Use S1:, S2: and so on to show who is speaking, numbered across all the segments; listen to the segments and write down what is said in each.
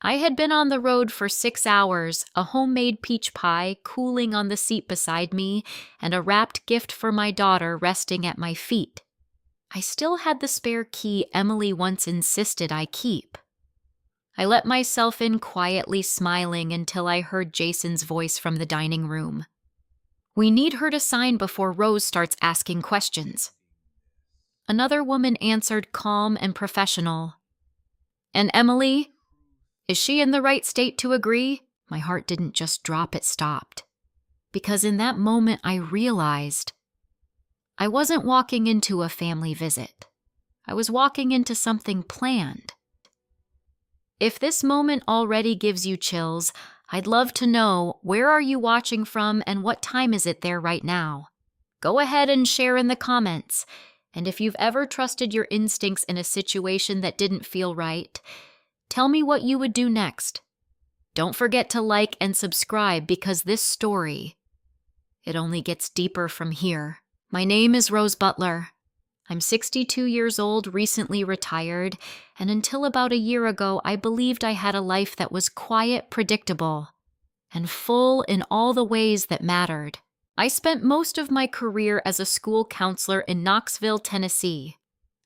S1: I had been on the road for 6 hours, a homemade peach pie cooling on the seat beside me, and a wrapped gift for my daughter resting at my feet. I still had the spare key Emily once insisted I keep. I let myself in quietly, smiling until I heard Jason's voice from the dining room. "We need her to sign before Rose starts asking questions." Another woman answered, calm and professional. "And Emily? Is she in the right state to agree?" My heart didn't just drop, it stopped. Because in that moment I realized I wasn't walking into a family visit. I was walking into something planned. If this moment already gives you chills, I'd love to know, where are you watching from and what time is it there right now? Go ahead and share in the comments. And if you've ever trusted your instincts in a situation that didn't feel right, tell me what you would do next. Don't forget to like and subscribe, because this story, it only gets deeper from here. My name is Rose Butler. I'm 62 years old, recently retired, and until about a year ago, I believed I had a life that was quiet, predictable, and full in all the ways that mattered. I spent most of my career as a school counselor in Knoxville, Tennessee.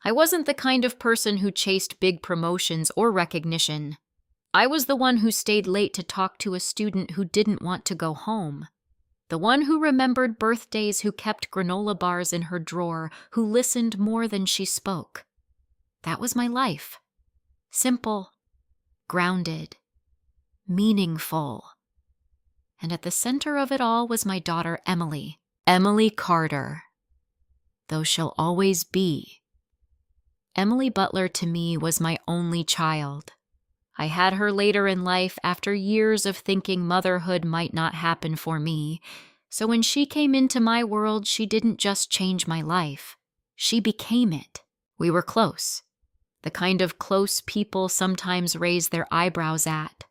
S1: I wasn't the kind of person who chased big promotions or recognition. I was the one who stayed late to talk to a student who didn't want to go home. The one who remembered birthdays, who kept granola bars in her drawer, who listened more than she spoke. That was my life. Simple, grounded, meaningful. And at the center of it all was my daughter, Emily. Emily Carter. Though she'll always be. Emily Butler to me was my only child. I had her later in life after years of thinking motherhood might not happen for me. So when she came into my world, she didn't just change my life. She became it. We were close. The kind of close people sometimes raise their eyebrows at.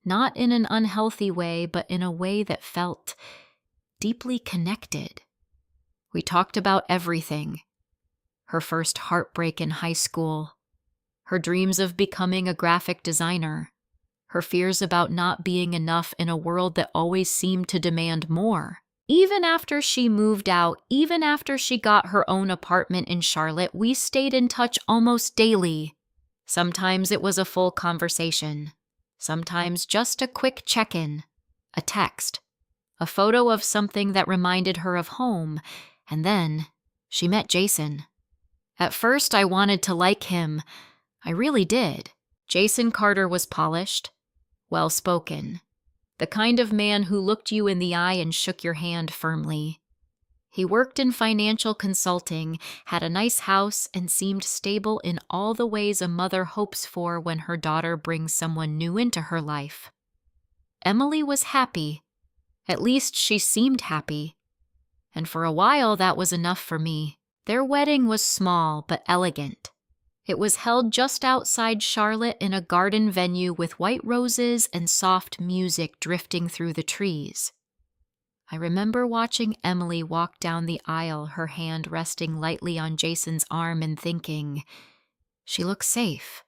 S1: Not in an unhealthy way, but in a way that felt deeply connected. We talked about everything. Her first heartbreak in high school, her dreams of becoming a graphic designer, her fears about not being enough in a world that always seemed to demand more. Even after she moved out, even after she got her own apartment in Charlotte, we stayed in touch almost daily. Sometimes it was a full conversation. Sometimes just a quick check-in, a text, a photo of something that reminded her of home, and then she met Jason. At first, I wanted to like him. I really did. Jason Carter was polished, well-spoken, the kind of man who looked you in the eye and shook your hand firmly. He worked in financial consulting, had a nice house, and seemed stable in all the ways a mother hopes for when her daughter brings someone new into her life. Emily was happy. At least she seemed happy. And for a while, that was enough for me. Their wedding was small but elegant. It was held just outside Charlotte in a garden venue with white roses and soft music drifting through the trees. I remember watching Emily walk down the aisle, her hand resting lightly on Jason's arm, and thinking, she looks safe.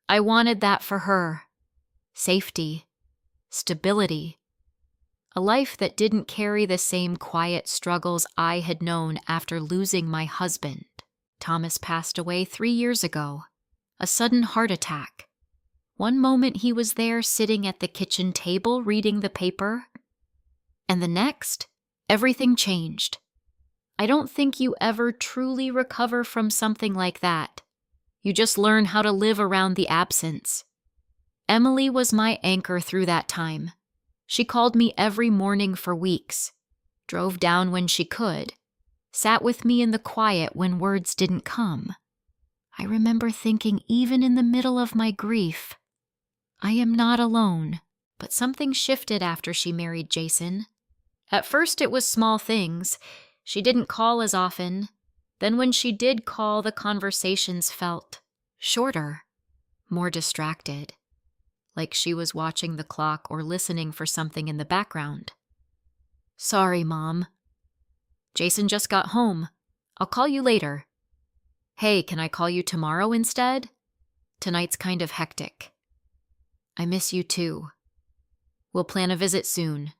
S1: I wanted that for her. Safety, stability, a life that didn't carry the same quiet struggles I had known after losing my husband. Thomas passed away 3 years ago, a sudden heart attack. One moment he was there sitting at the kitchen table reading the paper, and the next, everything changed. I don't think you ever truly recover from something like that. You just learn how to live around the absence. Emily was my anchor through that time. She called me every morning for weeks, drove down when she could, sat with me in the quiet when words didn't come. I remember thinking, even in the middle of my grief, I am not alone. But something shifted after she married Jason. At first it was small things. She didn't call as often. Then when she did call, the conversations felt shorter, more distracted, like she was watching the clock or listening for something in the background. "Sorry, Mom. Jason just got home. I'll call you later." "Hey, can I call you tomorrow instead? Tonight's kind of hectic." I miss you too. We'll plan a visit soon.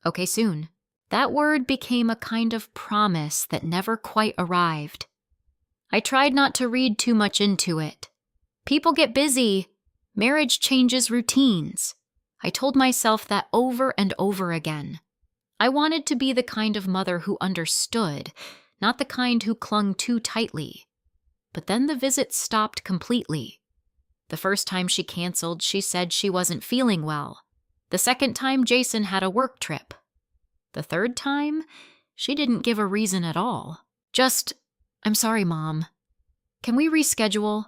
S1: Okay, soon. That word became a kind of promise that never quite arrived. I tried not to read too much into it. People get busy. Marriage changes routines. I told myself that over and over again. I wanted to be the kind of mother who understood, not the kind who clung too tightly. But then the visit stopped completely. The first time she canceled, she said she wasn't feeling well. The second time, Jason had a work trip. The third time, she didn't give a reason at all. Just, I'm sorry, Mom. Can we reschedule?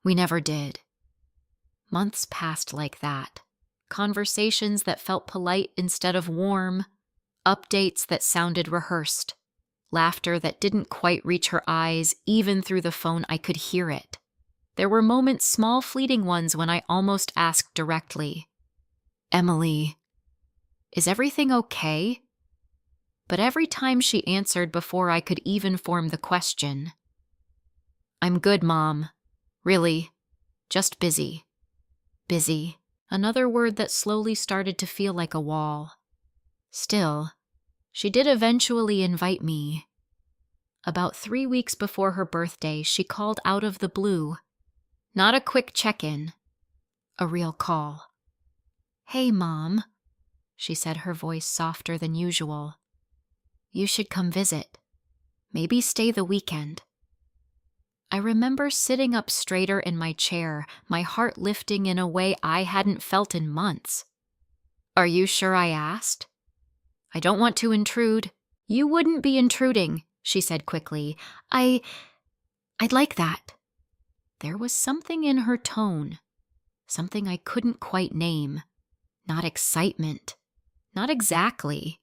S1: We never did. Months passed like that. Conversations that felt polite instead of warm. Updates that sounded rehearsed. Laughter that didn't quite reach her eyes. Even through the phone, I could hear it. There were moments, small fleeting ones, when I almost asked directly, Emily, is everything okay? But every time she answered before I could even form the question, I'm good, Mom. Really. Just busy. Busy. Another word that slowly started to feel like a wall. Still, she did eventually invite me. About 3 weeks before her birthday, she called out of the blue. Not a quick check-in. A real call. Hey, Mom, she said, her voice softer than usual. You should come visit. Maybe stay the weekend. I remember sitting up straighter in my chair, my heart lifting in a way I hadn't felt in months. Are you sure? I asked. I don't want to intrude. You wouldn't be intruding, she said quickly. I'd like that. There was something in her tone, something I couldn't quite name. Not excitement, not exactly,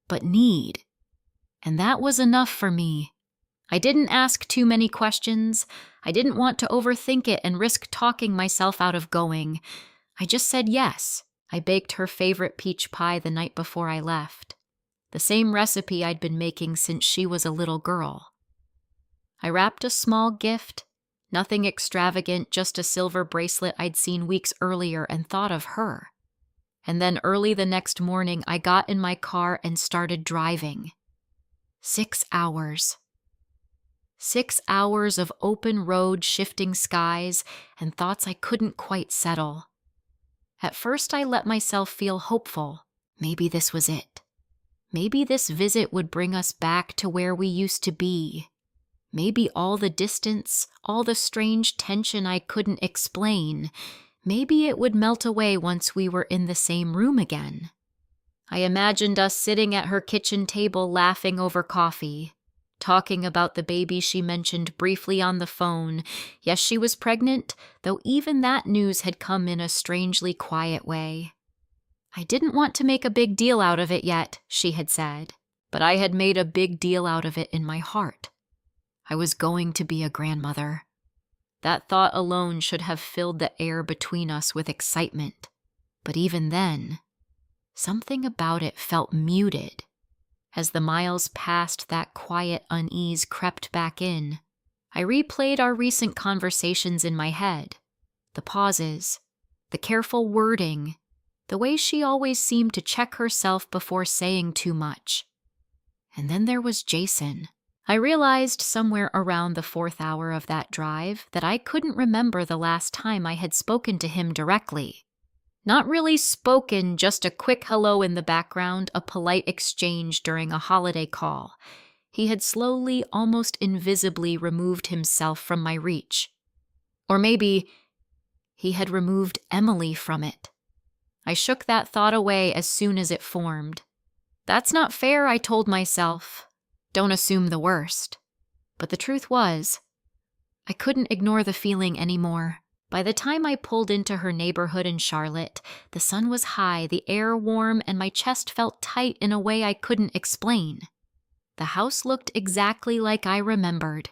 S1: but need. And that was enough for me. I didn't ask too many questions. I didn't want to overthink it and risk talking myself out of going. I just said yes. I baked her favorite peach pie the night before I left. The same recipe I'd been making since she was a little girl. I wrapped a small gift, nothing extravagant, just a silver bracelet I'd seen weeks earlier and thought of her. And then early the next morning, I got in my car and started driving. 6 hours. 6 hours of open road, shifting skies, and thoughts I couldn't quite settle. At first, I let myself feel hopeful. Maybe this was it. Maybe this visit would bring us back to where we used to be. Maybe all the distance, all the strange tension I couldn't explain, maybe it would melt away once we were in the same room again. I imagined us sitting at her kitchen table laughing over coffee, talking about the baby she mentioned briefly on the phone. Yes, she was pregnant, though even that news had come in a strangely quiet way. I didn't want to make a big deal out of it yet, she had said, but I had made a big deal out of it in my heart. I was going to be a grandmother. That thought alone should have filled the air between us with excitement. But even then, something about it felt muted. As the miles passed, that quiet unease crept back in. I replayed our recent conversations in my head. The pauses, the careful wording, the way she always seemed to check herself before saying too much. And then there was Jason. I realized somewhere around the 4th hour of that drive that I couldn't remember the last time I had spoken to him directly. Not really spoken, just a quick hello in the background, a polite exchange during a holiday call. He had slowly, almost invisibly removed himself from my reach. Or maybe he had removed Emily from it. I shook that thought away as soon as it formed. That's not fair, I told myself. Don't assume the worst. But the truth was, I couldn't ignore the feeling anymore. By the time I pulled into her neighborhood in Charlotte, the sun was high, the air warm, and my chest felt tight in a way I couldn't explain. The house looked exactly like I remembered.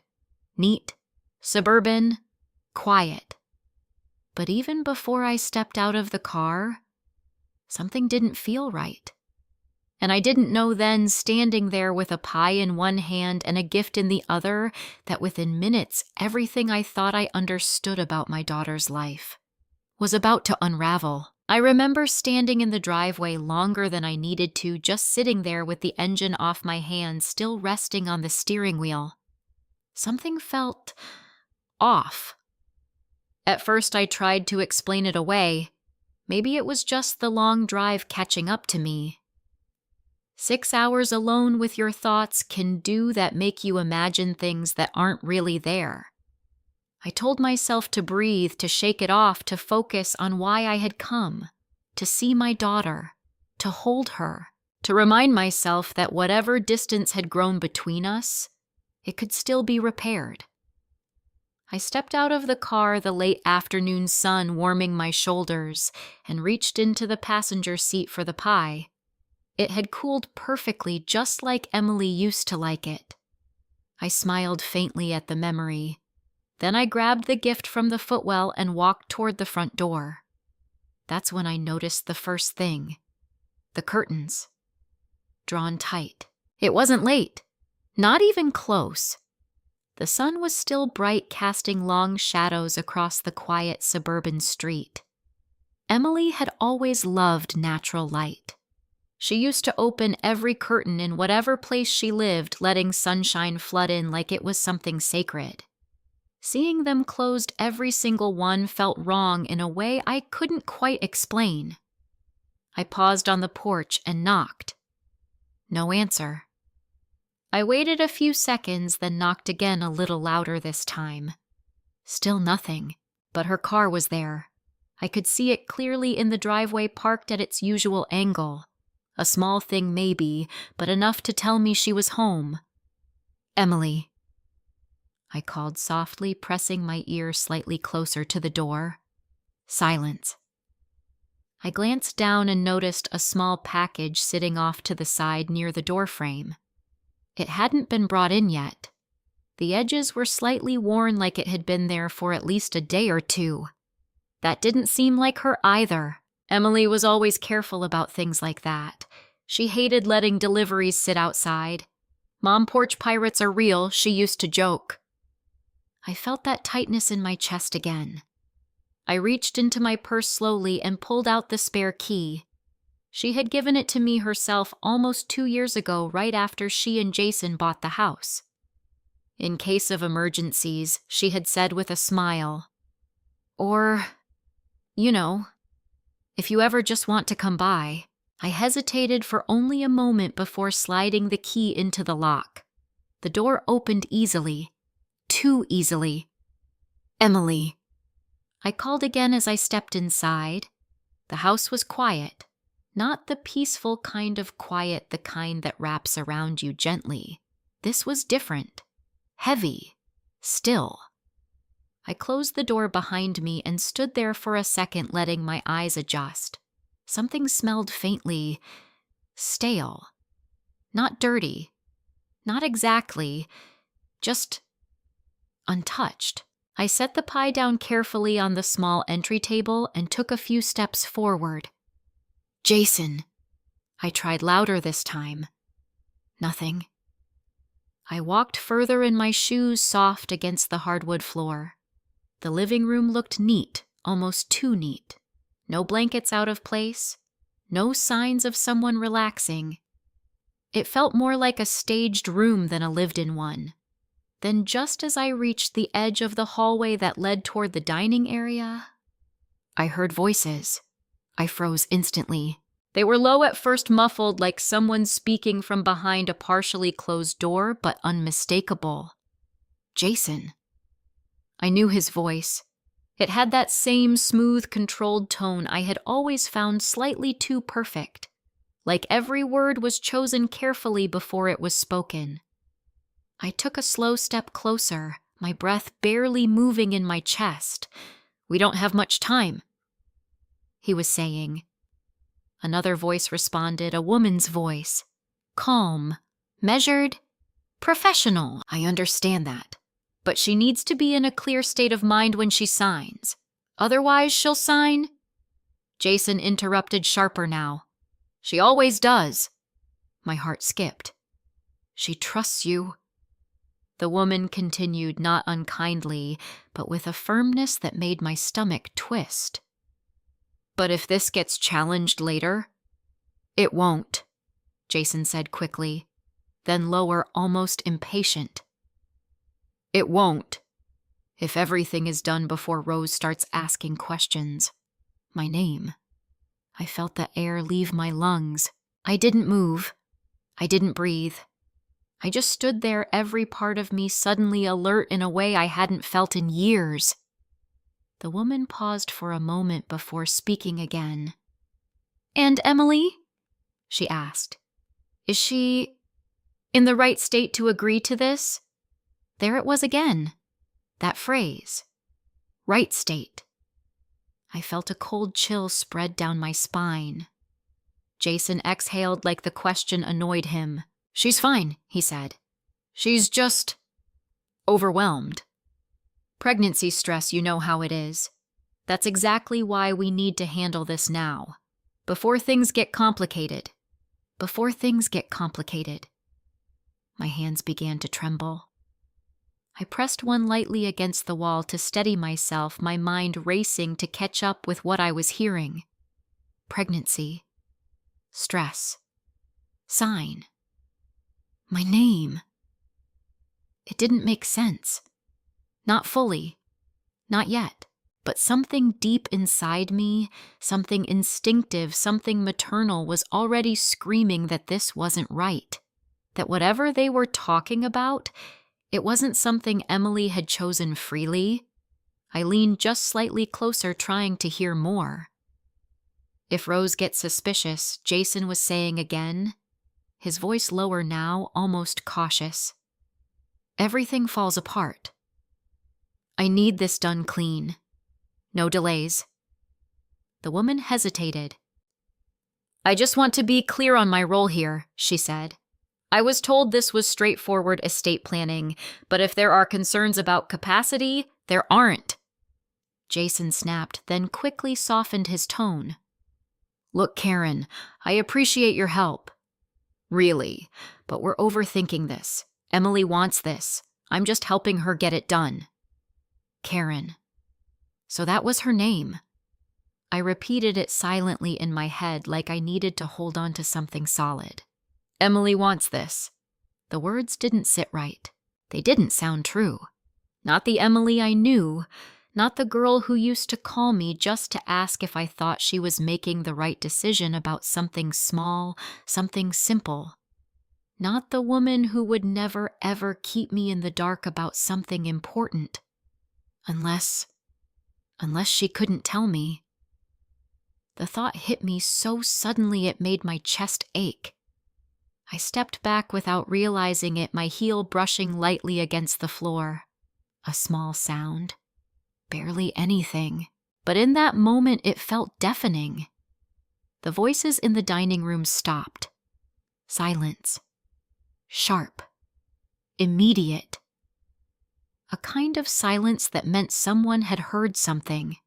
S1: Neat, suburban, quiet. But even before I stepped out of the car, something didn't feel right. And I didn't know then, standing there with a pie in one hand and a gift in the other, that within minutes everything I thought I understood about my daughter's life was about to unravel. I remember standing in the driveway longer than I needed to, just sitting there with the engine off my hands, still resting on the steering wheel. Something felt off. At first, I tried to explain it away. Maybe it was just the long drive catching up to me. 6 hours alone with your thoughts can do that make you imagine things that aren't really there. I told myself to breathe, to shake it off, to focus on why I had come, to see my daughter, to hold her, to remind myself that whatever distance had grown between us, it could still be repaired. I stepped out of the car, the late afternoon sun warming my shoulders, and reached into the passenger seat for the pie. It had cooled perfectly, just like Emily used to like it. I smiled faintly at the memory. Then I grabbed the gift from the footwell and walked toward the front door. That's when I noticed the first thing. The curtains. Drawn tight. It wasn't late. Not even close. The sun was still bright, casting long shadows across the quiet suburban street. Emily had always loved natural light. She used to open every curtain in whatever place she lived, letting sunshine flood in like it was something sacred. Seeing them closed, every single one, felt wrong in a way I couldn't quite explain. I paused on the porch and knocked. No answer. I waited a few seconds, then knocked again, a little louder this time. Still nothing, but her car was there. I could see it clearly in the driveway, parked at its usual angle. A small thing maybe, but enough to tell me she was home. "Emily," I called softly, pressing my ear slightly closer to the door. Silence. I glanced down and noticed a small package sitting off to the side near the doorframe. It hadn't been brought in yet. The edges were slightly worn, like it had been there for at least a day or two. That didn't seem like her either. Emily was always careful about things like that. She hated letting deliveries sit outside. "Mom porch pirates are real," she used to joke. I felt that tightness in my chest again. I reached into my purse slowly and pulled out the spare key. She had given it to me herself almost 2 years ago, right after she and Jason bought the house. "In case of emergencies," she had said with a smile. "Or, if you ever just want to come by." I hesitated for only a moment before sliding the key into the lock. The door opened easily. Too easily. "Emily." I called again as I stepped inside. The house was quiet. Not the peaceful kind of quiet, the kind that wraps around you gently. This was different. Heavy. Still. I closed the door behind me and stood there for a second, letting my eyes adjust. Something smelled faintly stale. Not dirty. Not exactly. Just untouched. I set the pie down carefully on the small entry table and took a few steps forward. "Jason." I tried louder this time. Nothing. I walked further in my shoes, soft against the hardwood floor. The living room looked neat, almost too neat. No blankets out of place. No signs of someone relaxing. It felt more like a staged room than a lived-in one. Then just as I reached the edge of the hallway that led toward the dining area, I heard voices. I froze instantly. They were low at first, muffled, like someone speaking from behind a partially closed door, but unmistakable. Jason. I knew his voice. It had that same smooth, controlled tone I had always found slightly too perfect, like every word was chosen carefully before it was spoken. I took a slow step closer, my breath barely moving in my chest. "We don't have much time," he was saying. Another voice responded, a woman's voice. Calm, measured, professional. "I understand that. But she needs to be in a clear state of mind when she signs. Otherwise, she'll sign." Jason interrupted, sharper now. "She always does." My heart skipped. "She trusts you." The woman continued, not unkindly, but with a firmness that made my stomach twist. But if this gets challenged later? It won't, Jason said quickly, then lower, almost impatient. It won't. If everything is done before Rose starts asking questions. My name. I felt the air leave my lungs. I didn't move. I didn't breathe. I just stood there, every part of me suddenly alert in a way I hadn't felt in years. The woman paused for a moment before speaking again. "And Emily?" she asked. "Is she in the right state to agree to this?" There it was again. That phrase. Right state. I felt a cold chill spread down my spine. Jason exhaled like the question annoyed him. "She's fine," he said. "She's just overwhelmed. Pregnancy stress, you know how it is. That's exactly why we need to handle this now. Before things get complicated. Before things get complicated." My hands began to tremble. I pressed one lightly against the wall to steady myself, my mind racing to catch up with what I was hearing. Pregnancy. Stress. Sign. My name. It didn't make sense. Not fully. Not yet. But something deep inside me, something instinctive, something maternal, was already screaming that this wasn't right. That whatever they were talking about, it wasn't something Emily had chosen freely. I leaned just slightly closer, trying to hear more. "If Rose gets suspicious," Jason was saying again, his voice lower now, almost cautious, "everything falls apart. I need this done clean. No delays." The woman hesitated. "I just want to be clear on my role here," she said. "I was told this was straightforward estate planning, but if there are concerns about capacity, there aren't." Jason snapped, then quickly softened his tone. "Look, Karen, I appreciate your help. Really, but we're overthinking this. Emily wants this. I'm just helping her get it done." Karen. So that was her name. I repeated it silently in my head, like I needed to hold on to something solid. "Emily wants this." The words didn't sit right. They didn't sound true. Not the Emily I knew, not the girl who used to call me just to ask if I thought she was making the right decision about something small, something simple. Not the woman who would never ever keep me in the dark about something important. Unless she couldn't tell me. The thought hit me so suddenly it made my chest ache. I stepped back without realizing it, my heel brushing lightly against the floor. A small sound. Barely anything. But in that moment it felt deafening. The voices in the dining room stopped. Silence. Sharp. Immediate. A kind of silence that meant someone had heard something.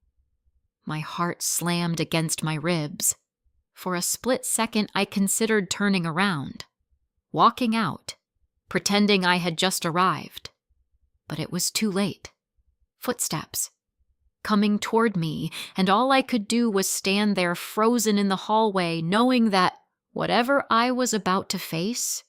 S1: My heart slammed against my ribs. For a split second I considered turning around. Walking out. Pretending I had just arrived. But it was too late. Footsteps. Coming toward me, and all I could do was stand there frozen in the hallway, knowing that whatever I was about to face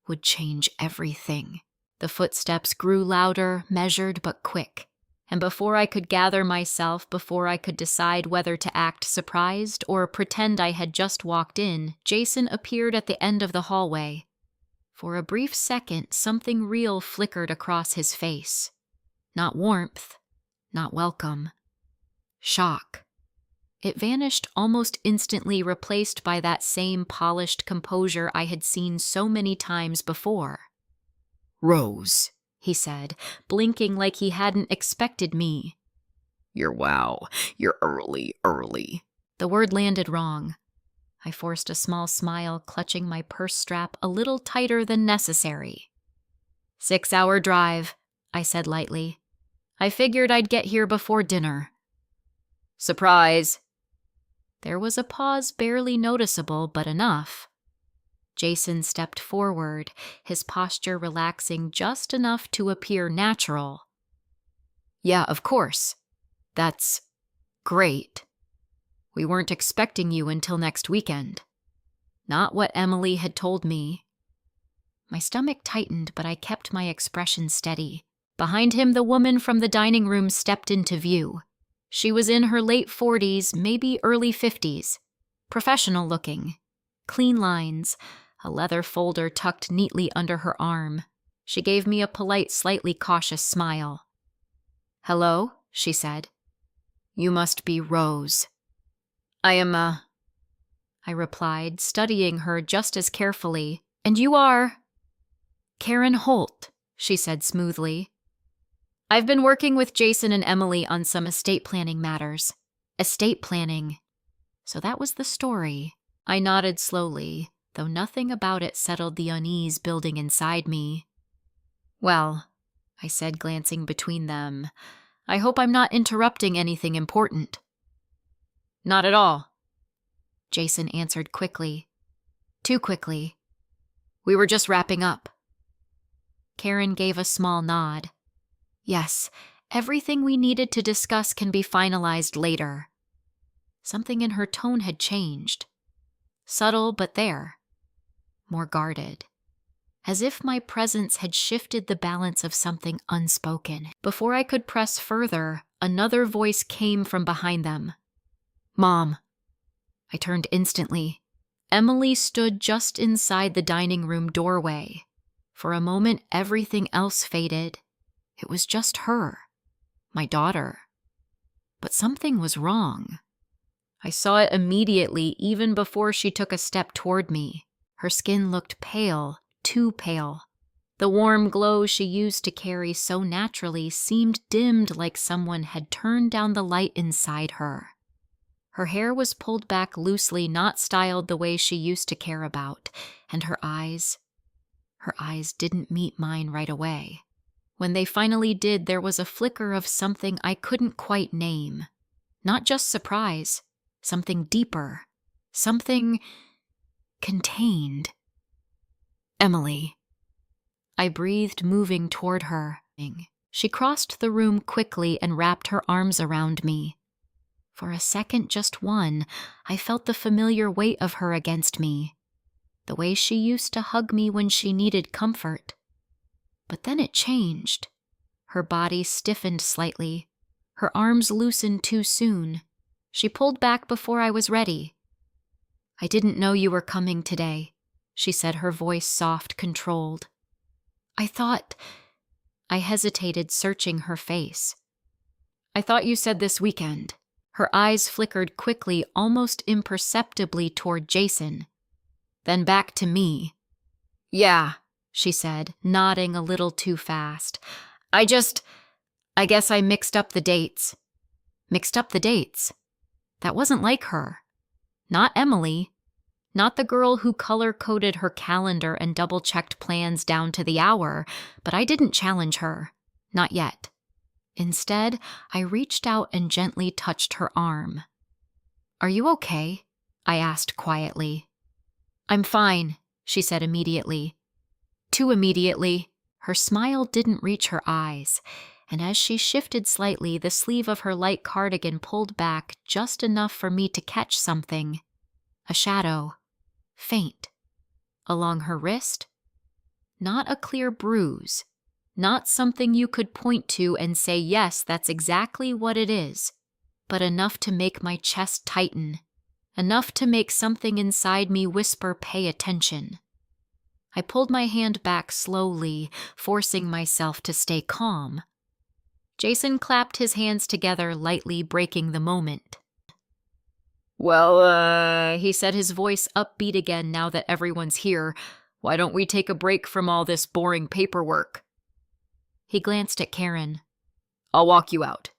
S1: would change everything. The footsteps grew louder, measured but quick, and before I could gather myself, before I could decide whether to act surprised or pretend I had just walked in, Jason appeared at the end of the hallway. For a brief second, something real flickered across his face. Not warmth, not welcome. Shock. It vanished almost instantly, replaced by that same polished composure I had seen so many times before. "Rose," he said, blinking like he hadn't expected me. You're early. The word landed wrong. I forced a small smile, clutching my purse strap a little tighter than necessary. 6-hour drive, I said lightly. I figured I'd get here before dinner. Surprise. There was a pause, barely noticeable, but enough. Jason stepped forward, his posture relaxing just enough to appear natural. Yeah, of course. That's great. We weren't expecting you until next weekend. Not what Emily had told me. My stomach tightened, but I kept my expression steady. Behind him, the woman from the dining room stepped into view. She was in her late 40s, maybe early 50s. Professional looking. Clean lines, a leather folder tucked neatly under her arm. She gave me a polite, slightly cautious smile. "Hello," she said. "You must be Rose." I replied, studying her just as carefully. "And you are?" "Karen Holt," she said smoothly. "I've been working with Jason and Emily on some estate planning matters." Estate planning. So that was the story. I nodded slowly, though nothing about it settled the unease building inside me. "Well," I said, glancing between them, "I hope I'm not interrupting anything important." "Not at all," Jason answered quickly. Too quickly. "We were just wrapping up." Karen gave a small nod. "Yes, everything we needed to discuss can be finalized later." Something in her tone had changed. Subtle, but there. More guarded. As if my presence had shifted the balance of something unspoken. Before I could press further, another voice came from behind them. "Mom." I turned instantly. Emily stood just inside the dining room doorway. For a moment, everything else faded. It was just her. My daughter. But something was wrong. I saw it immediately, even before she took a step toward me. Her skin looked pale, too pale. The warm glow she used to carry so naturally seemed dimmed, like someone had turned down the light inside her. Her hair was pulled back loosely, not styled the way she used to care about, and her eyes didn't meet mine right away. When they finally did, there was a flicker of something I couldn't quite name. Not just surprise, something deeper, something contained. "Emily." I breathed, moving toward her. She crossed the room quickly and wrapped her arms around me. For a second, just one, I felt the familiar weight of her against me, the way she used to hug me when she needed comfort. But then it changed. Her body stiffened slightly. Her arms loosened too soon. She pulled back before I was ready. "I didn't know you were coming today," she said, her voice soft, controlled. I hesitated, searching her face. "I thought you said this weekend." Her eyes flickered quickly, almost imperceptibly toward Jason. Then back to me. "Yeah," she said, nodding a little too fast. I guess I mixed up the dates." Mixed up the dates? That wasn't like her. Not Emily. Not the girl who color-coded her calendar and double-checked plans down to the hour, but I didn't challenge her. Not yet. Instead, I reached out and gently touched her arm. "Are you okay?" I asked quietly. "I'm fine," she said immediately. Too immediately. Her smile didn't reach her eyes, and as she shifted slightly, the sleeve of her light cardigan pulled back just enough for me to catch something. A shadow. Faint. Along her wrist. Not a clear bruise. Not something you could point to and say, "Yes, that's exactly what it is," but enough to make my chest tighten, enough to make something inside me whisper, "Pay attention." I pulled my hand back slowly, forcing myself to stay calm. Jason clapped his hands together, lightly breaking the moment. "Well, he said, his voice upbeat again now that everyone's here. "Why don't we take a break from all this boring paperwork?" He glanced at Karen. "I'll walk you out."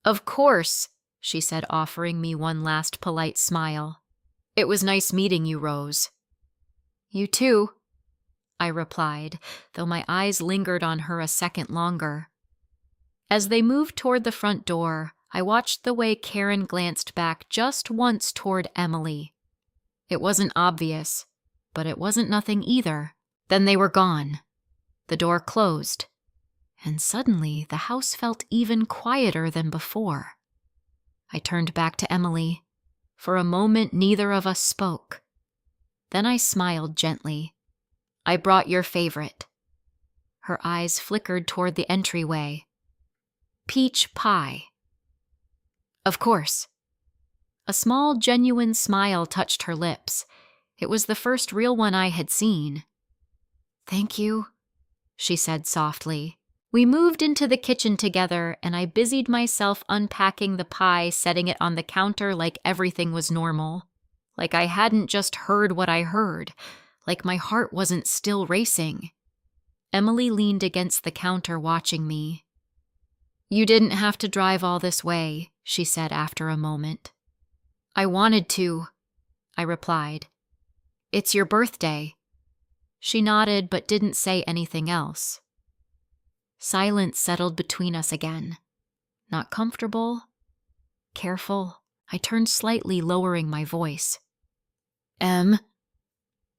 S1: "Of course," she said, offering me one last polite smile. "It was nice meeting you, Rose." "You too," I replied, though my eyes lingered on her a second longer. As they moved toward the front door, I watched the way Karen glanced back just once toward Emily. It wasn't obvious, but it wasn't nothing either. Then they were gone. The door closed. And suddenly, the house felt even quieter than before. I turned back to Emily. For a moment, neither of us spoke. Then I smiled gently. I brought your favorite. Her eyes flickered toward the entryway. Peach pie. Of course. A small, genuine smile touched her lips. It was the first real one I had seen. Thank you, she said softly. We moved into the kitchen together, and I busied myself unpacking the pie, setting it on the counter like everything was normal. Like I hadn't just heard what I heard. Like my heart wasn't still racing. Emily leaned against the counter watching me. You didn't have to drive all this way, she said after a moment. I wanted to, I replied. It's your birthday. She nodded but didn't say anything else. Silence settled between us again. Not comfortable, careful. I turned slightly, lowering my voice.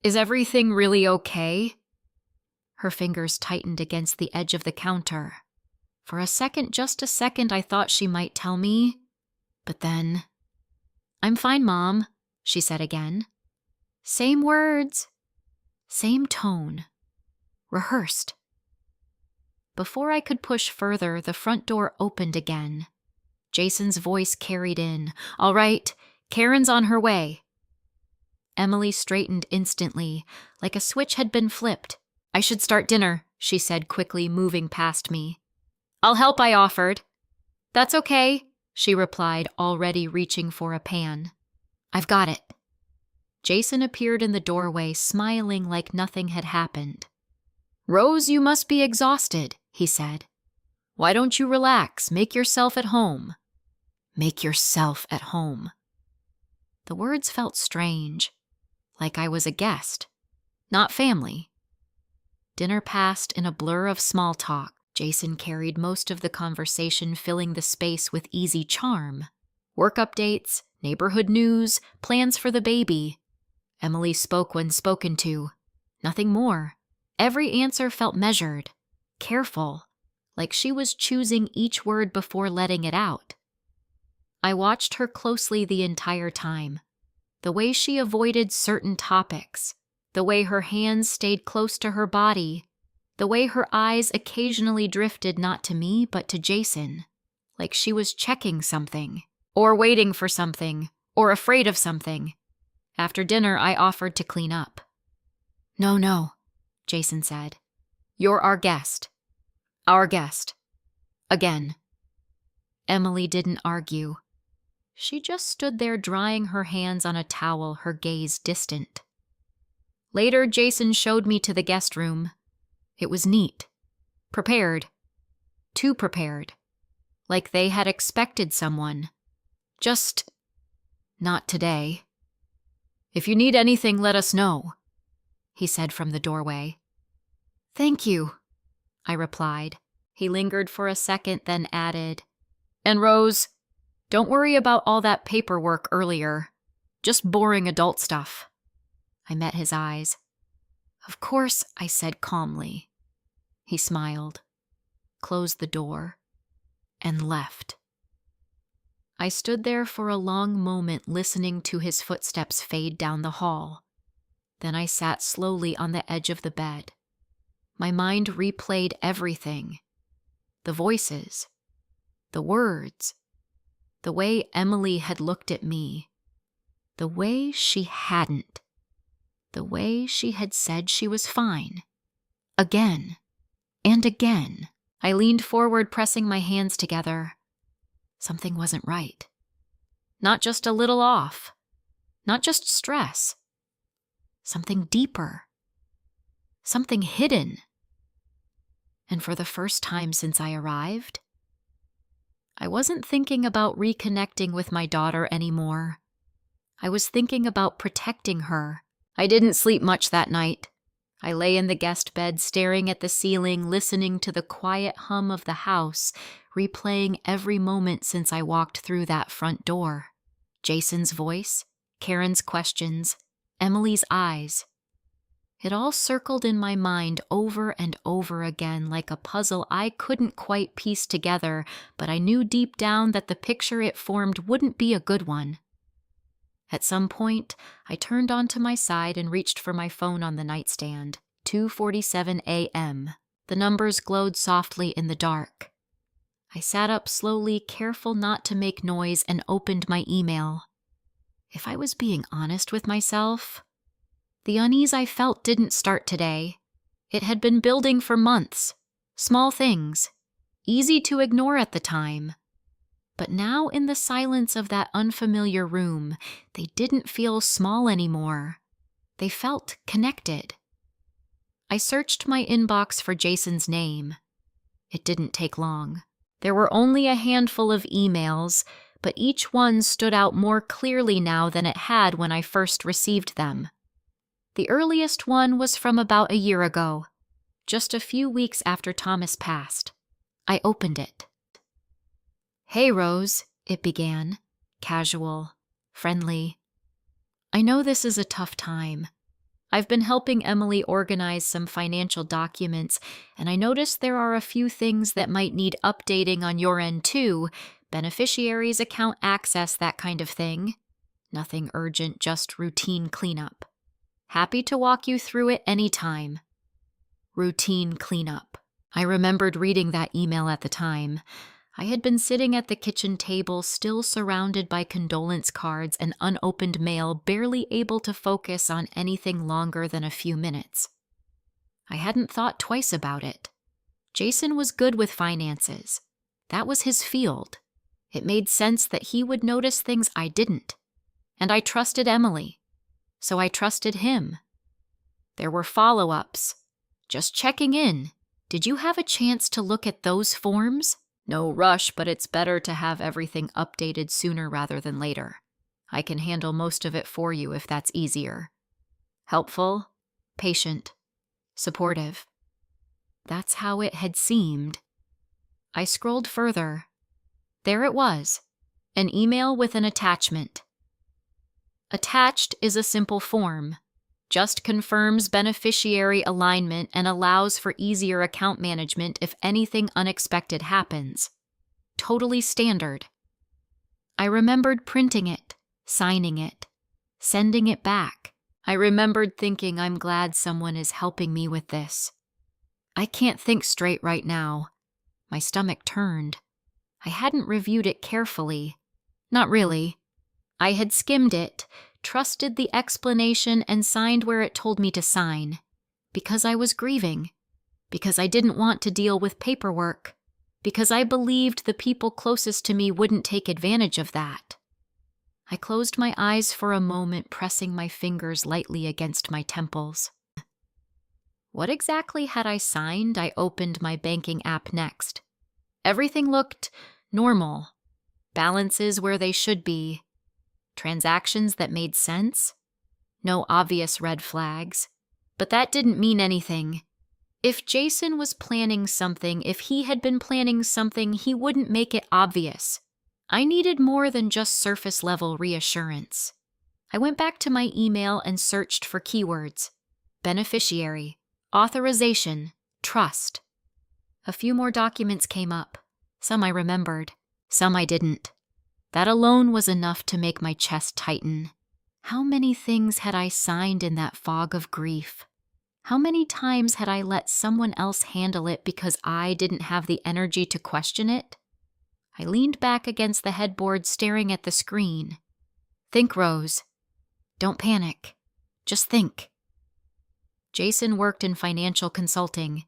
S1: Is everything really okay? Her fingers tightened against the edge of the counter. For a second, just a second, I thought she might tell me. But then, I'm fine, Mom, she said again. Same words, same tone, rehearsed. Before I could push further, the front door opened again. Jason's voice carried in. All right, Karen's on her way. Emily straightened instantly, like a switch had been flipped. I should start dinner, she said quickly, moving past me. I'll help, I offered. That's okay, she replied, already reaching for a pan. I've got it. Jason appeared in the doorway, smiling like nothing had happened. Rose, you must be exhausted, he said. Why don't you relax? Make yourself at home. Make yourself at home. The words felt strange, like I was a guest, not family. Dinner passed in a blur of small talk. Jason carried most of the conversation, filling the space with easy charm. Work updates, neighborhood news, plans for the baby. Emily spoke when spoken to. Nothing more. Every answer felt measured, careful, like she was choosing each word before letting it out. I watched her closely the entire time. The way she avoided certain topics, the way her hands stayed close to her body, the way her eyes occasionally drifted not to me but to Jason, like she was checking something, or waiting for something, or afraid of something. After dinner, I offered to clean up. No, Jason said. You're our guest. Our guest. Again. Emily didn't argue. She just stood there drying her hands on a towel, her gaze distant. Later, Jason showed me to the guest room. It was neat. Prepared. Too prepared. Like they had expected someone. Just not today. If you need anything, let us know, he said from the doorway. Thank you, I replied. He lingered for a second, then added, And Rose, don't worry about all that paperwork earlier. Just boring adult stuff. I met his eyes. Of course, I said calmly. He smiled, closed the door, and left. I stood there for a long moment listening to his footsteps fade down the hall. Then I sat slowly on the edge of the bed. My mind replayed everything. The voices, the words, the way Emily had looked at me, the way she hadn't, the way she had said she was fine. Again and again, I leaned forward, pressing my hands together. Something wasn't right. Not just a little off. Not just stress. Something deeper. Something hidden. And for the first time since I arrived, I wasn't thinking about reconnecting with my daughter anymore. I was thinking about protecting her. I didn't sleep much that night. I lay in the guest bed, staring at the ceiling, listening to the quiet hum of the house, replaying every moment since I walked through that front door. Jason's voice, Karen's questions, Emily's eyes. It all circled in my mind over and over again like a puzzle I couldn't quite piece together, but I knew deep down that the picture it formed wouldn't be a good one. At some point, I turned onto my side and reached for my phone on the nightstand. 2:47 a.m. The numbers glowed softly in the dark. I sat up slowly, careful not to make noise, and opened my email. If I was being honest with myself, the unease I felt didn't start today. It had been building for months. Small things, easy to ignore at the time. But now in the silence of that unfamiliar room, they didn't feel small anymore. They felt connected. I searched my inbox for Jason's name. It didn't take long. There were only a handful of emails, but each one stood out more clearly now than it had when I first received them. The earliest one was from about a year ago, just a few weeks after Thomas passed. I opened it. "Hey, Rose," it began, casual, friendly. "I know this is a tough time. I've been helping Emily organize some financial documents, and I noticed there are a few things that might need updating on your end too, beneficiaries, account access, that kind of thing. Nothing urgent, just routine cleanup. Happy to walk you through it anytime." Routine cleanup. I remembered reading that email at the time. I had been sitting at the kitchen table, still surrounded by condolence cards and unopened mail, barely able to focus on anything longer than a few minutes. I hadn't thought twice about it. Jason was good with finances. That was his field. It made sense that he would notice things I didn't. And I trusted Emily. So I trusted him. There were follow-ups. Just checking in. "Did you have a chance to look at those forms? No rush, but it's better to have everything updated sooner rather than later. I can handle most of it for you if that's easier." Helpful, patient, supportive. That's how it had seemed. I scrolled further. There it was, an email with an attachment. Attached is a simple form. Just confirms beneficiary alignment and allows for easier account management if anything unexpected happens. Totally standard. I remembered printing it, signing it, sending it back. I remembered thinking, I'm glad someone is helping me with this. I can't think straight right now. My stomach turned. I hadn't reviewed it carefully. Not really. I had skimmed it, trusted the explanation, and signed where it told me to sign. Because I was grieving. Because I didn't want to deal with paperwork. Because I believed the people closest to me wouldn't take advantage of that. I closed my eyes for a moment, pressing my fingers lightly against my temples. What exactly had I signed? I opened my banking app next. Everything looked normal. Balances where they should be. Transactions that made sense. No obvious red flags. But that didn't mean anything. If Jason was planning something, if he had been planning something, he wouldn't make it obvious. I needed more than just surface-level reassurance. I went back to my email and searched for keywords. Beneficiary, authorization, trust. A few more documents came up. Some I remembered, some I didn't. That alone was enough to make my chest tighten. How many things had I signed in that fog of grief? How many times had I let someone else handle it because I didn't have the energy to question it? I leaned back against the headboard, staring at the screen. Think, Rose. Don't panic. Just think. Jason worked in financial consulting.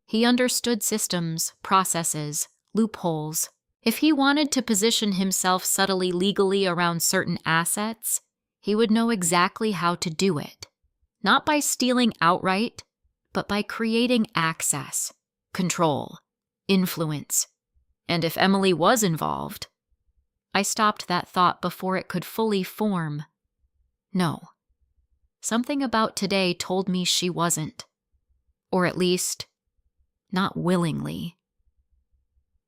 S1: He understood systems, processes, loopholes. If he wanted to position himself subtly legally around certain assets, he would know exactly how to do it. Not by stealing outright, but by creating access, control, influence. And if Emily was involved, I stopped that thought before it could fully form. No. Something about today told me she wasn't. Or at least, not willingly.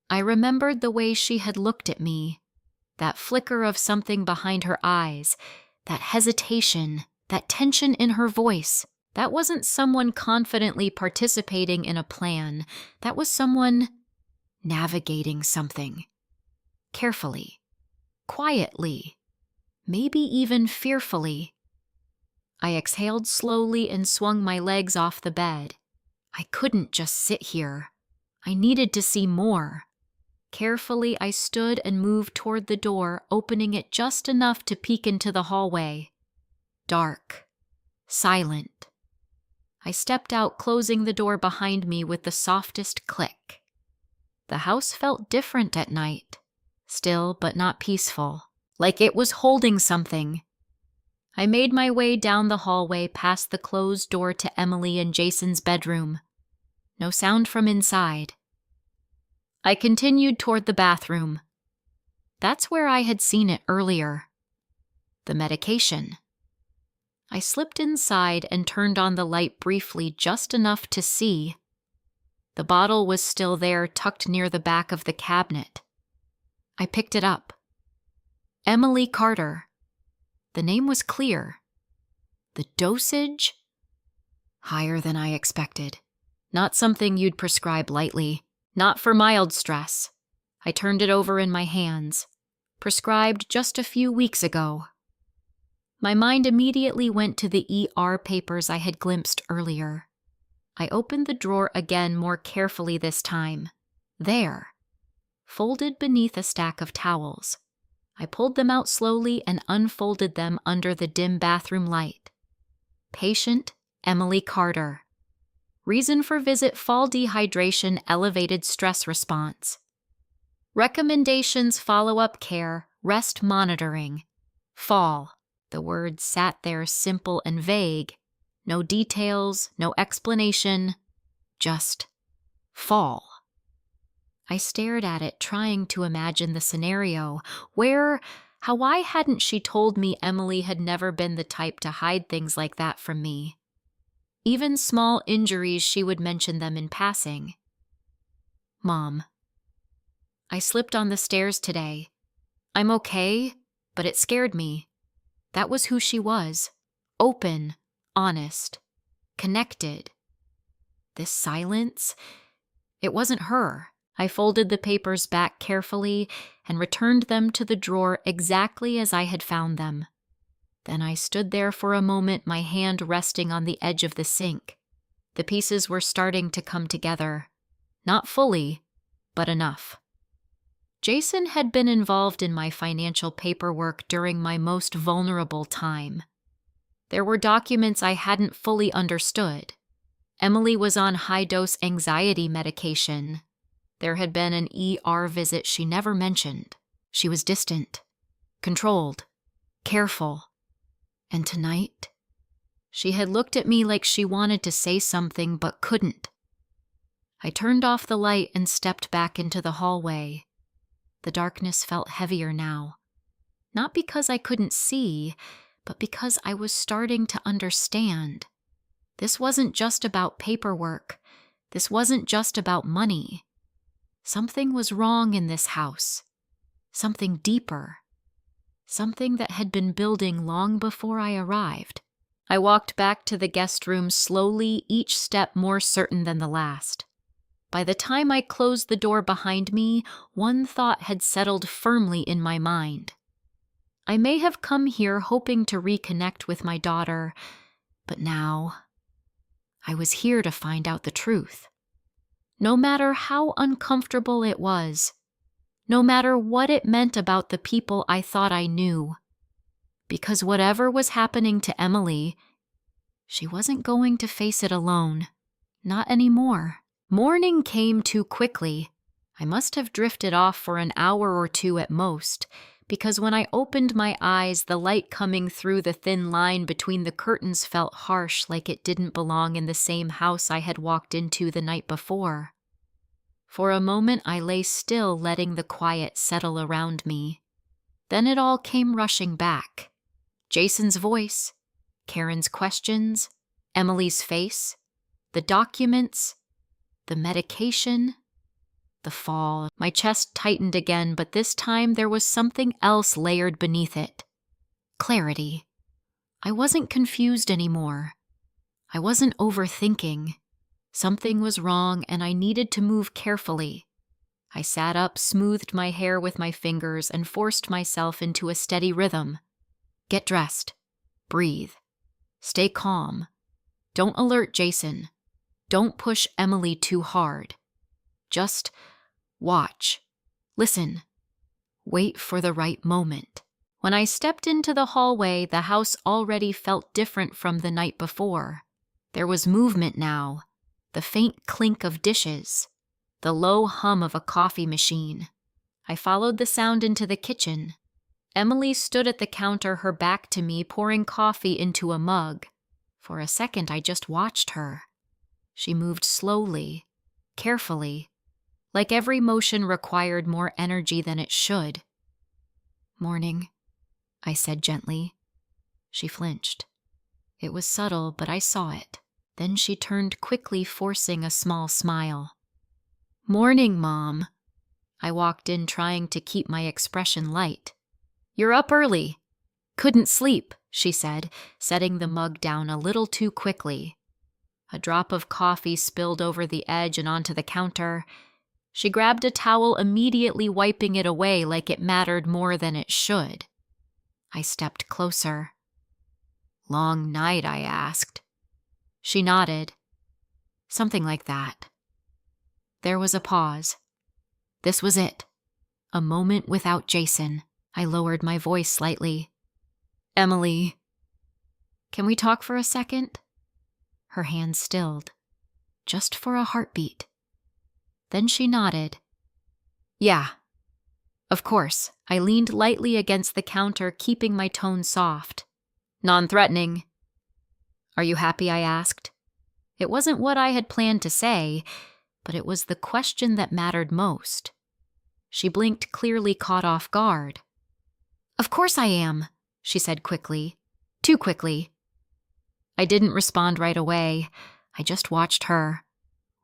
S1: I remembered the way she had looked at me, that flicker of something behind her eyes, that hesitation, that tension in her voice. That wasn't someone confidently participating in a plan. That was someone navigating something. Carefully. Quietly. maybe even fearfully. I exhaled slowly and swung my legs off the bed. I couldn't just sit here. I needed to see more. Carefully, I stood and moved toward the door, opening it just enough to peek into the hallway. Dark. Silent. I stepped out, closing the door behind me with the softest click. The house felt different at night. Still, but not peaceful. Like it was holding something. I made my way down the hallway past the closed door to Emily and Jason's bedroom. No sound from inside. I continued toward the bathroom. That's where I had seen it earlier. The medication. I slipped inside and turned on the light briefly, just enough to see. The bottle was still there, tucked near the back of the cabinet. I picked it up. Emily Carter. The name was clear. The dosage? Higher than I expected. Not something you'd prescribe lightly. Not for mild stress. I turned it over in my hands. Prescribed just a few weeks ago. My mind immediately went to the ER papers I had glimpsed earlier. I opened the drawer again, more carefully this time. There. Folded beneath a stack of towels. I pulled them out slowly and unfolded them under the dim bathroom light. Patient Emily Carter. Reason for visit: fall dehydration, elevated stress response. Recommendations: follow-up care, rest monitoring. Fall. The words sat there simple and vague. No details, no explanation. Just fall. I stared at it, trying to imagine the scenario. Why hadn't she told me Emily had never been the type to hide things like that from me? Even small injuries, she would mention them in passing. Mom. I slipped on the stairs today. I'm okay, but it scared me. That was who she was. Open, honest, connected. This silence? It wasn't her. I folded the papers back carefully and returned them to the drawer exactly as I had found them. Then I stood there for a moment, my hand resting on the edge of the sink. The pieces were starting to come together. Not fully, but enough. Jason had been involved in my financial paperwork during my most vulnerable time. There were documents I hadn't fully understood. Emily was on high-dose anxiety medication. There had been an ER visit she never mentioned. She was distant, controlled, careful. And tonight, she had looked at me like she wanted to say something but couldn't. I turned off the light and stepped back into the hallway. The darkness felt heavier now. Not because I couldn't see, but because I was starting to understand. This wasn't just about paperwork. This wasn't just about money. Something was wrong in this house. Something deeper. Something that had been building long before I arrived. I walked back to the guest room slowly, each step more certain than the last. By the time I closed the door behind me, one thought had settled firmly in my mind. I may have come here hoping to reconnect with my daughter, but now I was here to find out the truth. No matter how uncomfortable it was, no matter what it meant about the people I thought I knew, because whatever was happening to Emily, she wasn't going to face it alone. Not anymore. Morning came too quickly. I must have drifted off for an hour or two at most, because when I opened my eyes, the light coming through the thin line between the curtains felt harsh, like it didn't belong in the same house I had walked into the night before. For a moment I lay still, letting the quiet settle around me. Then it all came rushing back. Jason's voice, Karen's questions, Emily's face, the documents, the medication, the fall. My chest tightened again, but this time there was something else layered beneath it. Clarity. I wasn't confused anymore. I wasn't overthinking. Something was wrong, and I needed to move carefully. I sat up, smoothed my hair with my fingers, and forced myself into a steady rhythm. Get dressed. Breathe. Stay calm. Don't alert Jason. Don't push Emily too hard. Just watch. Listen. Wait for the right moment. When I stepped into the hallway, the house already felt different from the night before. There was movement now, the faint clink of dishes, the low hum of a coffee machine. I followed the sound into the kitchen. Emily stood at the counter, her back to me, pouring coffee into a mug. For a second, I just watched her. She moved slowly, carefully, like every motion required more energy than it should. "Morning," I said gently. She flinched. It was subtle, but I saw it. Then she turned quickly, forcing a small smile. "Morning, Mom." I walked in, trying to keep my expression light. "You're up early." "Couldn't sleep," she said, setting the mug down a little too quickly. A drop of coffee spilled over the edge and onto the counter. She grabbed a towel, immediately wiping it away like it mattered more than it should. I stepped closer. "Long night?" I asked. She nodded. "Something like that." There was a pause. This was it. A moment without Jason. I lowered my voice slightly. "Emily, can we talk for a second?" Her hands stilled, just for a heartbeat. Then she nodded. "Yeah, of course." I leaned lightly against the counter, keeping my tone soft. Non-threatening. "Are you happy?" I asked. It wasn't what I had planned to say, but it was the question that mattered most. She blinked, clearly caught off guard. "Of course I am," she said quickly. Too quickly. I didn't respond right away. I just watched her.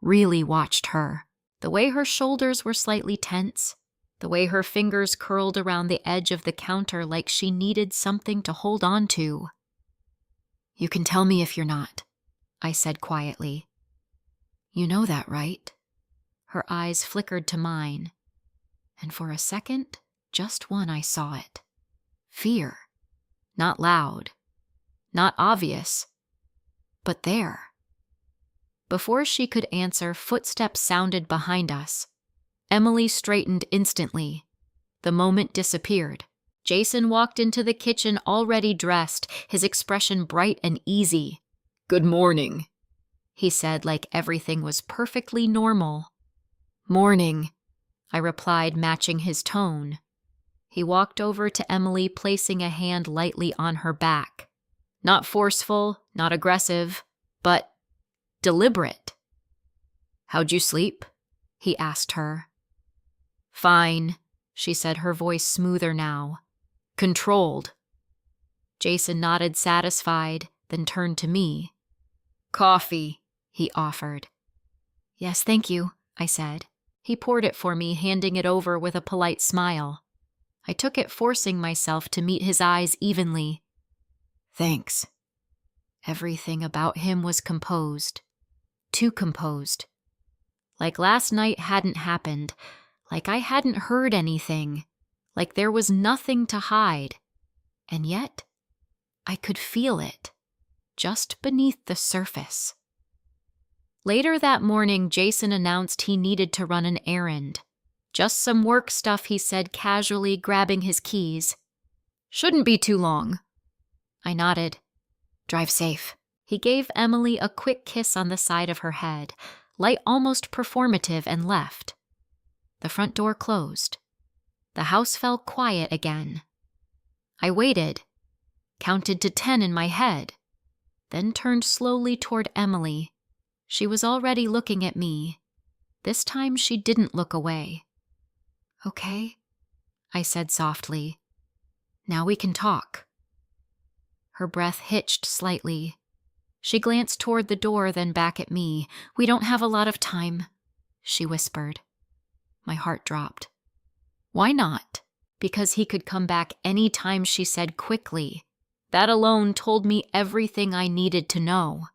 S1: Really watched her. The way her shoulders were slightly tense. The way her fingers curled around the edge of the counter like she needed something to hold on to. "You can tell me if you're not," I said quietly. "You know that, right?" Her eyes flickered to mine. And for a second, just one, I saw it. Fear. Not loud. Not obvious. But there. Before she could answer, footsteps sounded behind us. Emily straightened instantly. The moment disappeared. Jason walked into the kitchen already dressed, his expression bright and easy. "Good morning," he said, like everything was perfectly normal. "Morning," I replied, matching his tone. He walked over to Emily, placing a hand lightly on her back. Not forceful, not aggressive, but deliberate. "How'd you sleep?" he asked her. "Fine," she said, her voice smoother now. "Controlled." Jason nodded, satisfied, then turned to me. "Coffee," he offered. "Yes, thank you," I said. He poured it for me, handing it over with a polite smile. I took it, forcing myself to meet his eyes evenly. "Thanks." Everything about him was composed. Too composed. Like last night hadn't happened. Like I hadn't heard anything. Like there was nothing to hide. And yet, I could feel it. Just beneath the surface. Later that morning, Jason announced he needed to run an errand. Just some work stuff, he said casually, grabbing his keys. "Shouldn't be too long." I nodded. "Drive safe." He gave Emily a quick kiss on the side of her head, light, almost performative, and left. The front door closed. The house fell quiet again. I waited, counted to 10 in my head, then turned slowly toward Emily. She was already looking at me. This time she didn't look away. "Okay," I said softly. "Now we can talk." Her breath hitched slightly. She glanced toward the door, then back at me. "We don't have a lot of time," she whispered. My heart dropped. Why not? Because he could come back any time, she said quickly. That alone told me everything I needed to know.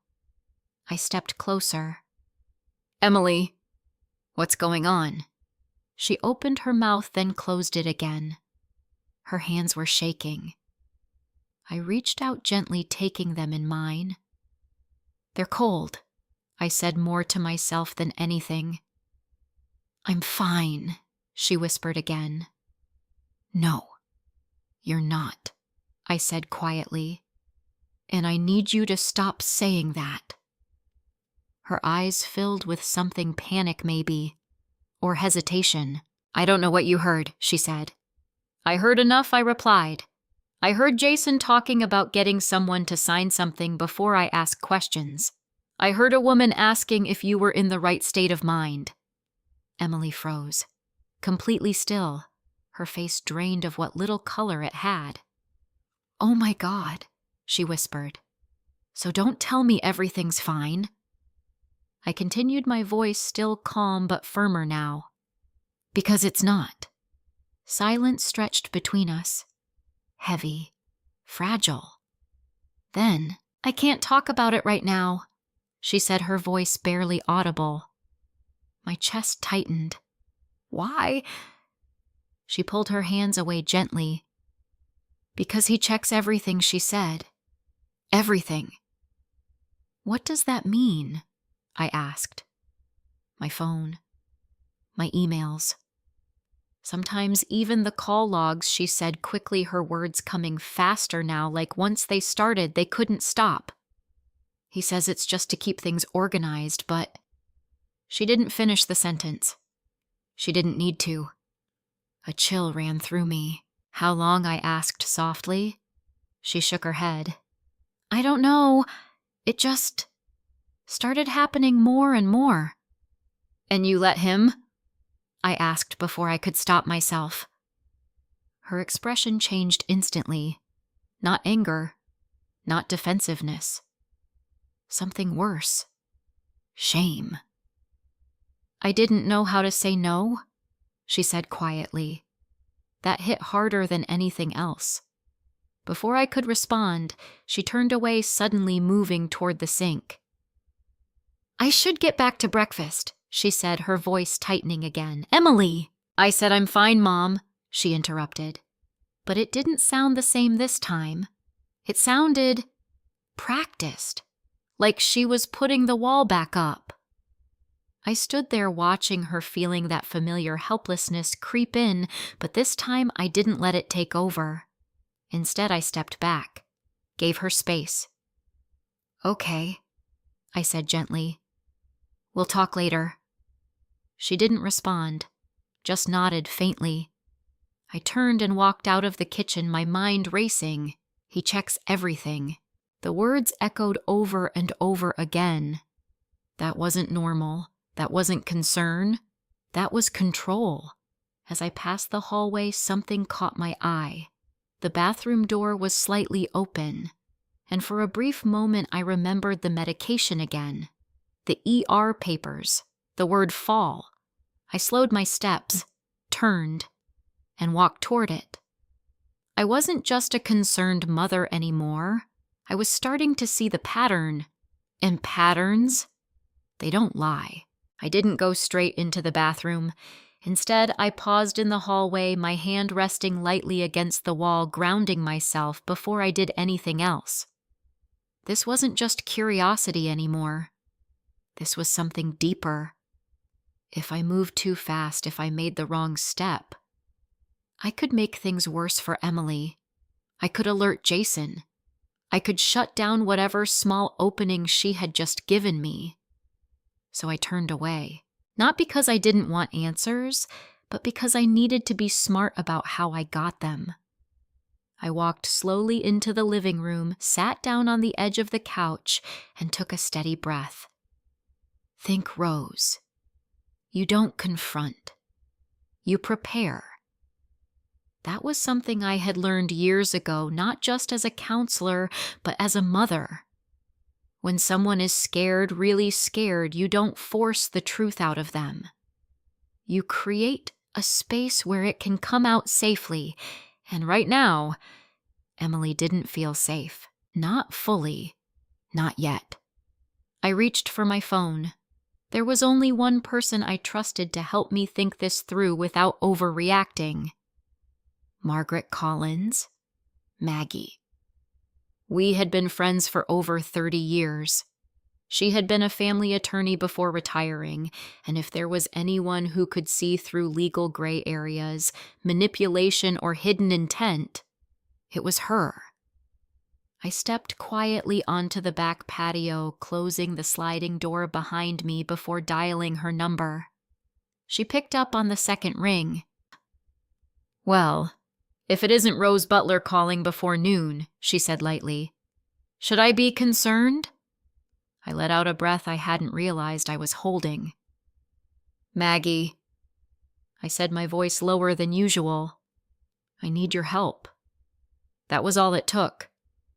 S1: I stepped closer. "Emily, what's going on?" She opened her mouth, then closed it again. Her hands were shaking. I reached out gently, taking them in mine. "They're cold," I said more to myself than anything. "I'm fine," she whispered again. "No, you're not," I said quietly. "And I need you to stop saying that." Her eyes filled with something panic maybe, or hesitation. "I don't know what you heard," she said. "I heard enough," I replied. "I heard Jason talking about getting someone to sign something before I ask questions. I heard a woman asking if you were in the right state of mind." Emily froze, completely still, her face drained of what little color it had. "Oh my God," she whispered. "So don't tell me everything's fine." I continued, my voice still calm but firmer now. "Because it's not." Silence stretched between us. Heavy. Fragile. Then, "I can't talk about it right now," she said, her voice barely audible. My chest tightened. "Why?" She pulled her hands away gently. "Because he checks everything," she said. "Everything." "What does that mean?" I asked. "My phone. My emails. Sometimes even the call logs," she said quickly, her words coming faster now, like once they started, they couldn't stop. "He says it's just to keep things organized, but—" She didn't finish the sentence. She didn't need to. A chill ran through me. "How long?" I asked softly. She shook her head. "I don't know. It just started happening more and more." "And you let him?" I asked before I could stop myself. Her expression changed instantly. Not anger, not defensiveness. Something worse. Shame. "I didn't know how to say no," she said quietly. That hit harder than anything else. Before I could respond, she turned away, suddenly moving toward the sink. "I should get back to breakfast," she said, her voice tightening again. "Emily!" I said, "I'm fine, Mom," she interrupted. But it didn't sound the same this time. It sounded practiced, like she was putting the wall back up. I stood there watching her, feeling that familiar helplessness creep in, but this time I didn't let it take over. Instead, I stepped back, gave her space. "Okay," I said gently. "We'll talk later." She didn't respond, just nodded faintly. I turned and walked out of the kitchen, my mind racing. He checks everything. The words echoed over and over again. That wasn't normal. That wasn't concern. That was control. As I passed the hallway, something caught my eye. The bathroom door was slightly open, and for a brief moment I remembered the medication again. The ER papers. The word fall. I slowed my steps, turned, and walked toward it. I wasn't just a concerned mother anymore. I was starting to see the pattern. And patterns, they don't lie. I didn't go straight into the bathroom. Instead, I paused in the hallway, my hand resting lightly against the wall, grounding myself before I did anything else. This wasn't just curiosity anymore. This was something deeper. If I moved too fast, if I made the wrong step, I could make things worse for Emily. I could alert Jason. I could shut down whatever small opening she had just given me. So I turned away. Not because I didn't want answers, but because I needed to be smart about how I got them. I walked slowly into the living room, sat down on the edge of the couch, and took a steady breath. Think Rose. You don't confront. You prepare. That was something I had learned years ago, not just as a counselor, but as a mother. When someone is scared, really scared, you don't force the truth out of them. You create a space where it can come out safely, and right now, Emily didn't feel safe. Not fully. Not yet. I reached for my phone. There was only one person I trusted to help me think this through without overreacting. Margaret Collins, Maggie. We had been friends for over 30 years. She had been a family attorney before retiring, and if there was anyone who could see through legal gray areas, manipulation, or hidden intent, it was her. I stepped quietly onto the back patio, closing the sliding door behind me before dialing her number. She picked up on the second ring. "Well, if it isn't Rose Butler calling before noon," she said lightly. "Should I be concerned?" I let out a breath I hadn't realized I was holding. "Maggie," I said, my voice lower than usual, "I need your help." That was all it took.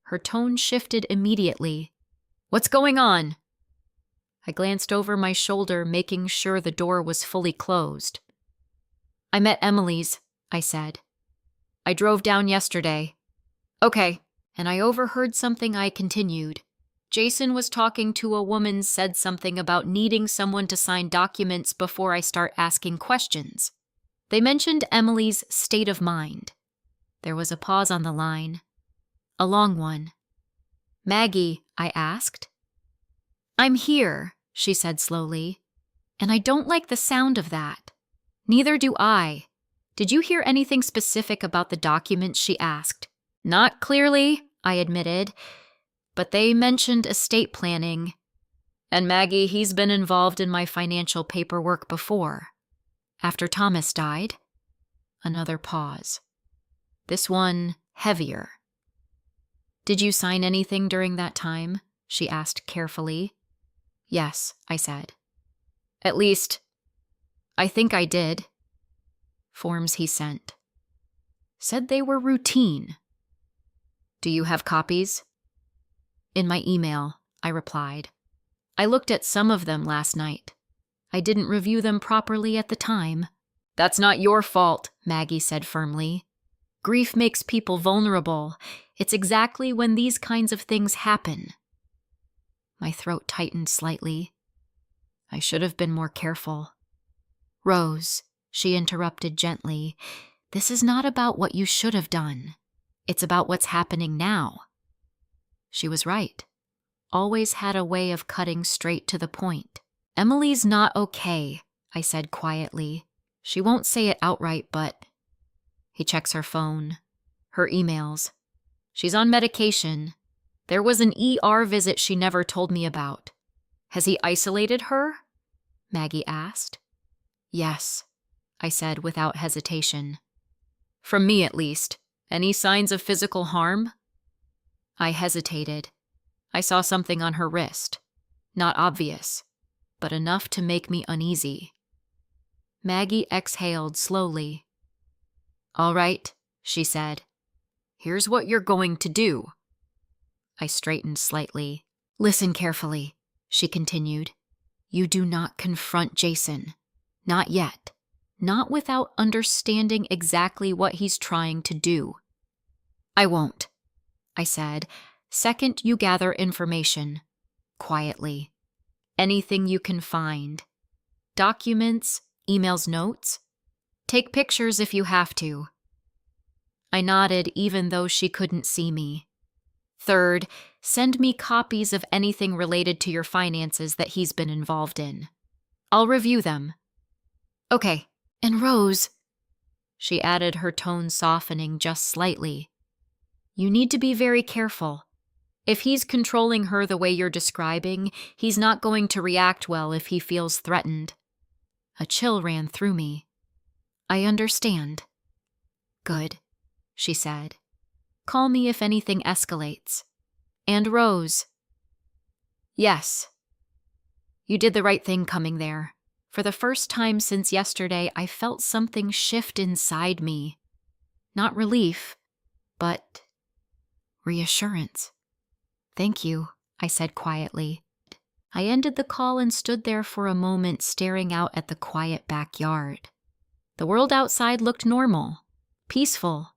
S1: Her tone shifted immediately. "What's going on?" I glanced over my shoulder, making sure the door was fully closed. "I'm at Emily's," I said. "I drove down yesterday." "Okay." And I overheard something. I continued. "Jason was talking to a woman, said something about needing someone to sign documents before I start asking questions. They mentioned Emily's state of mind." There was a pause on the line. A long one. "Maggie," I asked. "I'm here," she said slowly. "And I don't like the sound of that." "Neither do I. Did you hear anything specific about the documents?" she asked. "Not clearly," I admitted, "but they mentioned estate planning. And Maggie, he's been involved in my financial paperwork before. After Thomas died." Another pause. This one heavier. "Did you sign anything during that time?" she asked carefully. "Yes," I said. "At least, I think I did." Forms he sent. Said they were routine. "Do you have copies?" "In my email," I replied. "I looked at some of them last night. I didn't review them properly at the time." "That's not your fault," Maggie said firmly. "Grief makes people vulnerable. It's exactly when these kinds of things happen." My throat tightened slightly. I should have been more careful. "Rose," she interrupted gently, "this is not about what you should have done. It's about what's happening now." She was right. Always had a way of cutting straight to the point. "Emily's not okay," I said quietly. "She won't say it outright, but—" He checks her phone, her emails. "She's on medication. There was an ER visit she never told me about." "Has he isolated her?" Maggie asked. "Yes," I said without hesitation. "From me, at least. Any signs of physical harm?" I hesitated. I saw something on her wrist. Not obvious, but enough to make me uneasy. Maggie exhaled slowly. "All right," she said. "Here's what you're going to do." I straightened slightly. "Listen carefully," she continued. "You do not confront Jason. Not yet. Not without understanding exactly what he's trying to do." "I won't," I said. "Second, you gather information. Quietly. Anything you can find. Documents, emails, notes. Take pictures if you have to." I nodded even though she couldn't see me. "Third, send me copies of anything related to your finances that he's been involved in. I'll review them." "Okay. And Rose," she added, her tone softening just slightly, "you need to be very careful. If he's controlling her the way you're describing, he's not going to react well if he feels threatened." A chill ran through me. "I understand." "Good," she said. "Call me if anything escalates. And Rose." "Yes. You did the right thing coming there. For the first time since yesterday, I felt something shift inside me. Not relief, but reassurance." "Thank you," I said quietly. I ended the call and stood there for a moment, staring out at the quiet backyard. The world outside looked normal, peaceful,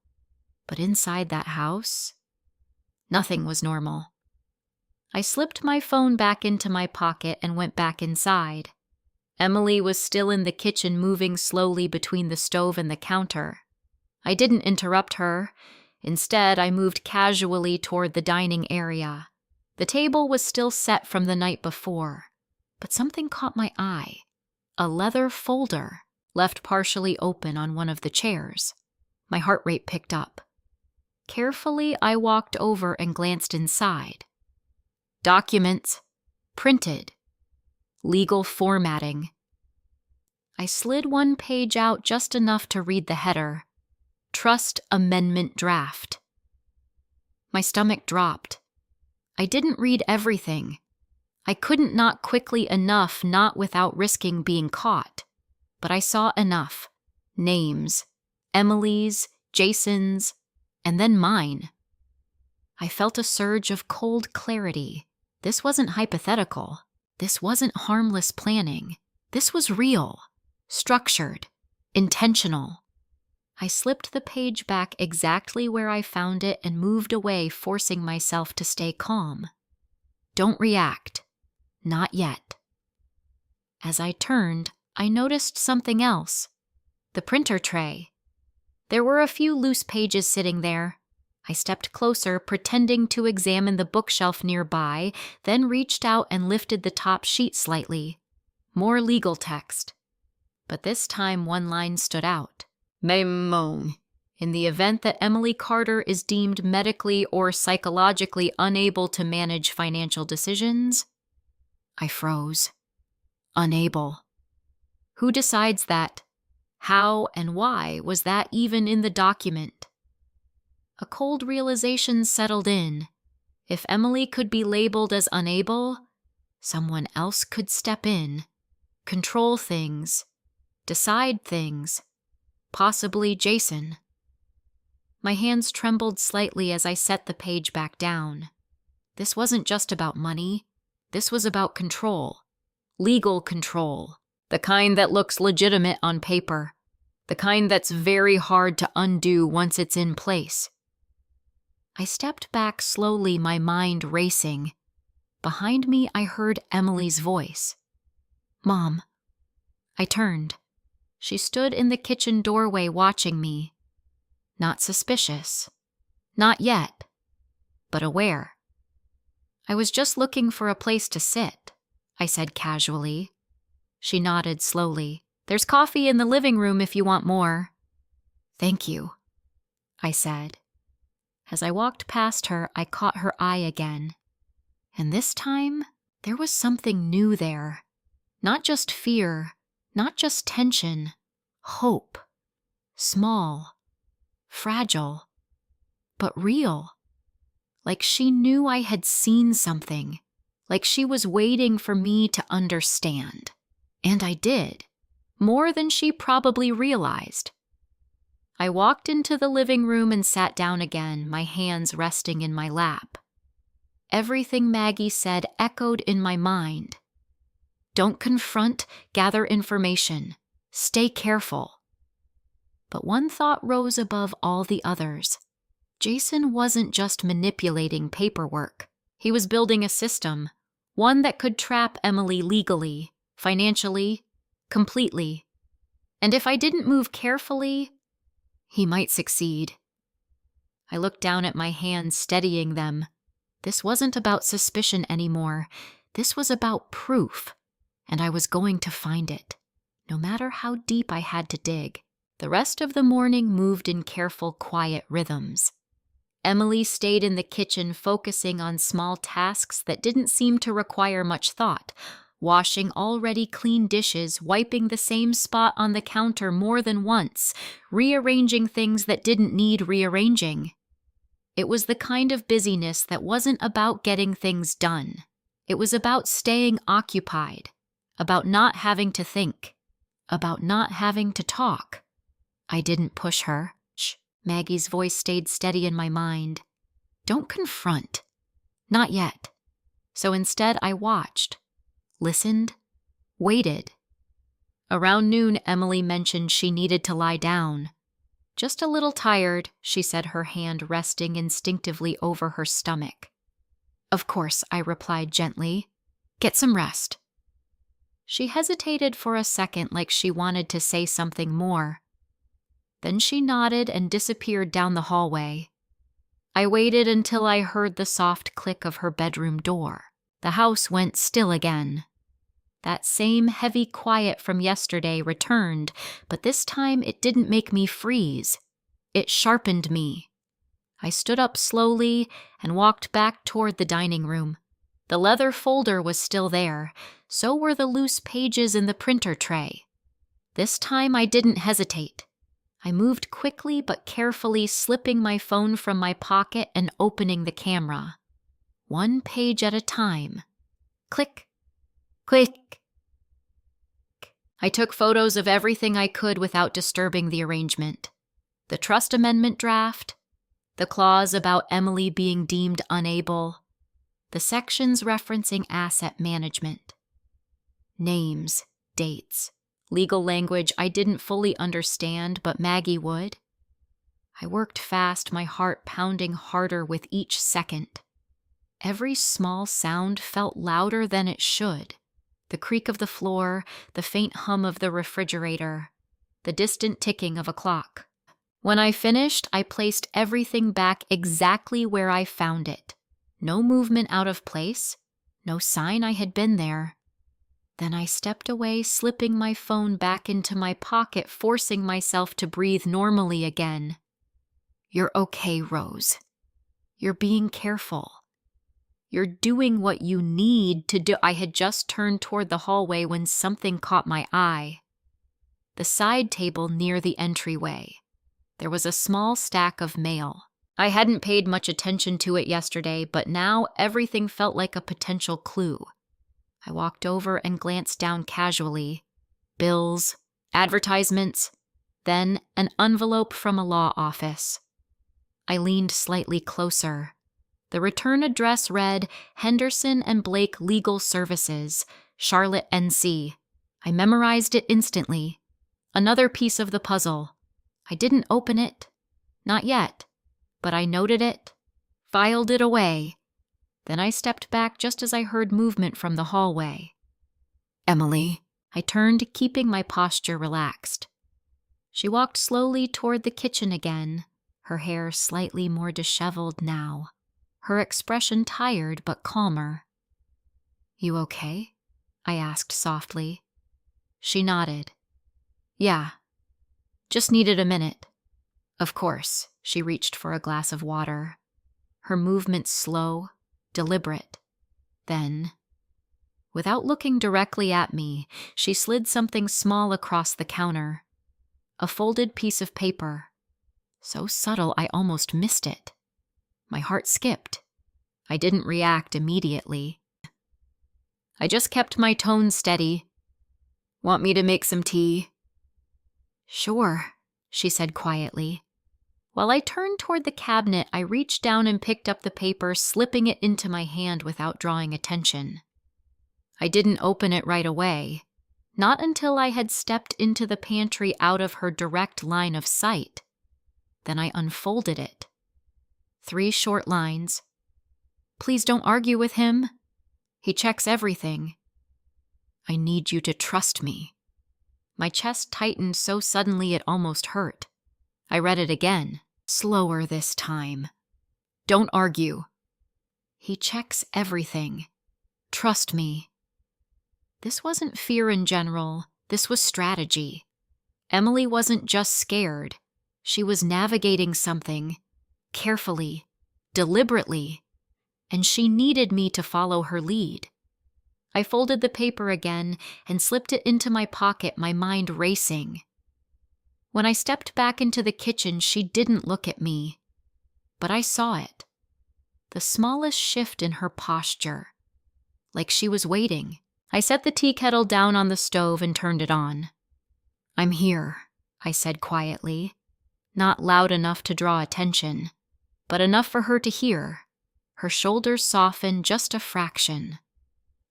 S1: but inside that house, nothing was normal. I slipped my phone back into my pocket and went back inside. Emily was still in the kitchen, moving slowly between the stove and the counter. I didn't interrupt her. Instead, I moved casually toward the dining area. The table was still set from the night before, but something caught my eye. A leather folder left partially open on one of the chairs. My heart rate picked up. Carefully, I walked over and glanced inside. Documents. Printed. Legal formatting. I slid one page out just enough to read the header. Trust Amendment Draft. My stomach dropped. I didn't read everything. I couldn't knock quickly enough, not without risking being caught. But I saw enough. Names. Emily's, Jason's, and then mine. I felt a surge of cold clarity. This wasn't hypothetical. This wasn't harmless planning. This was real, structured, intentional. I slipped the page back exactly where I found it and moved away, forcing myself to stay calm. Don't react. Not yet. As I turned, I noticed something else. The printer tray. There were a few loose pages sitting there. I stepped closer, pretending to examine the bookshelf nearby, then reached out and lifted the top sheet slightly. More legal text. But this time one line stood out. Memon. In the event that Emily Carter is deemed medically or psychologically unable to manage financial decisions, I froze. Unable. Who decides that? How and why was that even in the document? A cold realization settled in. If Emily could be labeled as unable, someone else could step in, control things, decide things, possibly Jason. My hands trembled slightly as I set the page back down. This wasn't just about money. This was about control. Legal control. The kind that looks legitimate on paper. The kind that's very hard to undo once it's in place. I stepped back slowly, my mind racing. Behind me, I heard Emily's voice. Mom. I turned. She stood in the kitchen doorway watching me. Not suspicious. Not yet. But aware. I was just looking for a place to sit, I said casually. She nodded slowly. There's coffee in the living room if you want more. Thank you, I said. As I walked past her, I caught her eye again. And this time, there was something new there. Not just fear, not just tension, hope. Small, fragile, but real. Like she knew I had seen something. Like she was waiting for me to understand. And I did. More than she probably realized. I walked into the living room and sat down again, my hands resting in my lap. Everything Maggie said echoed in my mind. Don't confront, gather information. Stay careful. But one thought rose above all the others. Jason wasn't just manipulating paperwork. He was building a system, one that could trap Emily legally, financially, completely. And if I didn't move carefully, he might succeed. I looked down at my hands, steadying them. This wasn't about suspicion anymore. This was about proof, and I was going to find it, no matter how deep I had to dig. The rest of the morning moved in careful, quiet rhythms. Emily stayed in the kitchen, focusing on small tasks that didn't seem to require much thought, washing already clean dishes, wiping the same spot on the counter more than once, rearranging things that didn't need rearranging. It was the kind of busyness that wasn't about getting things done. It was about staying occupied, about not having to think, about not having to talk. I didn't push her. Shh. Maggie's voice stayed steady in my mind. Don't confront. Not yet. So instead I watched. Listened, waited. Around noon, Emily mentioned she needed to lie down. Just a little tired, she said, her hand resting instinctively over her stomach. Of course, I replied gently. Get some rest. She hesitated for a second, like she wanted to say something more. Then she nodded and disappeared down the hallway. I waited until I heard the soft click of her bedroom door. The house went still again. That same heavy quiet from yesterday returned, but this time it didn't make me freeze. It sharpened me. I stood up slowly and walked back toward the dining room. The leather folder was still there, so were the loose pages in the printer tray. This time I didn't hesitate. I moved quickly but carefully, slipping my phone from my pocket and opening the camera. One page at a time. Click, click. I took photos of everything I could without disturbing the arrangement. The trust amendment draft, the clause about Emily being deemed unable, the sections referencing asset management. Names, dates, legal language I didn't fully understand, but Maggie would. I worked fast, my heart pounding harder with each second. Every small sound felt louder than it should. The creak of the floor, the faint hum of the refrigerator, the distant ticking of a clock. When I finished, I placed everything back exactly where I found it. No movement out of place, no sign I had been there. Then I stepped away, slipping my phone back into my pocket, forcing myself to breathe normally again. You're okay, Rose. You're being careful. You're doing what you need to do. I had just turned toward the hallway when something caught my eye. The side table near the entryway. There was a small stack of mail. I hadn't paid much attention to it yesterday, but now everything felt like a potential clue. I walked over and glanced down casually. Bills, advertisements, then an envelope from a law office. I leaned slightly closer. The return address read, Henderson and Blake Legal Services, Charlotte, NC. I memorized it instantly. Another piece of the puzzle. I didn't open it. Not yet. But I noted it, filed it away. Then I stepped back just as I heard movement from the hallway. Emily. I turned, keeping my posture relaxed. She walked slowly toward the kitchen again, her hair slightly more disheveled now. Her expression tired but calmer. You okay? I asked softly. She nodded. Yeah. Just needed a minute. Of course, she reached for a glass of water. Her movements slow, deliberate. Then, without looking directly at me, she slid something small across the counter. A folded piece of paper. So subtle I almost missed it. My heart skipped. I didn't react immediately. I just kept my tone steady. Want me to make some tea? Sure, she said quietly. While I turned toward the cabinet, I reached down and picked up the paper, slipping it into my hand without drawing attention. I didn't open it right away, not until I had stepped into the pantry out of her direct line of sight. Then I unfolded it. 3 short lines. Please don't argue with him. He checks everything. I need you to trust me. My chest tightened so suddenly it almost hurt. I read it again, slower this time. Don't argue. He checks everything. Trust me. This wasn't fear in general. This was strategy. Emily wasn't just scared. She was navigating something, carefully, deliberately, and she needed me to follow her lead. I folded the paper again and slipped it into my pocket, my mind racing. When I stepped back into the kitchen, she didn't look at me, but I saw it. The smallest shift in her posture, like she was waiting. I set the tea kettle down on the stove and turned it on. I'm here, I said quietly, not loud enough to draw attention, but enough for her to hear. Her shoulders softened just a fraction.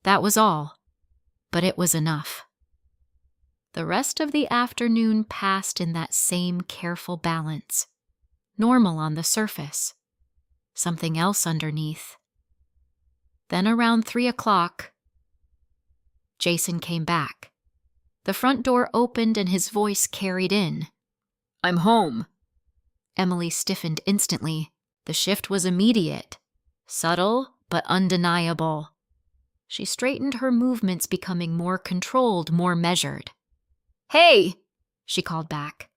S1: That was all, but it was enough. The rest of the afternoon passed in that same careful balance. Normal on the surface. Something else underneath. Then around 3 o'clock, Jason came back. The front door opened and his voice carried in. I'm home. Emily stiffened instantly. The shift was immediate, subtle but undeniable. She straightened her movements, becoming more controlled, more measured. "Hey!" she called back.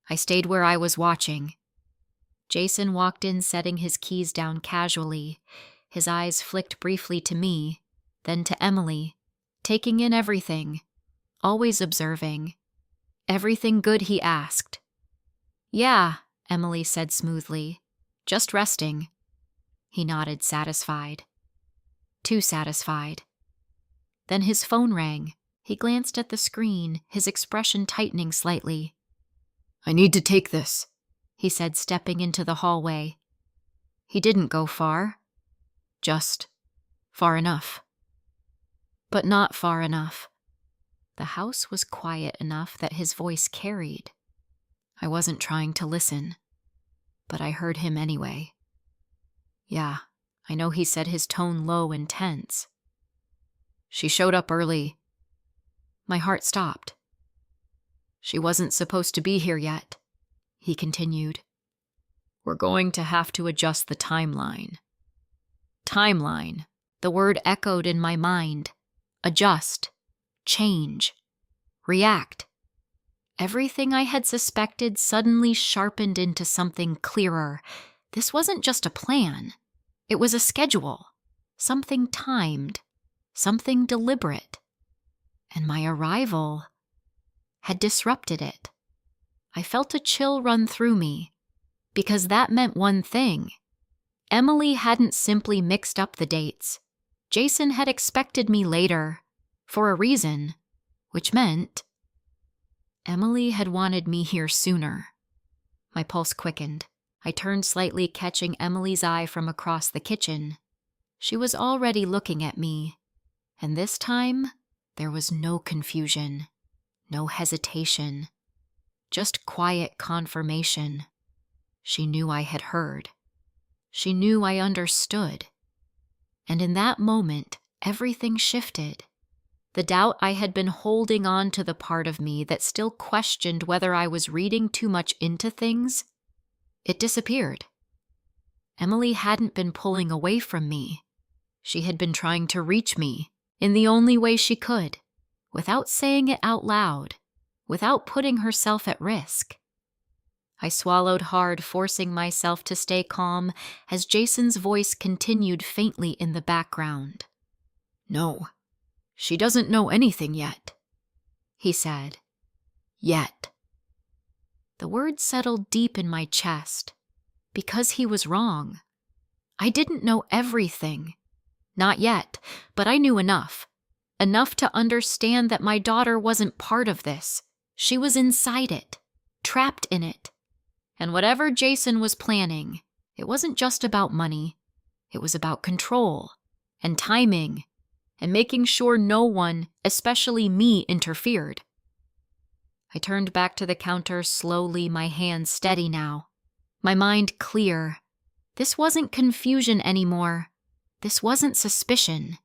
S1: I stayed where I was watching. Jason walked in, setting his keys down casually. His eyes flicked briefly to me, then to Emily, taking in everything, always observing. Everything good, he asked. "Yeah," Emily said smoothly. "Just resting." He nodded, satisfied. Too satisfied. Then his phone rang. He glanced at the screen, his expression tightening slightly. "I need to take this," he said, stepping into the hallway. He didn't go far. Just far enough. But not far enough. The house was quiet enough that his voice carried. I wasn't trying to listen, but I heard him anyway. Yeah, I know he said, his tone low and tense. "She showed up early." My heart stopped. "She wasn't supposed to be here yet," he continued. "We're going to have to adjust the timeline." Timeline. The word echoed in my mind. Adjust. Change. React. Everything I had suspected suddenly sharpened into something clearer. This wasn't just a plan. It was a schedule. Something timed. Something deliberate. And my arrival had disrupted it. I felt a chill run through me, because that meant one thing. Emily hadn't simply mixed up the dates. Jason had expected me later, for a reason, which meant Emily had wanted me here sooner. My pulse quickened. I turned slightly, catching Emily's eye from across the kitchen. She was already looking at me, and this time there was no confusion, no hesitation, just quiet confirmation. She knew I had heard. She knew I understood. And in that moment, everything shifted. The doubt I had been holding on to, the part of me that still questioned whether I was reading too much into things, it disappeared. Emily hadn't been pulling away from me. She had been trying to reach me in the only way she could, without saying it out loud, without putting herself at risk. I swallowed hard, forcing myself to stay calm as Jason's voice continued faintly in the background. "No, she doesn't know anything yet," he said. "Yet." The word settled deep in my chest, because he was wrong. I didn't know everything. Not yet, but I knew enough. Enough to understand that my daughter wasn't part of this. She was inside it, trapped in it. And whatever Jason was planning, it wasn't just about money. It was about control and timing and making sure no one, especially me, interfered. I turned back to the counter slowly, my hands steady now, my mind clear. This wasn't confusion anymore. This wasn't suspicion.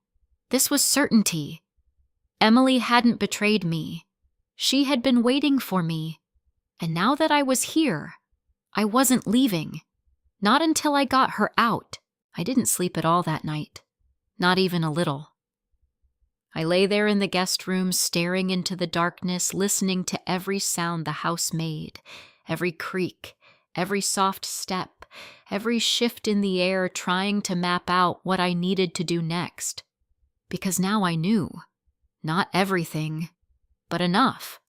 S1: This was certainty. Emily hadn't betrayed me. She had been waiting for me. And now that I was here, I wasn't leaving. Not until I got her out. I didn't sleep at all that night. Not even a little. I lay there in the guest room, staring into the darkness, listening to every sound the house made, every creak, every soft step, every shift in the air, trying to map out what I needed to do next. Because now I knew. Not everything, but enough.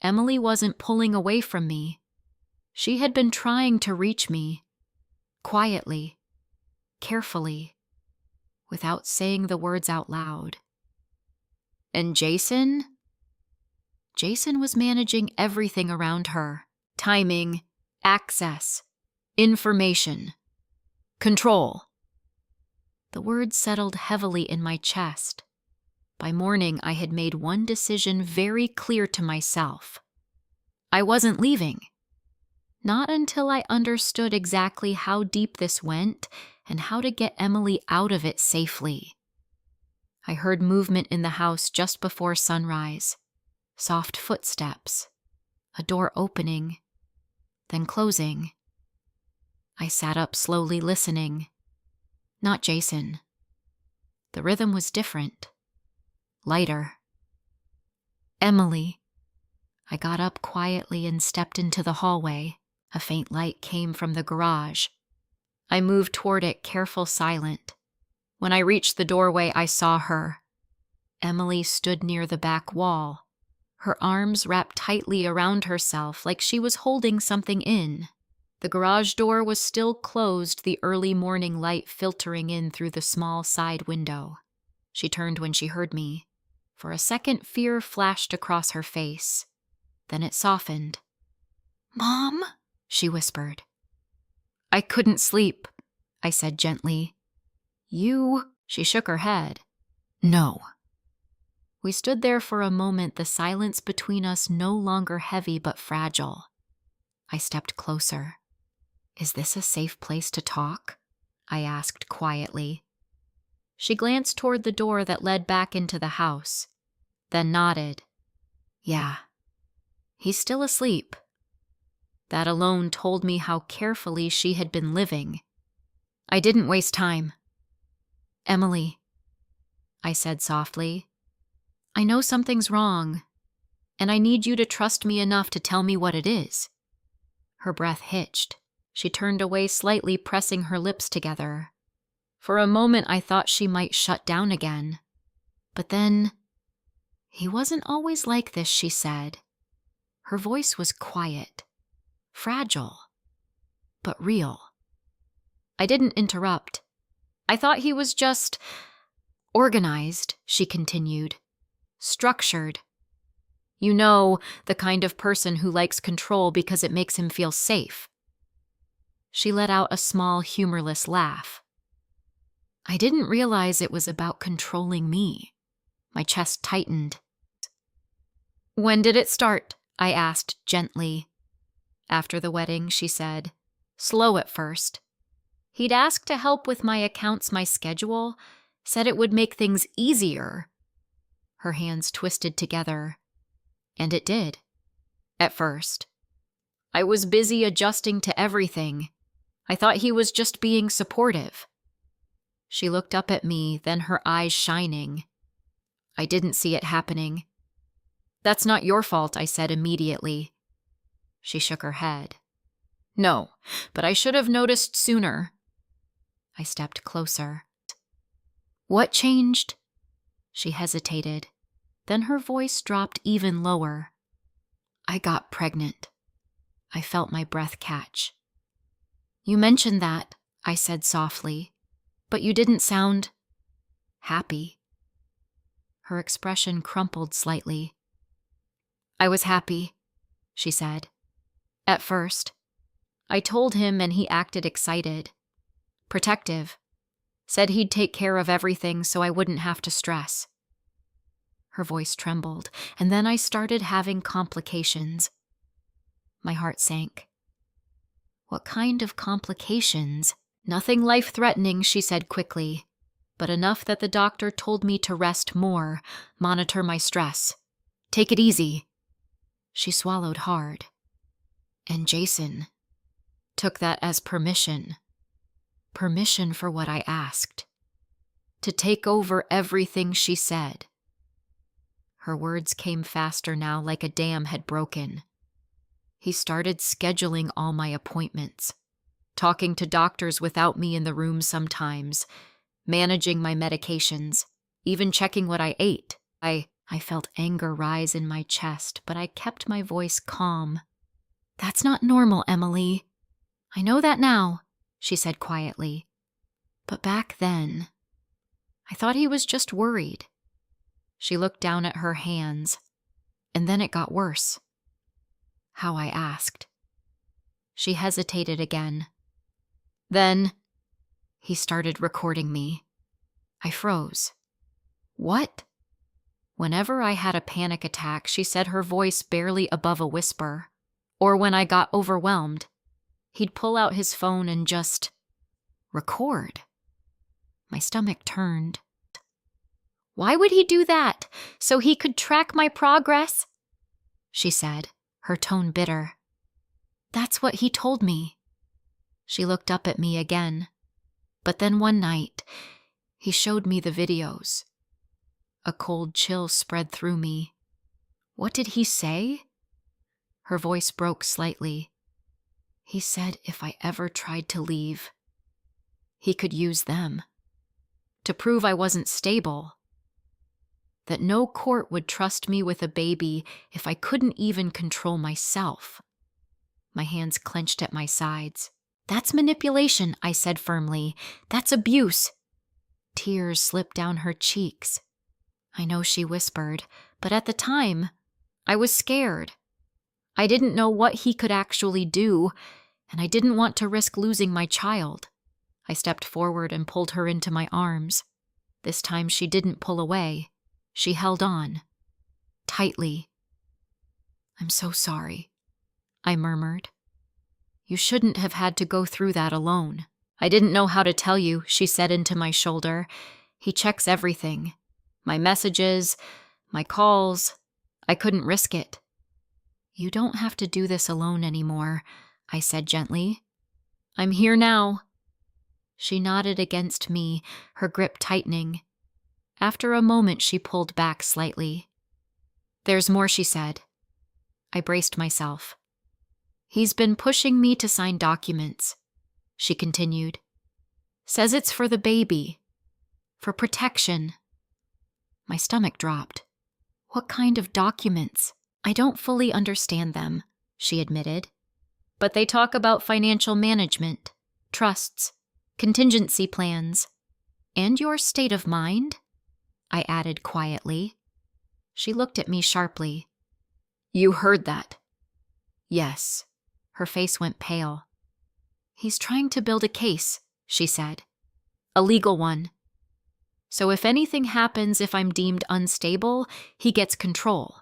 S1: Emily wasn't pulling away from me. She had been trying to reach me, quietly, carefully, without saying the words out loud. And Jason? Jason was managing everything around her. Timing, access, information, control. The words settled heavily in my chest. By morning, I had made one decision very clear to myself. I wasn't leaving. Not until I understood exactly how deep this went and how to get Emily out of it safely. I heard movement in the house just before sunrise. Soft footsteps. A door opening, then closing. I sat up slowly, listening. Not Jason. The rhythm was different. Lighter. Emily. I got up quietly and stepped into the hallway. A faint light came from the garage. I moved toward it, careful, silent. When I reached the doorway, I saw her. Emily stood near the back wall, her arms wrapped tightly around herself like she was holding something in. The garage door was still closed, the early morning light filtering in through the small side window. She turned when she heard me. For a second, fear flashed across her face. Then it softened. "Mom?" she whispered. "I couldn't sleep," I said gently. "You?" She shook her head. "No." We stood there for a moment, the silence between us no longer heavy but fragile. I stepped closer. "Is this a safe place to talk?" I asked quietly. She glanced toward the door that led back into the house, then nodded. "Yeah. He's still asleep." That alone told me how carefully she had been living. I didn't waste time. "Emily," I said softly, "I know something's wrong, and I need you to trust me enough to tell me what it is." Her breath hitched. She turned away slightly, pressing her lips together. For a moment, I thought she might shut down again. But then, "He wasn't always like this," she said. Her voice was quiet, fragile, but real. I didn't interrupt. "I thought he was just organized," she continued. "Structured. You know, the kind of person who likes control because it makes him feel safe." She let out a small, humorless laugh. I didn't realize it was about controlling me. My chest tightened. "When did it start?" I asked gently. "After the wedding," she said. "Slow at first. He'd ask to help with my accounts, my schedule, said it would make things easier." Her hands twisted together. And it did. At first. I was busy adjusting to everything. I thought he was just being supportive. She looked up at me, then her eyes shining. I didn't see it happening. "That's not your fault," I said immediately. She shook her head. "No, but I should have noticed sooner." I stepped closer. "What changed?" She hesitated. Then her voice dropped even lower. "I got pregnant." I felt my breath catch. "You mentioned that," I said softly, "but you didn't sound happy." Her expression crumpled slightly. "I was happy," she said. "At first. I told him and he acted excited. Protective. Said he'd take care of everything so I wouldn't have to stress." Her voice trembled, and then I started having complications. My heart sank. "What kind of complications?" "Nothing life-threatening," she said quickly, "but enough that the doctor told me to rest more, monitor my stress. Take it easy." She swallowed hard. And Jason took that as permission. Permission for what I asked. To take over everything she said. Her words came faster now, like a dam had broken. He started scheduling all my appointments, talking to doctors without me in the room sometimes, managing my medications, even checking what I ate. I felt anger rise in my chest, but I kept my voice calm. "That's not normal, Emily. I know that now," she said quietly. "But back then, I thought he was just worried." She looked down at her hands, and then it got worse. How I asked. She hesitated again. "Then he started recording me." I froze. "What?" Whenever I had a panic attack, she said, her voice barely above a whisper. Or when I got overwhelmed, he'd pull out his phone and just record. My stomach turned. "Why would he do that? So he could track my progress?" she said, her tone bitter. "That's what he told me." She looked up at me again. But then one night, he showed me the videos. A cold chill spread through me. What did he say? Her voice broke slightly. He said if I ever tried to leave, he could use them to prove I wasn't stable. That no court would trust me with a baby if I couldn't even control myself. My hands clenched at my sides. That's manipulation, I said firmly. That's abuse. Tears slipped down her cheeks. I know, she whispered, but at the time, I was scared. I didn't know what he could actually do, and I didn't want to risk losing my child. I stepped forward and pulled her into my arms. This time she didn't pull away. She held on. Tightly. I'm so sorry, I murmured. You shouldn't have had to go through that alone. I didn't know how to tell you, she said into my shoulder. He checks everything. My messages, my calls. I couldn't risk it. You don't have to do this alone anymore, I said gently. I'm here now. She nodded against me, her grip tightening. After a moment, she pulled back slightly. There's more, she said. I braced myself. He's been pushing me to sign documents, she continued. Says it's for the baby. For protection. My stomach dropped. What kind of documents? I don't fully understand them, she admitted. But they talk about financial management, trusts, contingency plans, and your state of mind, I added quietly. She looked at me sharply. You heard that? Yes. Her face went pale. He's trying to build a case, she said. A legal one. So if anything happens if I'm deemed unstable, he gets control.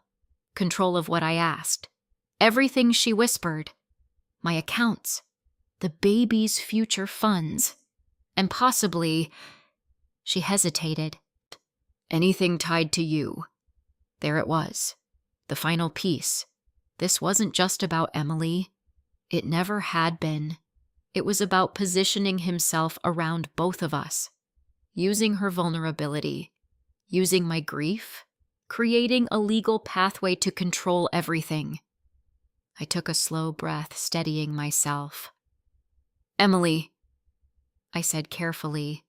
S1: Control of what I asked. Everything she whispered. My accounts. The baby's future funds. And possibly... She hesitated. Anything tied to you. There it was. The final piece. This wasn't just about Emily. It never had been. It was about positioning himself around both of us. Using her vulnerability. Using my grief. Creating a legal pathway to control everything. I took a slow breath, steadying myself. Emily, I said carefully,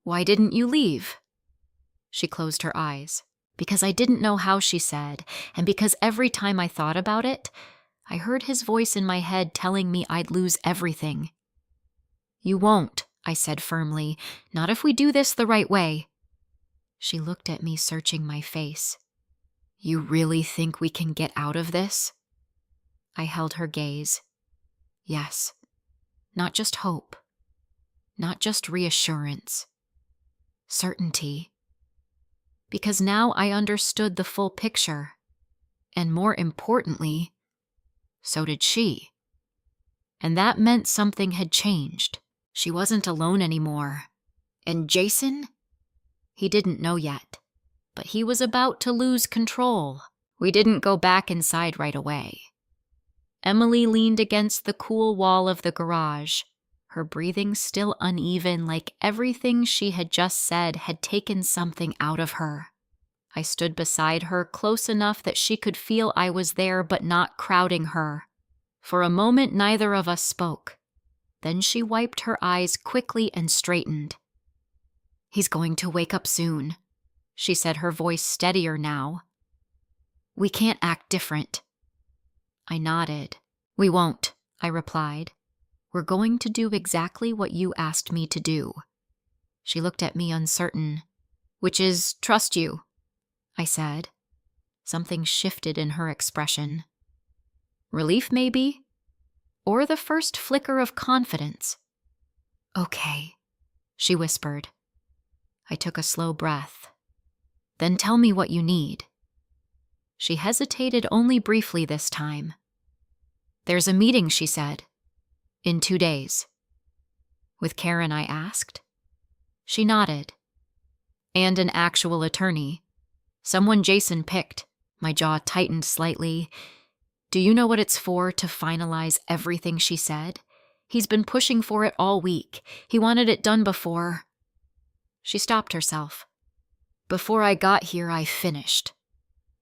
S1: why didn't you leave? She closed her eyes. Because I didn't know how, she said, and because every time I thought about it, I heard his voice in my head telling me I'd lose everything. You won't, I said firmly, not if we do this the right way. She looked at me, searching my face. You really think we can get out of this? I held her gaze. Yes. Not just hope. Not just reassurance. Certainty. Because now I understood the full picture. And more importantly, so did she. And that meant something had changed. She wasn't alone anymore. And Jason? He didn't know yet. But he was about to lose control. We didn't go back inside right away. Emily leaned against the cool wall of the garage, her breathing still uneven, like everything she had just said had taken something out of her. I stood beside her, close enough that she could feel I was there but not crowding her. For a moment, neither of us spoke. Then she wiped her eyes quickly and straightened. He's going to wake up soon, she said, her voice steadier now. We can't act different. I nodded. We won't, I replied. We're going to do exactly what you asked me to do. She looked at me uncertain. Which is trust you, I said. Something shifted in her expression. Relief, maybe? Or the first flicker of confidence. Okay, she whispered. I took a slow breath. Then tell me what you need. She hesitated only briefly this time. There's a meeting, she said. In 2 days. With Karen, I asked. She nodded. And an actual attorney. Someone Jason picked. My jaw tightened slightly. Do you know what it's for to finalize everything she said? He's been pushing for it all week. He wanted it done before. She stopped herself. Before I got here, I finished.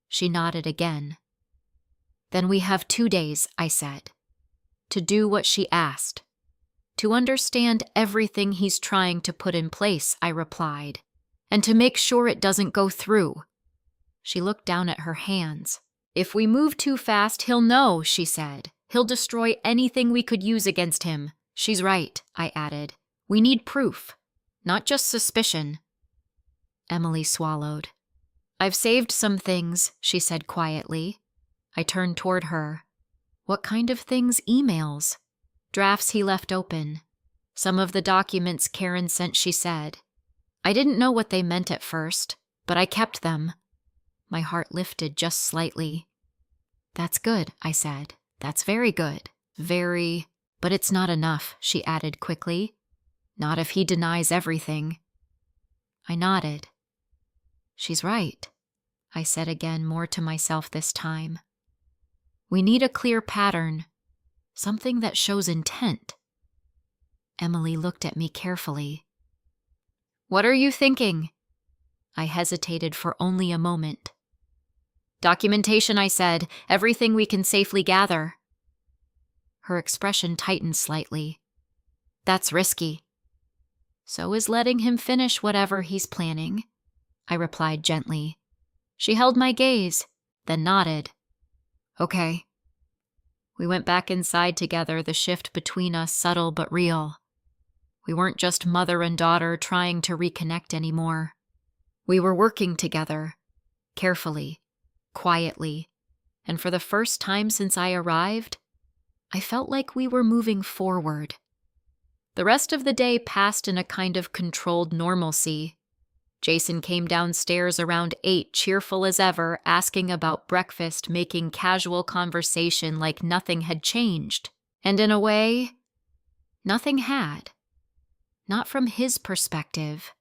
S1: She nodded again. Then we have 2 days, I said, to do what she asked. To understand everything he's trying to put in place, I replied, and to make sure it doesn't go through. She looked down at her hands. If we move too fast, he'll know, she said. He'll destroy anything we could use against him. She's right, I added. We need proof, not just suspicion. Emily swallowed. I've saved some things, she said quietly. I turned toward her. What kind of things? Emails. Drafts he left open. Some of the documents Karen sent, she said. I didn't know what they meant at first, but I kept them. My heart lifted just slightly. That's good, I said. That's very good. Very. But it's not enough, she added quickly. Not if he denies everything. I nodded. She's right, I said again, more to myself this time. We need a clear pattern, something that shows intent. Emily looked at me carefully. What are you thinking? I hesitated for only a moment. Documentation, I said, everything we can safely gather. Her expression tightened slightly. That's risky. So is letting him finish whatever he's planning, I replied gently. She held my gaze, then nodded. Okay. We went back inside together, the shift between us subtle but real. We weren't just mother and daughter trying to reconnect anymore. We were working together, carefully, quietly, and for the first time since I arrived, I felt like we were moving forward. The rest of the day passed in a kind of controlled normalcy. Jason came downstairs around 8, cheerful as ever, asking about breakfast, making casual conversation like nothing had changed. And in a way, nothing had. Not from his perspective.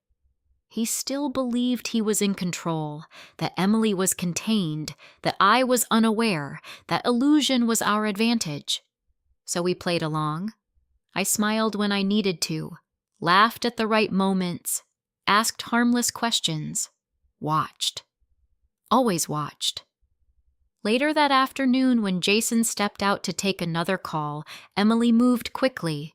S1: He still believed he was in control, that Emily was contained, that I was unaware, that illusion was our advantage. So we played along. I smiled when I needed to, laughed at the right moments, asked harmless questions, watched. Always watched. Later that afternoon, when Jason stepped out to take another call, Emily moved quickly.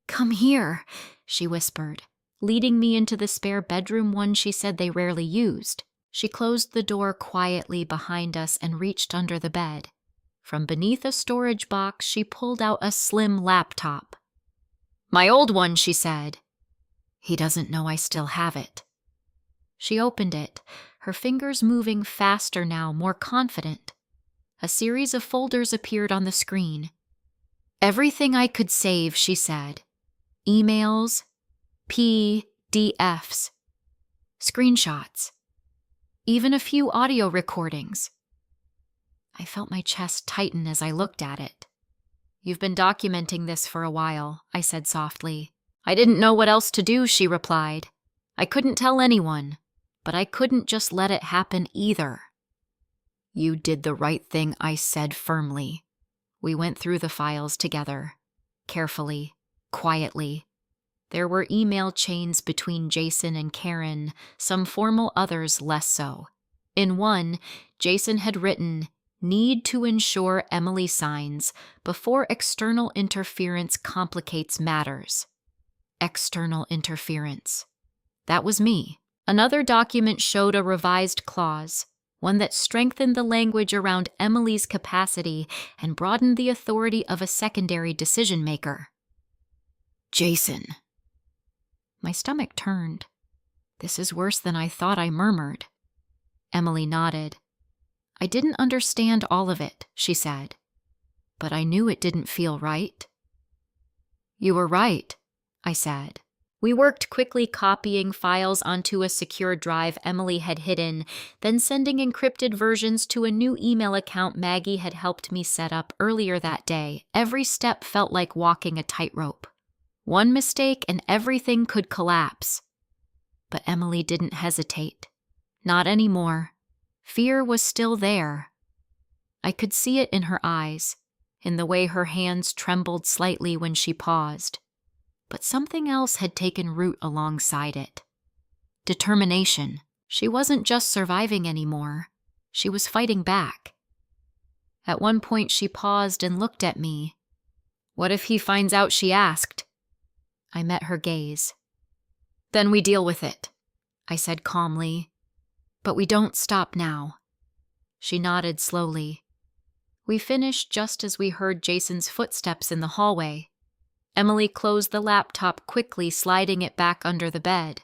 S1: Come here, she whispered, leading me into the spare bedroom, one she said they rarely used. She closed the door quietly behind us and reached under the bed. From beneath a storage box, she pulled out a slim laptop. My old one, she said. He doesn't know I still have it. She opened it, her fingers moving faster now, more confident. A series of folders appeared on the screen. Everything I could save, she said. Emails, PDFs, screenshots, even a few audio recordings. I felt my chest tighten as I looked at it. You've been documenting this for a while, I said softly. I didn't know what else to do, she replied. I couldn't tell anyone, but I couldn't just let it happen either. You did the right thing, I said firmly. We went through the files together, carefully, quietly. There were email chains between Jason and Karen, some formal, others less so. In one, Jason had written, "Need to ensure Emily signs before external interference complicates matters." External interference. That was me. Another document showed a revised clause, one that strengthened the language around Emily's capacity and broadened the authority of a secondary decision-maker. Jason. My stomach turned. This is worse than I thought, I murmured. Emily nodded. I didn't understand all of it, she said, but I knew it didn't feel right. You were right, I said. We worked quickly copying files onto a secure drive Emily had hidden, then sending encrypted versions to a new email account Maggie had helped me set up earlier that day. Every step felt like walking a tightrope. One mistake and everything could collapse. But Emily didn't hesitate. Not anymore. Fear was still there. I could see it in her eyes, in the way her hands trembled slightly when she paused. But something else had taken root alongside it. Determination. She wasn't just surviving anymore. She was fighting back. At one point she paused and looked at me. "What if he finds out?" she asked. I met her gaze. "Then we deal with it," I said calmly. "But we don't stop now." She nodded slowly. We finished just as we heard Jason's footsteps in the hallway. Emily closed the laptop quickly, sliding it back under the bed.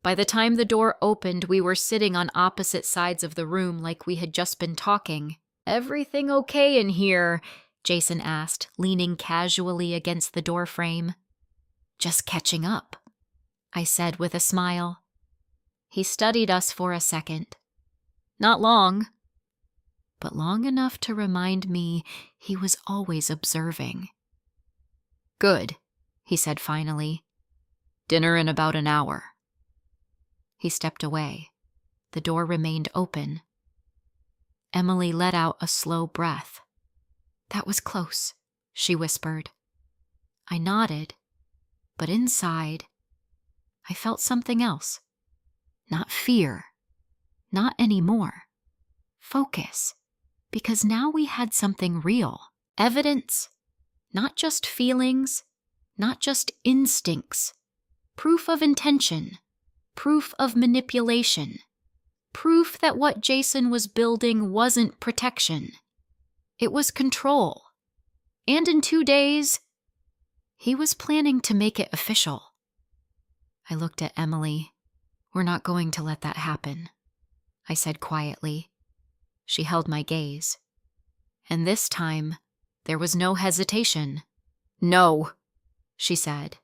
S1: By the time the door opened, we were sitting on opposite sides of the room like we had just been talking. "Everything okay in here?" Jason asked, leaning casually against the doorframe. "Just catching up," I said with a smile. He studied us for a second. Not long, but long enough to remind me he was always observing. "Good," he said finally. "Dinner in about an hour." He stepped away. The door remained open. Emily let out a slow breath. "That was close," she whispered. I nodded, but inside, I felt something else. Not fear. Not anymore. Focus. Because now we had something real. Evidence. Not just feelings. Not just instincts. Proof of intention. Proof of manipulation. Proof that what Jason was building wasn't protection. It was control. And in 2 days, he was planning to make it official. I looked at Emily. "We're not going to let that happen," I said quietly. She held my gaze. And this time, there was no hesitation. "No," she said.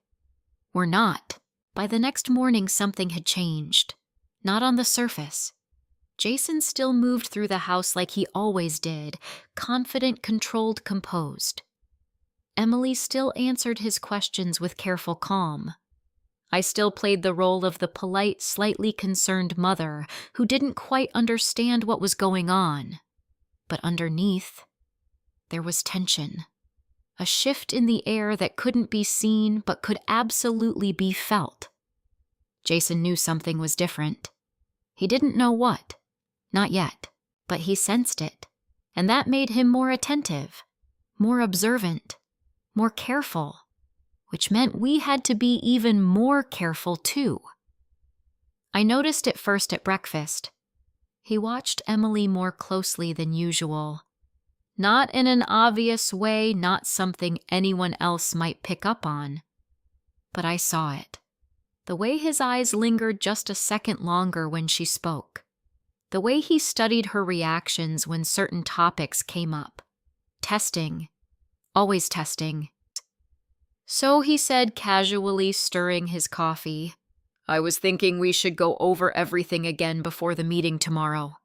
S1: "We're not." By the next morning, something had changed. Not on the surface. Jason still moved through the house like he always did, confident, controlled, composed. Emily still answered his questions with careful calm. I still played the role of the polite, slightly concerned mother who didn't quite understand what was going on. But underneath, there was tension. A shift in the air that couldn't be seen but could absolutely be felt. Jason knew something was different. He didn't know what. Not yet. But he sensed it. And that made him more attentive, more observant, more careful. Which meant we had to be even more careful, too. I noticed it first at breakfast. He watched Emily more closely than usual. Not in an obvious way, not something anyone else might pick up on. But I saw it. The way his eyes lingered just a second longer when she spoke. The way he studied her reactions when certain topics came up. Testing. Always testing. "So," he said, casually stirring his coffee, "I was thinking we should go over everything again before the meeting tomorrow."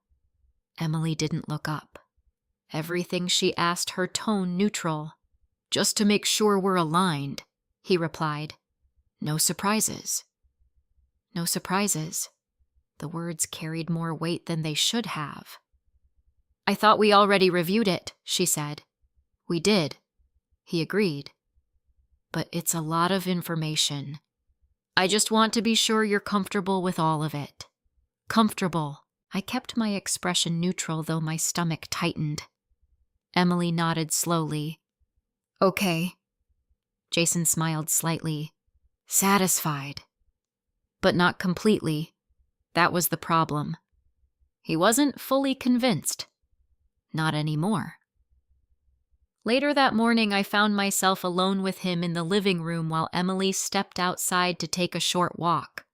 S1: Emily didn't look up. Everything she asked, her tone neutral. "Just to make sure we're aligned," he replied. "No surprises." No surprises. The words carried more weight than they should have. "I thought we already reviewed it," she said. "We did." He agreed. "But it's a lot of information. I just want to be sure you're comfortable with all of it." Comfortable. I kept my expression neutral, though my stomach tightened. Emily nodded slowly. "Okay." Jason smiled slightly. "Satisfied." But not completely. That was the problem. He wasn't fully convinced. Not anymore. Later that morning, I found myself alone with him in the living room while Emily stepped outside to take a short walk.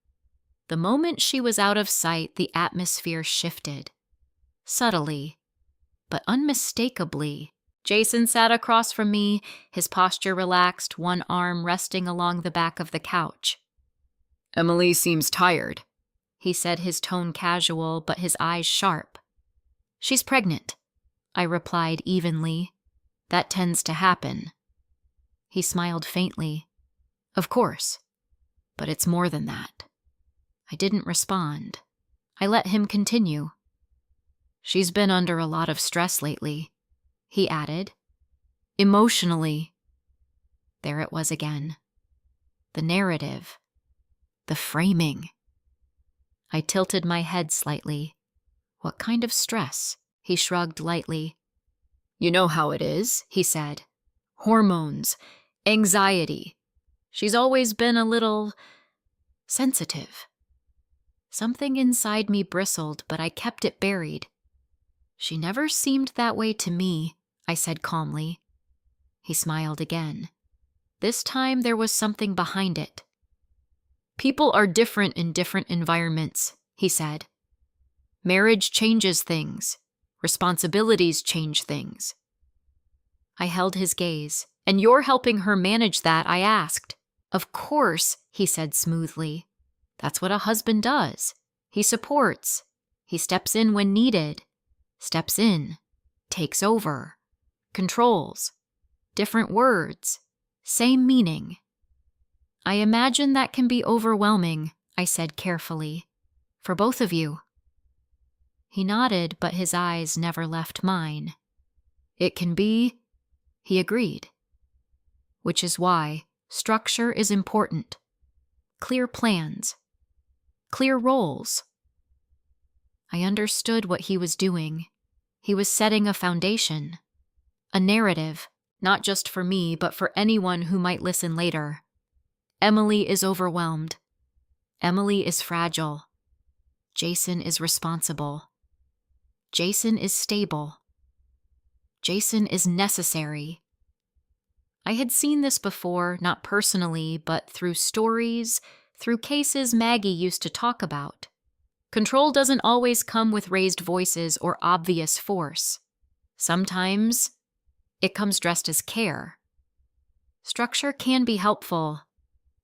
S1: The moment she was out of sight, the atmosphere shifted. Subtly, but unmistakably. Jason sat across from me, his posture relaxed, one arm resting along the back of the couch. "Emily seems tired," he said, his tone casual, but his eyes sharp. "She's pregnant," I replied evenly. "That tends to happen." He smiled faintly. "Of course. But it's more than that." I didn't respond. I let him continue. "She's been under a lot of stress lately," he added. emotionally. There it was again. The narrative. The framing. I tilted my head slightly. What kind of stress? He shrugged lightly. You know how it is, he said. Hormones, anxiety. She's always been a little sensitive. Something inside me bristled, but I kept it buried. She never seemed that way to me, I said calmly. He smiled again. This time there was something behind it. People are different in different environments, he said. Marriage changes things. Responsibilities change things. I held his gaze. And you're helping her manage that, I asked. Of course, he said smoothly. That's what a husband does. He supports. He steps in when needed. Steps in. Takes over. Controls. Different words. Same meaning. I imagine that can be overwhelming, I said carefully. For both of you. He nodded, but his eyes never left mine. It can be, he agreed. Which is why structure is important. Clear plans. Clear roles. I understood what he was doing. He was setting a foundation. A narrative, not just for me, but for anyone who might listen later. Emily is overwhelmed. Emily is fragile. Jason is responsible. Jason is stable. Jason is necessary. I had seen this before, not personally, but through stories, through cases Maggie used to talk about. Control doesn't always come with raised voices or obvious force. Sometimes it comes dressed as care. Structure can be helpful,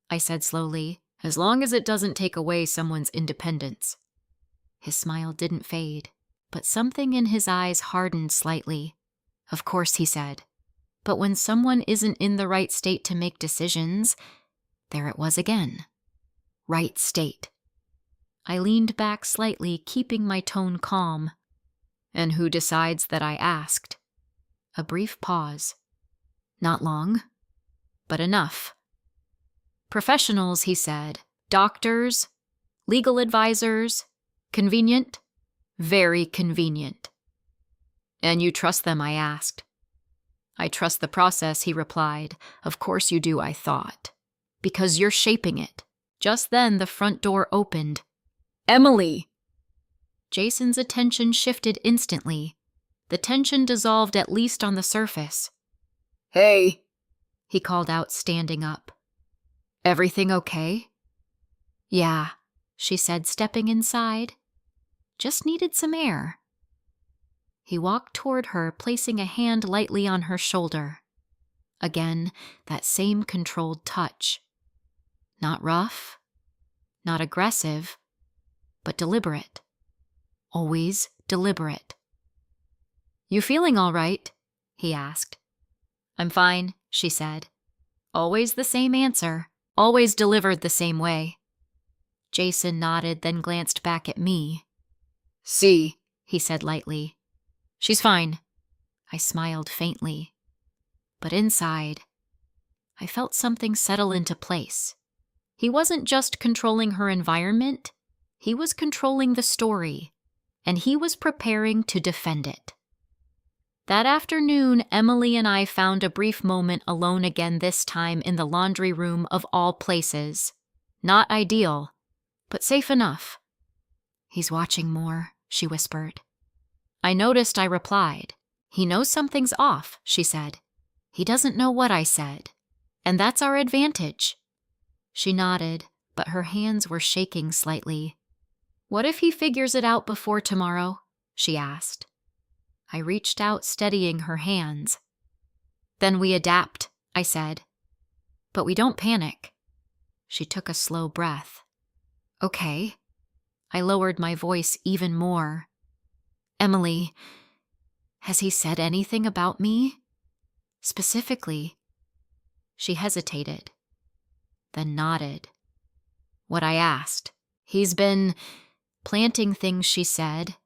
S1: I said slowly, as long as it doesn't take away someone's independence. His smile didn't fade, but something in his eyes hardened slightly. Of course, he said. But when someone isn't in the right state to make decisions, there it was again. Right state. I leaned back slightly, keeping my tone calm. And who decides that I asked? A brief pause. Not long, but enough. Professionals, he said. Doctors, legal advisors. Convenient? Very convenient. And you trust them, I asked. I trust the process, he replied. Of course you do, I thought. Because you're shaping it. Just then the front door opened. Emily! Jason's attention shifted instantly. The tension dissolved at least on the surface. Hey, he called out, standing up. Everything okay? Yeah, she said, stepping inside. Just needed some air. He walked toward her, placing a hand lightly on her shoulder. Again, that same controlled touch. Not rough, not aggressive, but deliberate. Always deliberate. You feeling all right? He asked. I'm fine, she said. Always the same answer, always delivered the same way. Jason nodded, then glanced back at me. See, he said lightly. She's fine. I smiled faintly. But inside, I felt something settle into place. He wasn't just controlling her environment, he was controlling the story, and he was preparing to defend it. That afternoon, Emily and I found a brief moment alone again, this time in the laundry room of all places. Not ideal, but safe enough. He's watching more, she whispered. I noticed, I replied. He knows something's off, she said. He doesn't know what I said. And that's our advantage. She nodded, but her hands were shaking slightly. What if he figures it out before tomorrow? She asked. I reached out, steadying her hands. Then we adapt, I said. But we don't panic. She took a slow breath. Okay. I lowered my voice even more. Emily, has he said anything about me? Specifically? She hesitated, then nodded. What I asked. He's been planting things, she said,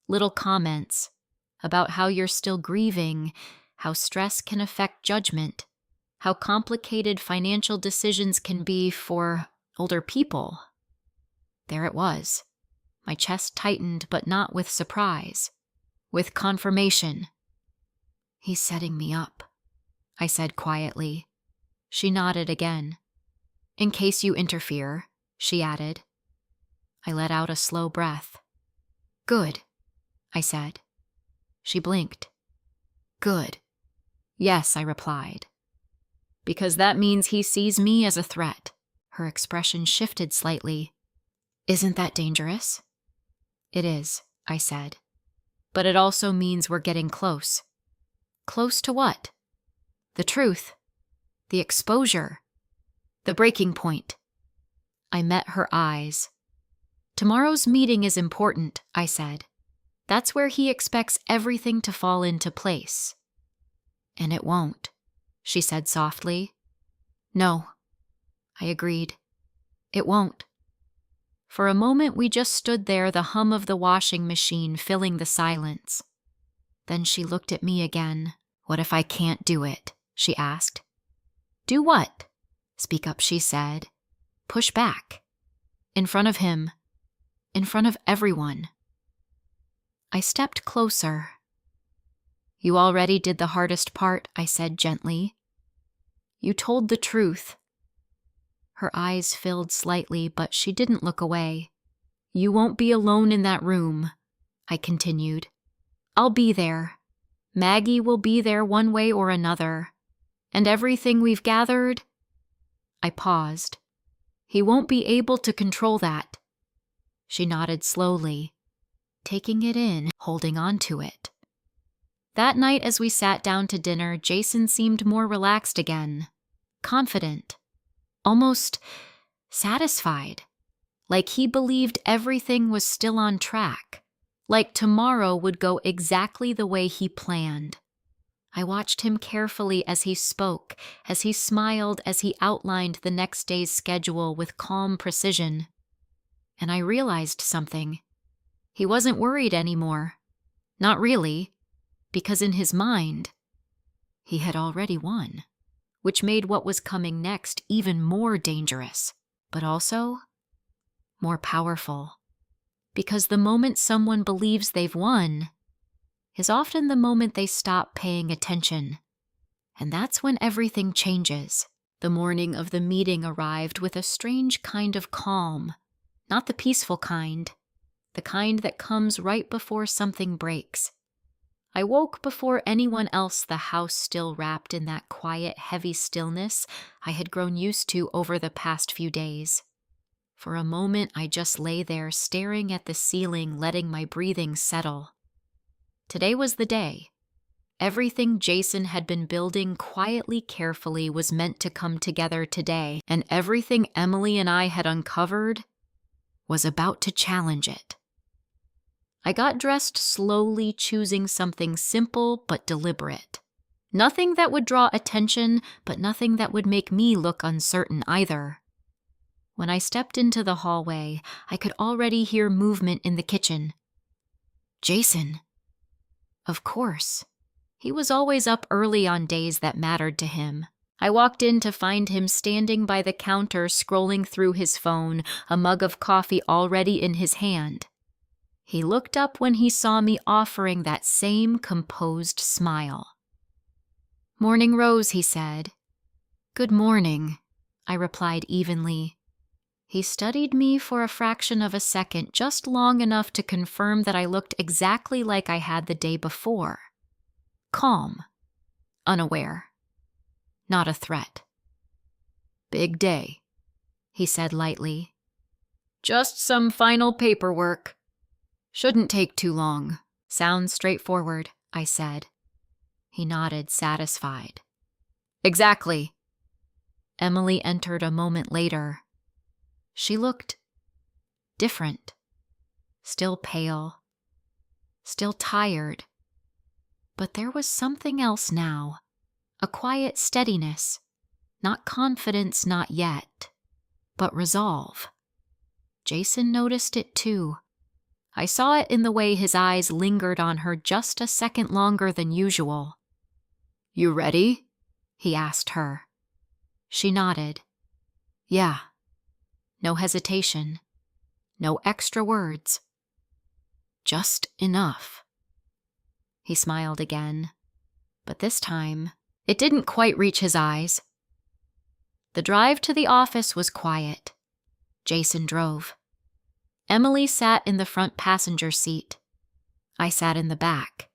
S1: little comments about how you're still grieving, how stress can affect judgment, how complicated financial decisions can be for older people. There it was. My chest tightened, but not with surprise, with confirmation. "He's setting me up," I said quietly. She nodded again. "In case you interfere," she added. I let out a slow breath. "Good," I said. She blinked. "Good." "Yes," I replied. "Because that means he sees me as a threat." Her expression shifted slightly. "Isn't that dangerous?" "It is," I said. "But it also means we're getting close." "Close to what?" "The truth. The exposure. The breaking point." I met her eyes. "Tomorrow's meeting is important," I said. "That's where he expects everything to fall into place." "And it won't," she said softly. "No," I agreed. "It won't." For a moment we just stood there, the hum of the washing machine filling the silence. Then she looked at me again. "What if I can't do it?" she asked. "Do what?" "Speak up," she said. "Push back. In front of him. In front of everyone." I stepped closer. "You already did the hardest part," I said gently. "You told the truth." Her eyes filled slightly, but she didn't look away. "You won't be alone in that room," I continued. "I'll be there. Maggie will be there one way or another. And everything we've gathered—" I paused. "He won't be able to control that." She nodded slowly, taking it in, holding on to it. That night as we sat down to dinner, Jason seemed more relaxed again, confident, almost satisfied, like he believed everything was still on track, like tomorrow would go exactly the way he planned. I watched him carefully as he spoke, as he smiled, as he outlined the next day's schedule with calm precision. And I realized something. He wasn't worried anymore. Not really, because in his mind, he had already won, which made what was coming next even more dangerous, but also more powerful. Because the moment someone believes they've won is often the moment they stop paying attention. And that's when everything changes. The morning of the meeting arrived with a strange kind of calm. Not the peaceful kind, the kind that comes right before something breaks. I woke before anyone else, the house still wrapped in that quiet, heavy stillness I had grown used to over the past few days. For a moment, I just lay there staring at the ceiling, letting my breathing settle. Today was the day. Everything Jason had been building quietly, carefully was meant to come together today, and everything Emily and I had uncovered was about to challenge it. I got dressed slowly, choosing something simple but deliberate. Nothing that would draw attention, but nothing that would make me look uncertain either. When I stepped into the hallway, I could already hear movement in the kitchen. Jason. Of course. He was always up early on days that mattered to him. I walked in to find him standing by the counter, scrolling through his phone, a mug of coffee already in his hand. He looked up when he saw me, offering that same composed smile. "Morning, Rose," he said. "Good morning," I replied evenly. He studied me for a fraction of a second, just long enough to confirm that I looked exactly like I had the day before. Calm, unaware, not a threat. "Big day," he said lightly. "Just some final paperwork. Shouldn't take too long." "Sounds straightforward," I said. He nodded, satisfied. "Exactly." Emily entered a moment later. She looked different, still pale, still tired. But there was something else now, a quiet steadiness, not confidence, not yet, but resolve. Jason noticed it too. I saw it in the way his eyes lingered on her just a second longer than usual. You ready? He asked her. She nodded. Yeah. No hesitation. No extra words. Just enough. He smiled again, but this time it didn't quite reach his eyes. The drive to the office was quiet. Jason drove. Emily sat in the front passenger seat. I sat in the back.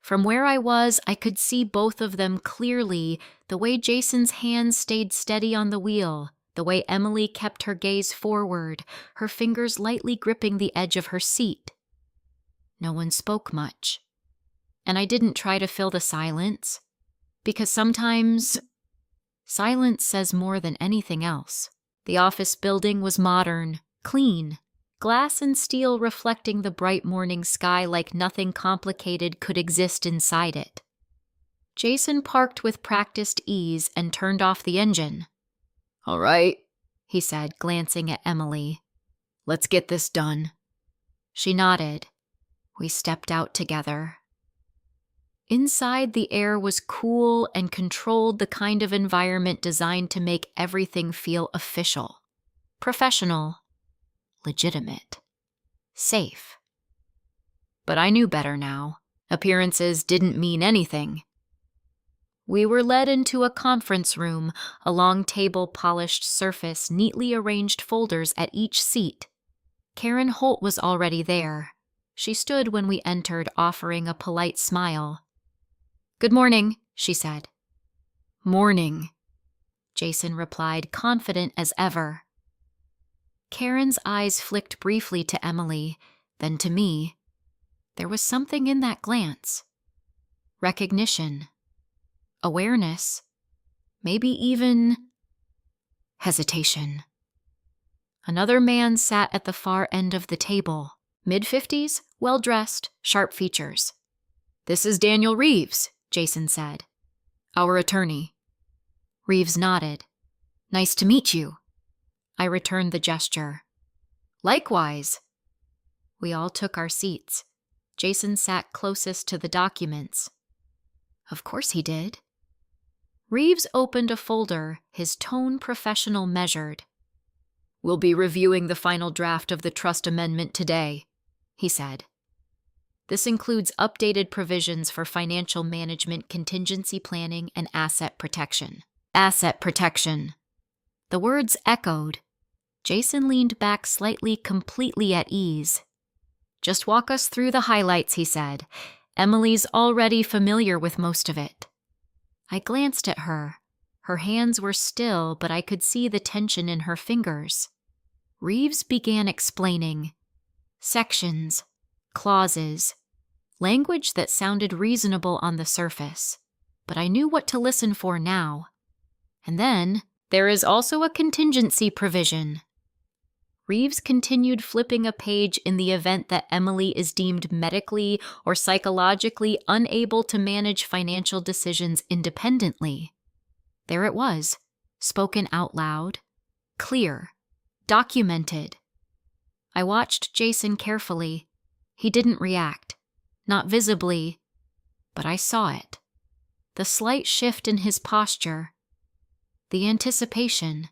S1: From where I was, I could see both of them clearly, the way Jason's hands stayed steady on the wheel, the way Emily kept her gaze forward, her fingers lightly gripping the edge of her seat. No one spoke much. And I didn't try to fill the silence, because sometimes silence says more than anything else. The office building was modern, clean, glass and steel reflecting the bright morning sky like nothing complicated could exist inside it. Jason parked with practiced ease and turned off the engine. All right, he said, glancing at Emily. Let's get this done. She nodded. We stepped out together. Inside, the air was cool and controlled, the kind of environment designed to make everything feel official, professional, legitimate, safe. But I knew better now. Appearances didn't mean anything. We were led into a conference room, a long table, polished surface, neatly arranged folders at each seat. Karen Holt was already there. She stood when we entered, offering a polite smile. Good morning, she said. Morning, Jason replied, confident as ever. Karen's eyes flicked briefly to Emily, then to me. There was something in that glance. Recognition. Awareness. Maybe even hesitation. Another man sat at the far end of the table. Mid-50s, well-dressed, sharp features. This is Daniel Reeves, Jason said. Our attorney. Reeves nodded. Nice to meet you. I returned the gesture. Likewise. We all took our seats. Jason sat closest to the documents. Of course he did. Reeves opened a folder, his tone professional measured. We'll be reviewing the final draft of the trust amendment today, he said. This includes updated provisions for financial management, contingency planning, and asset protection. Asset protection. The words echoed. Jason leaned back slightly, completely at ease. Just walk us through the highlights, he said. Emily's already familiar with most of it. I glanced at her. Her hands were still, but I could see the tension in her fingers. Reeves began explaining. Sections, clauses, language that sounded reasonable on the surface, but I knew what to listen for now. And then, there is also a contingency provision. Reeves continued flipping a page in the event that Emily is deemed medically or psychologically unable to manage financial decisions independently. There it was, spoken out loud, clear, documented. I watched Jason carefully. He didn't react, not visibly, but I saw it. The slight shift in his posture, the anticipation.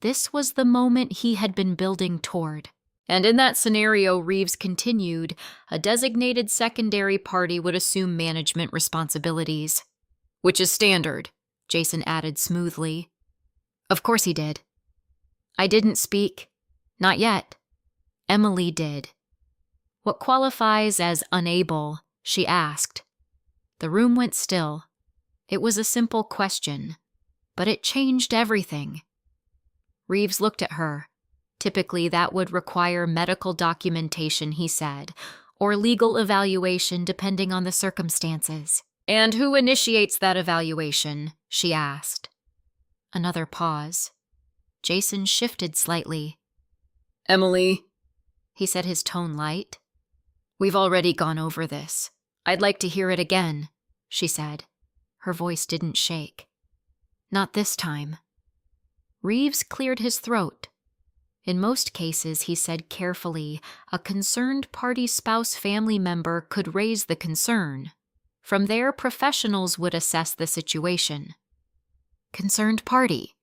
S1: This was the moment he had been building toward. And in that scenario, Reeves continued, a designated secondary party would assume management responsibilities. Which is standard, Jason added smoothly. Of course he did. I didn't speak. Not yet. Emily did. What qualifies as unable? She asked. The room went still. It was a simple question, but it changed everything. Reeves looked at her. Typically, that would require medical documentation, he said, or legal evaluation depending on the circumstances. And who initiates that evaluation? She asked. Another pause. Jason shifted slightly. Emily, he said, his tone light. We've already gone over this. I'd like to hear it again, she said. Her voice didn't shake. Not this time. Reeves cleared his throat. In most cases, he said carefully, a concerned party spouse family member could raise the concern. From there, professionals would assess the situation. Concerned party.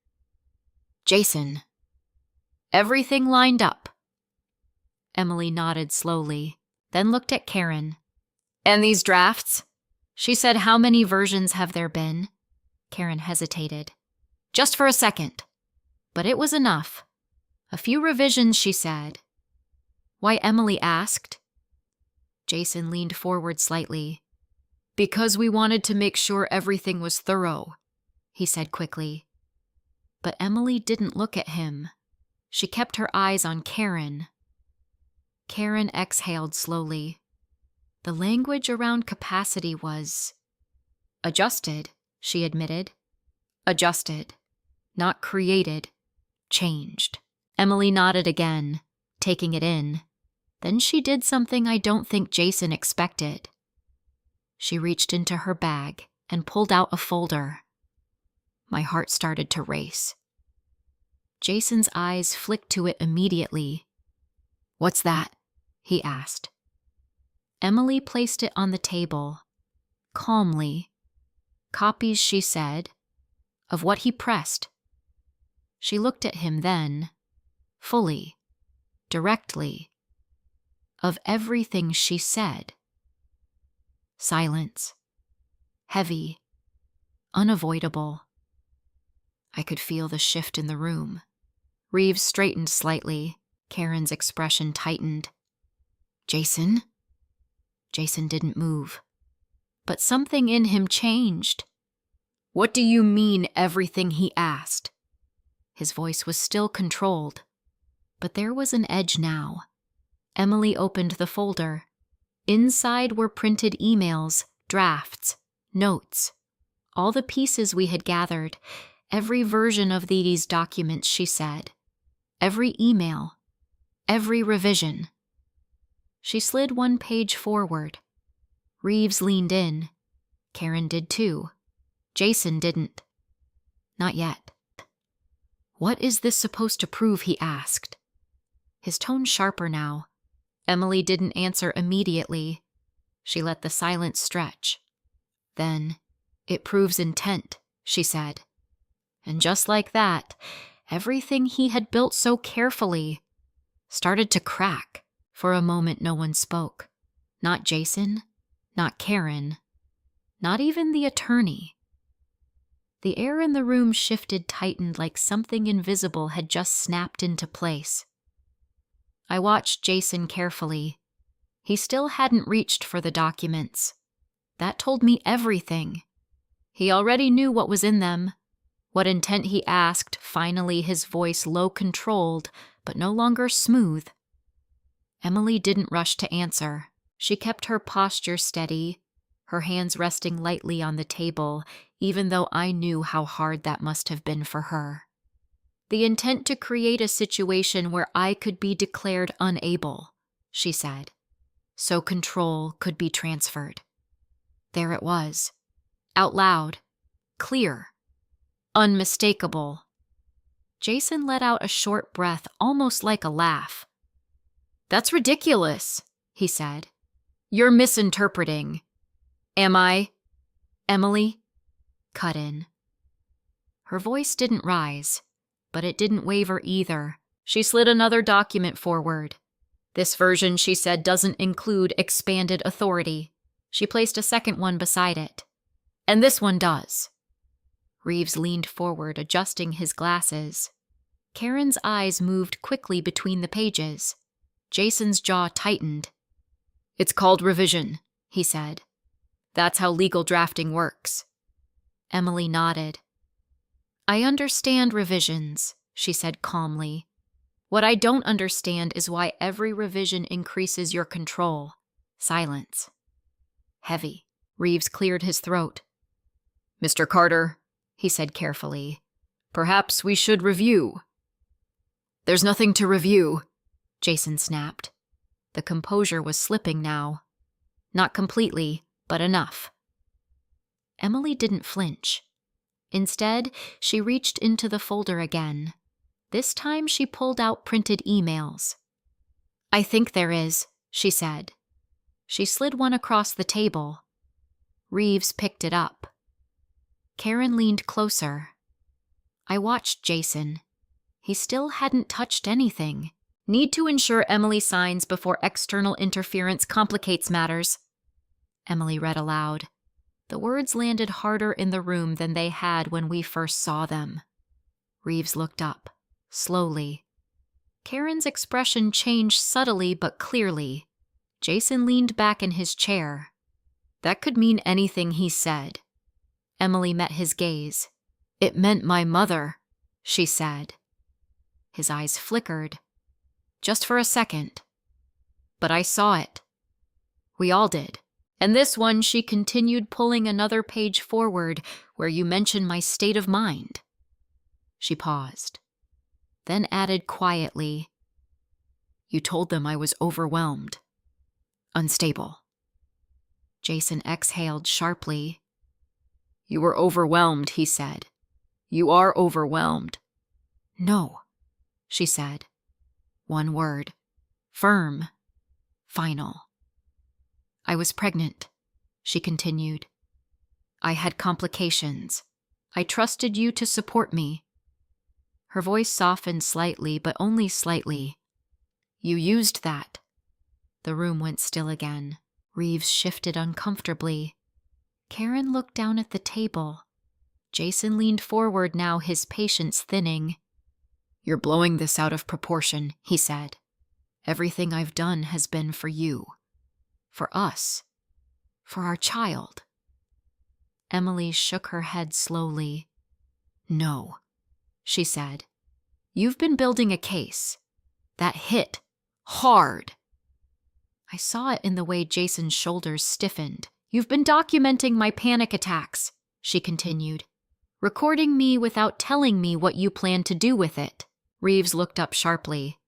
S1: Jason. Everything lined up. Emily nodded slowly, then looked at Karen. And these drafts? She said, how many versions have there been? Karen hesitated. Just for a second. But it was enough. A few revisions, she said. Why, Emily asked. Jason leaned forward slightly. Because we wanted to make sure everything was thorough, he said quickly. But Emily didn't look at him. She kept her eyes on Karen. Karen exhaled slowly. The language around capacity was adjusted, she admitted. Adjusted. Not created. Changed. Emily nodded again, taking it in. Then she did something I don't think Jason expected. She reached into her bag and pulled out a folder. My heart started to race. Jason's eyes flicked to it immediately. What's that? He asked. Emily placed it on the table, calmly. Copies, she said, of what he pressed. She looked at him then, fully, directly, of everything she said. Silence. Heavy. Unavoidable. I could feel the shift in the room. Reeves straightened slightly. Karen's expression tightened. Jason? Jason didn't move. But something in him changed. What do you mean, everything he asked? His voice was still controlled, but there was an edge now. Emily opened the folder. Inside were printed emails, drafts, notes, all the pieces we had gathered, every version of these documents, she said, every email, every revision. She slid one page forward. Reeves leaned in. Karen did too. Jason didn't. Not yet. What is this supposed to prove, he asked. His tone sharper now. Emily didn't answer immediately. She let the silence stretch. Then, it proves intent, she said. And just like that, everything he had built so carefully started to crack. For a moment, no one spoke. Not Jason, not Karen, not even the attorney. The air in the room shifted, tightened like something invisible had just snapped into place. I watched Jason carefully. He still hadn't reached for the documents. That told me everything. He already knew what was in them, what intent he asked, finally his voice low-controlled, but no longer smooth. Emily didn't rush to answer. She kept her posture steady, her hands resting lightly on the table, even though I knew how hard that must have been for her. The intent to create a situation where I could be declared unable, she said, so control could be transferred. There it was, out loud, clear, unmistakable. Jason let out a short breath, almost like a laugh. That's ridiculous, he said. You're misinterpreting. Am I? Emily? Cut in. Her voice didn't rise, but it didn't waver either. She slid another document forward. This version, she said, doesn't include expanded authority. She placed a second one beside it. And this one does. Reeves leaned forward, adjusting his glasses. Karen's eyes moved quickly between the pages. Jason's jaw tightened. It's called revision, he said. That's how legal drafting works. Emily nodded. I understand revisions, she said calmly. What I don't understand is why every revision increases your control. Silence. Heavy. Reeves cleared his throat. Mr. Carter, he said carefully, perhaps we should review. There's nothing to review, Jason snapped. The composure was slipping now. Not completely, but enough. Emily didn't flinch. Instead, she reached into the folder again. This time she pulled out printed emails. I think there is, she said. She slid one across the table. Reeves picked it up. Karen leaned closer. I watched Jason. He still hadn't touched anything. Need to ensure Emily signs before external interference complicates matters. Emily read aloud. The words landed harder in the room than they had when we first saw them. Reeves looked up, slowly. Karen's expression changed subtly but clearly. Jason leaned back in his chair. That could mean anything he said. Emily met his gaze. It meant my mother, she said. His eyes flickered. Just for a second. But I saw it. We all did. And this one, she continued, pulling another page forward, where you mention my state of mind. She paused, then added quietly, You told them I was overwhelmed. Unstable. Jason exhaled sharply. You were overwhelmed, he said. You are overwhelmed. No, she said. One word. Firm. Final. I was pregnant, she continued. I had complications. I trusted you to support me. Her voice softened slightly, but only slightly. You used that. The room went still again. Reeves shifted uncomfortably. Karen looked down at the table. Jason leaned forward now, his patience thinning. You're blowing this out of proportion, he said. Everything I've done has been for you. For us. For our child. Emily shook her head slowly. No, she said. You've been building a case. That hit. Hard. I saw it in the way Jason's shoulders stiffened. You've been documenting my panic attacks, she continued. Recording me without telling me what you plan to do with it. Reeves looked up sharply.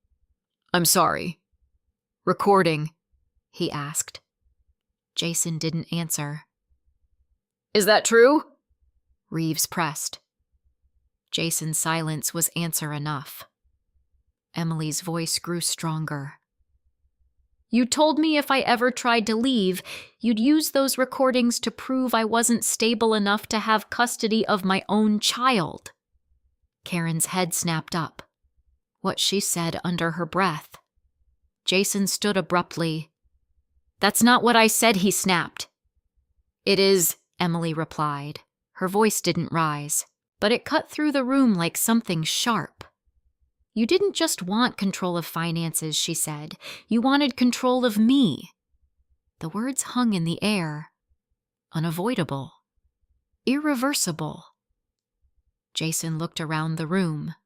S1: I'm sorry. Recording, he asked. Jason didn't answer. Is that true? Reeves pressed. Jason's silence was answer enough. Emily's voice grew stronger. You told me if I ever tried to leave, you'd use those recordings to prove I wasn't stable enough to have custody of my own child. Karen's head snapped up. What she said under her breath. Jason stood abruptly. That's not what I said, he snapped. It is, Emily replied. Her voice didn't rise, but it cut through the room like something sharp. You didn't just want control of finances, she said. You wanted control of me. The words hung in the air. Unavoidable. Irreversible. Jason looked around the room.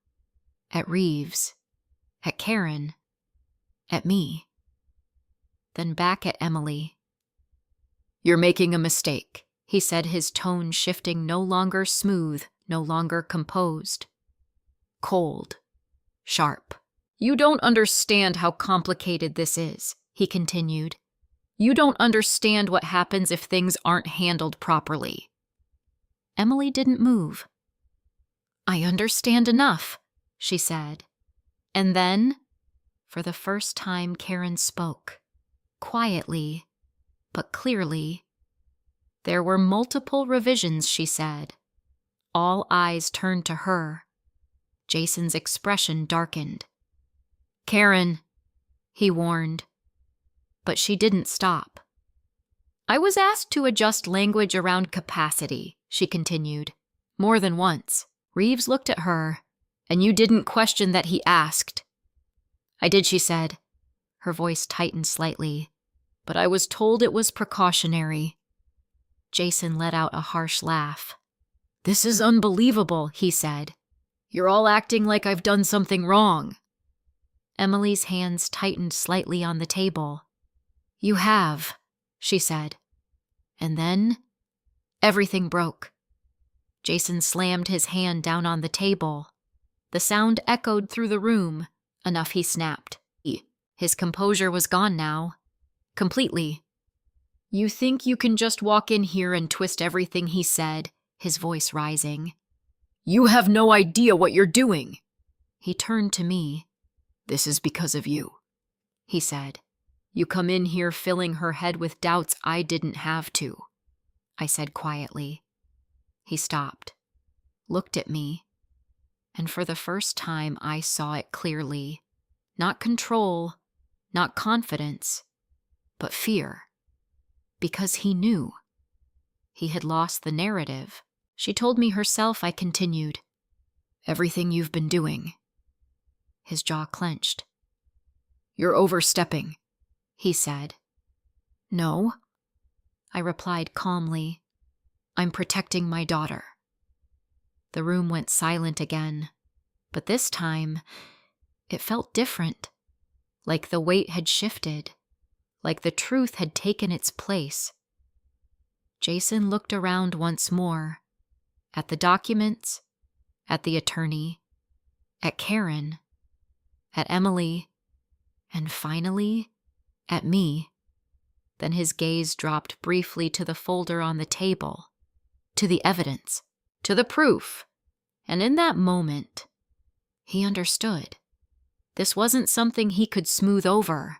S1: At Reeves. At Karen. At me. Then back at Emily. You're making a mistake, he said, his tone shifting, no longer smooth, no longer composed. Cold. Sharp. You don't understand how complicated this is, he continued. You don't understand what happens if things aren't handled properly. Emily didn't move. I understand enough, she said. And then, for the first time, Karen spoke. Quietly, but clearly. There were multiple revisions, she said. All eyes turned to her. Jason's expression darkened. Karen, he warned. But she didn't stop. I was asked to adjust language around capacity, she continued. More than once. Reeves looked at her, and you didn't question that he asked. I did, she said. Her voice tightened slightly. But I was told it was precautionary. Jason let out a harsh laugh. This is unbelievable, he said. You're all acting like I've done something wrong. Emily's hands tightened slightly on the table. You have, she said. And then, everything broke. Jason slammed his hand down on the table. The sound echoed through the room. Enough, he snapped. His composure was gone now. Completely. You think you can just walk in here and twist everything he said, his voice rising. You have no idea what you're doing. He turned to me. This is because of you, he said. You come in here filling her head with doubts I didn't have to. I said quietly. He stopped, looked at me, and for the first time I saw it clearly. Not control, not confidence, but fear. Because he knew. He had lost the narrative. She told me herself, I continued. Everything you've been doing. His jaw clenched. You're overstepping, he said. No, I replied calmly. I'm protecting my daughter. The room went silent again, but this time it felt different, like the weight had shifted, like the truth had taken its place. Jason looked around once more, at the documents, at the attorney, at Karen, at Emily, and finally, at me. Then his gaze dropped briefly to the folder on the table, to the evidence, to the proof, and in that moment, he understood. This wasn't something he could smooth over.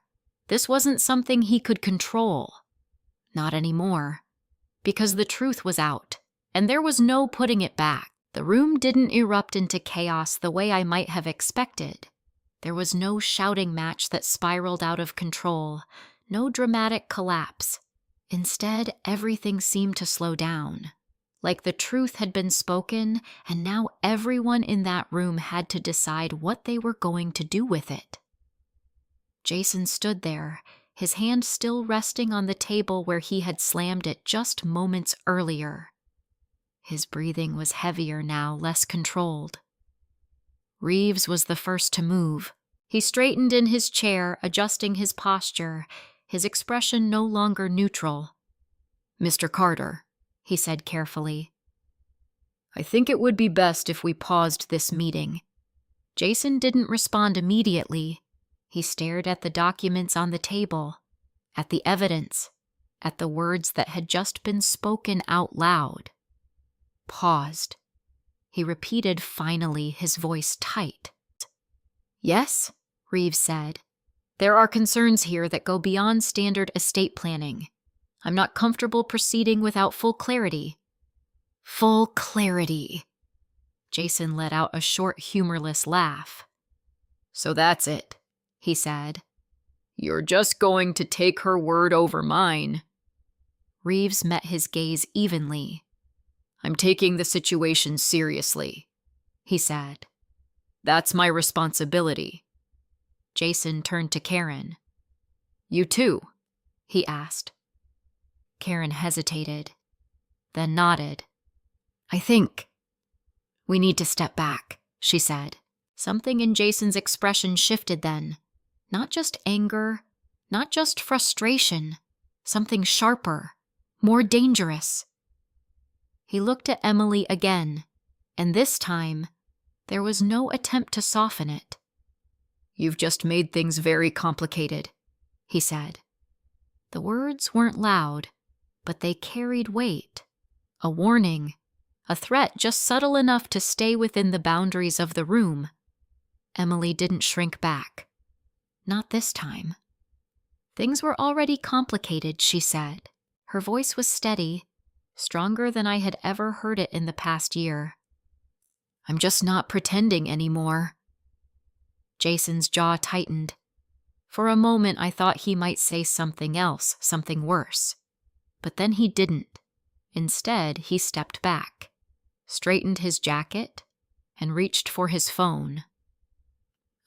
S1: This wasn't something he could control. Not anymore, because the truth was out, and there was no putting it back. The room didn't erupt into chaos the way I might have expected. There was no shouting match that spiraled out of control, no dramatic collapse. Instead, everything seemed to slow down, like the truth had been spoken, and now everyone in that room had to decide what they were going to do with it. Jason stood there, his hand still resting on the table where he had slammed it just moments earlier. His breathing was heavier now, less controlled. Reeves was the first to move. He straightened in his chair, adjusting his posture, his expression no longer neutral. Mr. Carter, he said carefully, I think it would be best if we paused this meeting. Jason didn't respond immediately. He stared at the documents on the table, at the evidence, at the words that had just been spoken out loud. Paused. He repeated finally, his voice tight. Yes, Reeves said. There are concerns here that go beyond standard estate planning. I'm not comfortable proceeding without full clarity. Full clarity. Jason let out a short, humorless laugh. So that's it, he said. You're just going to take her word over mine. Reeves met his gaze evenly. I'm taking the situation seriously, he said. That's my responsibility. Jason turned to Karen. You too, he asked. Karen hesitated, then nodded. I think we need to step back, she said. Something in Jason's expression shifted then. Not just anger, not just frustration, something sharper, more dangerous. He looked at Emily again, and this time, there was no attempt to soften it. You've just made things very complicated, he said. The words weren't loud, but they carried weight. A warning, a threat just subtle enough to stay within the boundaries of the room. Emily didn't shrink back. Not this time. Things were already complicated, she said. Her voice was steady, stronger than I had ever heard it in the past year. I'm just not pretending anymore. Jason's jaw tightened. For a moment I thought he might say something else, something worse. But then he didn't. Instead, he stepped back, straightened his jacket, and reached for his phone.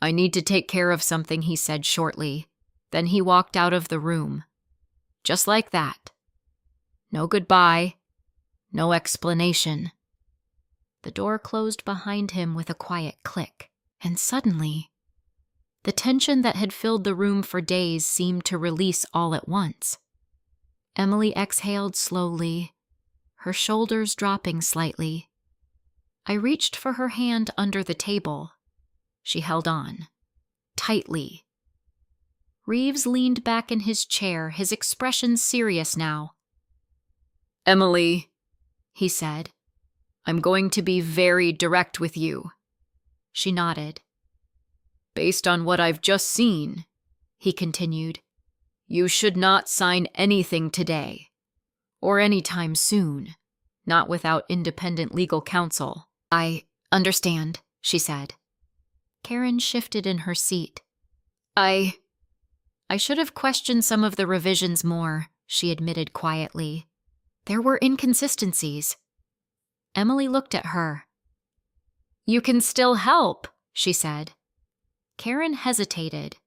S1: I need to take care of something, he said shortly. Then he walked out of the room. Just like that. No goodbye. No explanation. The door closed behind him with a quiet click, and suddenly, the tension that had filled the room for days seemed to release all at once. Emily exhaled slowly, her shoulders dropping slightly. I reached for her hand under the table. She held on, tightly. Reeves leaned back in his chair, his expression serious now. Emily, he said, I'm going to be very direct with you. She nodded. Based on what I've just seen, he continued, you should not sign anything today. Or any time soon. Not without independent legal counsel. I understand, she said. Karen shifted in her seat. I should have questioned some of the revisions more, she admitted quietly. There were inconsistencies. Emily looked at her. You can still help, she said. Karen hesitated,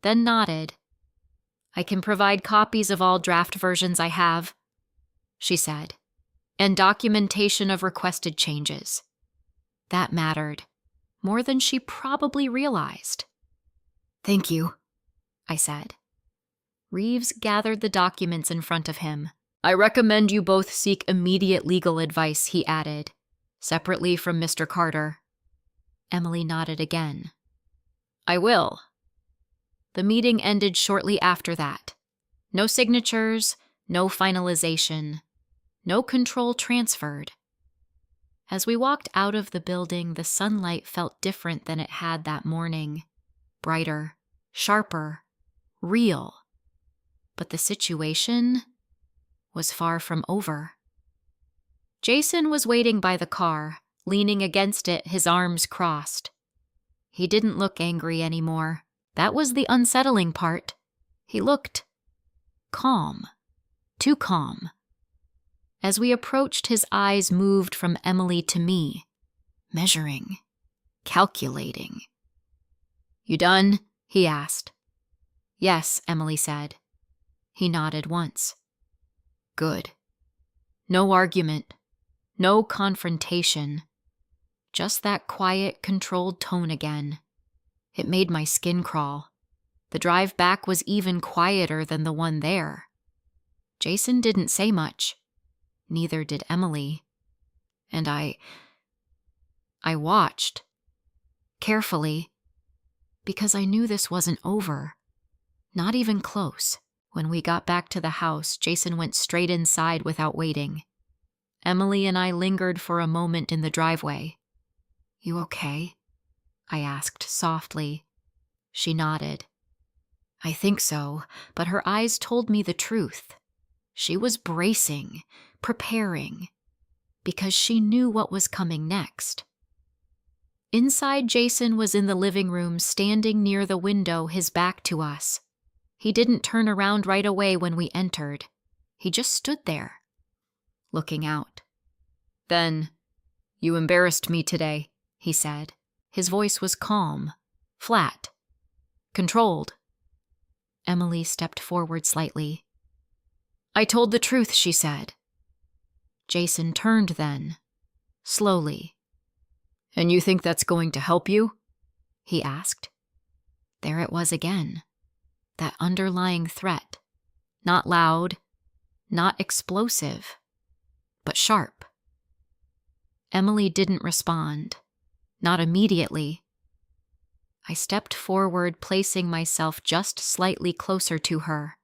S1: then nodded. I can provide copies of all draft versions I have, she said, and documentation of requested changes. That mattered, more than she probably realized. Thank you, I said. Reeves gathered the documents in front of him. I recommend you both seek immediate legal advice, he added, separately from Mr. Carter. Emily nodded again. I will. The meeting ended shortly after that. No signatures, no finalization, no control transferred. As we walked out of the building, the sunlight felt different than it had that morning. Brighter, sharper, real. But the situation was far from over. Jason was waiting by the car, leaning against it, his arms crossed. He didn't look angry anymore. That was the unsettling part. He looked calm, too calm. As we approached, his eyes moved from Emily to me, measuring, calculating. You done? He asked. Yes, Emily said. He nodded once. Good. No argument, no confrontation. Just that quiet, controlled tone again. It made my skin crawl. The drive back was even quieter than the one there. Jason didn't say much. Neither did Emily. And I watched. Carefully. Because I knew this wasn't over. Not even close. When we got back to the house, Jason went straight inside without waiting. Emily and I lingered for a moment in the driveway. You okay? I asked softly. She nodded. I think so, but her eyes told me the truth. She was bracing, preparing, because she knew what was coming next. Inside, Jason was in the living room, standing near the window, his back to us. He didn't turn around right away when we entered. He just stood there, looking out. Then, you embarrassed me today, he said. His voice was calm, flat, controlled. Emily stepped forward slightly. I told the truth, she said. Jason turned then, slowly. And you think that's going to help you? He asked. There it was again. That underlying threat. Not loud, not explosive, but sharp. Emily didn't respond. Not immediately. I stepped forward, placing myself just slightly closer to her.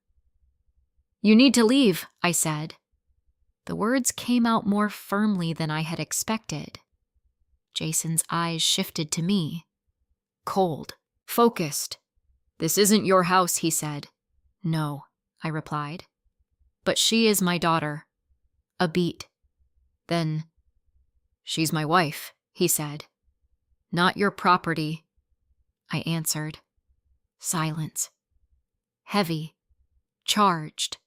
S1: You need to leave, I said. The words came out more firmly than I had expected. Jason's eyes shifted to me. Cold, focused. This isn't your house, he said. No, I replied. But she is my daughter. A beat. Then, she's my wife, he said. Not your property, I answered. Silence. Heavy. Charged.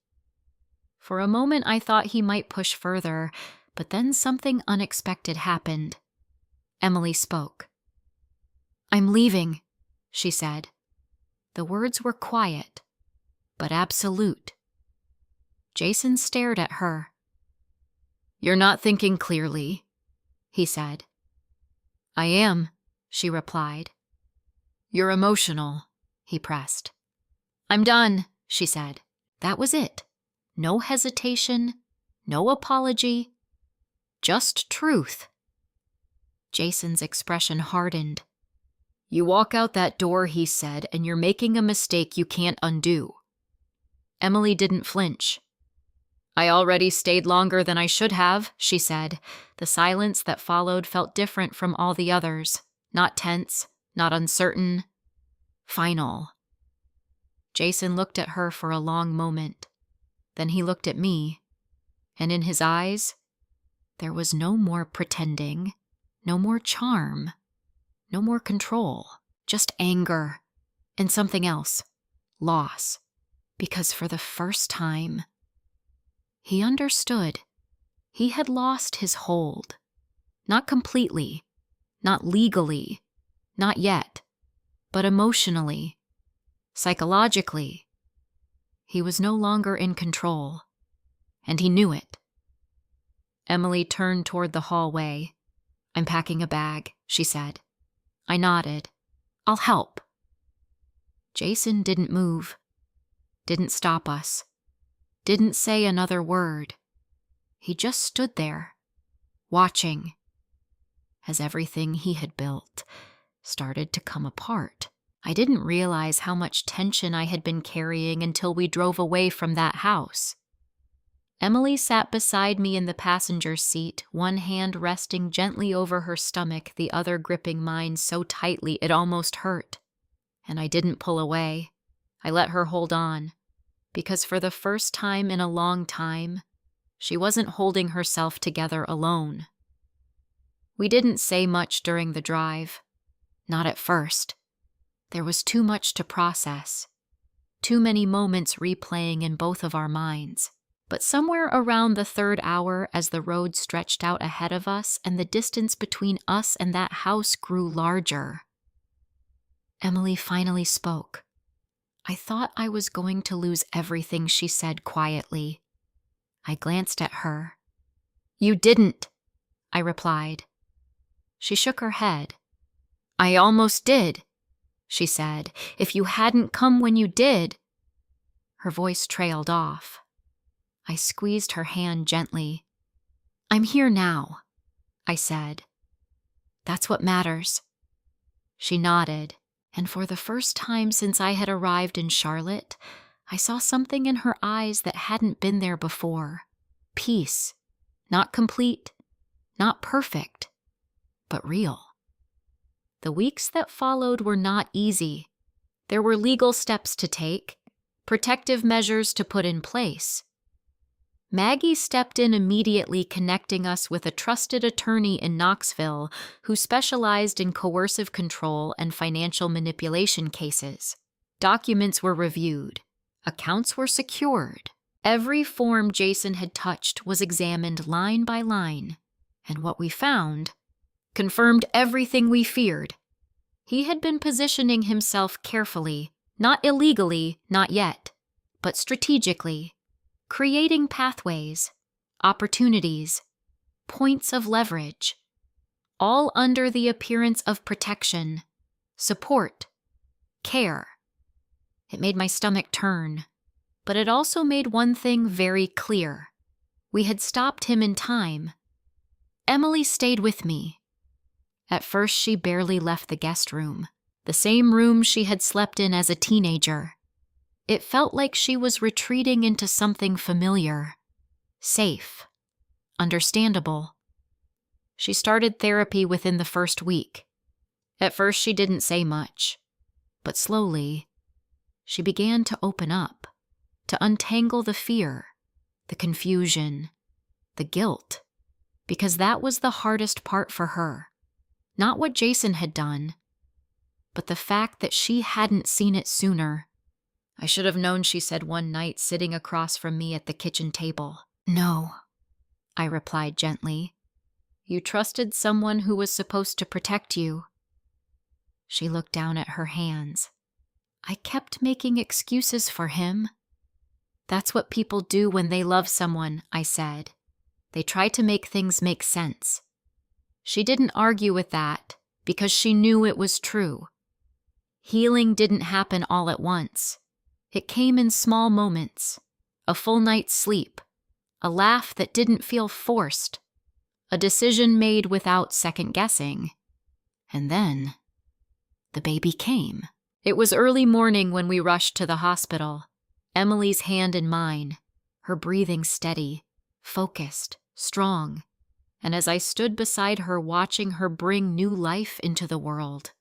S1: For a moment I thought he might push further, but then something unexpected happened. Emily spoke. I'm leaving, she said. The words were quiet, but absolute. Jason stared at her. You're not thinking clearly, he said. I am, she replied. You're emotional, he pressed. I'm done, she said. That was it. No hesitation, no apology, just truth. Jason's expression hardened. You walk out that door, he said, and you're making a mistake you can't undo. Emily didn't flinch. I already stayed longer than I should have, she said. The silence that followed felt different from all the others. Not tense, not uncertain. Final. Jason looked at her for a long moment. Then he looked at me. And in his eyes, there was no more pretending, no more charm, no more control, just anger and something else, loss. Because for the first time, he understood. He had lost his hold. Not completely, not legally, not yet, but emotionally, psychologically. He was no longer in control, and he knew it. Emily turned toward the hallway. "I'm packing a bag," she said. I nodded. "I'll help." Jason didn't move, didn't stop us, didn't say another word. He just stood there, watching, as everything he had built started to come apart. I didn't realize how much tension I had been carrying until we drove away from that house. Emily sat beside me in the passenger seat, one hand resting gently over her stomach, the other gripping mine so tightly it almost hurt. And I didn't pull away. I let her hold on, because for the first time in a long time, she wasn't holding herself together alone. We didn't say much during the drive. Not at first. There was too much to process. Too many moments replaying in both of our minds. But somewhere around the third hour, as the road stretched out ahead of us and the distance between us and that house grew larger, Emily finally spoke. I thought I was going to lose everything she said quietly. I glanced at her. "You didn't," I replied. She shook her head. "I almost did," she said. "If you hadn't come when you did." Her voice trailed off. I squeezed her hand gently. "I'm here now," I said. "That's what matters." She nodded, and for the first time since I had arrived in Charlotte, I saw something in her eyes that hadn't been there before. Peace. Not complete, not perfect, but real. The weeks that followed were not easy. There were legal steps to take, protective measures to put in place. Maggie stepped in immediately, connecting us with a trusted attorney in Knoxville who specialized in coercive control and financial manipulation cases. Documents were reviewed. Accounts were secured. Every form Jason had touched was examined line by line, and what we found confirmed everything we feared. He had been positioning himself carefully, not illegally, not yet, but strategically, creating pathways, opportunities, points of leverage, all under the appearance of protection, support, care. It made my stomach turn, but it also made one thing very clear. We had stopped him in time. Emily stayed with me. At first, she barely left the guest room, the same room she had slept in as a teenager. It felt like she was retreating into something familiar, safe, understandable. She started therapy within the first week. At first, she didn't say much, but slowly, she began to open up, to untangle the fear, the confusion, the guilt, because that was the hardest part for her. Not what Jason had done, but the fact that she hadn't seen it sooner. "I should have known," she said one night, sitting across from me at the kitchen table. "No," I replied gently. "You trusted someone who was supposed to protect you." She looked down at her hands. "I kept making excuses for him." "That's what people do when they love someone," I said. "They try to make things make sense." She didn't argue with that, because she knew it was true. Healing didn't happen all at once. It came in small moments, a full night's sleep, a laugh that didn't feel forced, a decision made without second-guessing. And then, the baby came. It was early morning when we rushed to the hospital, Emily's hand in mine, her breathing steady, focused, strong, and as I stood beside her watching her bring new life into the world,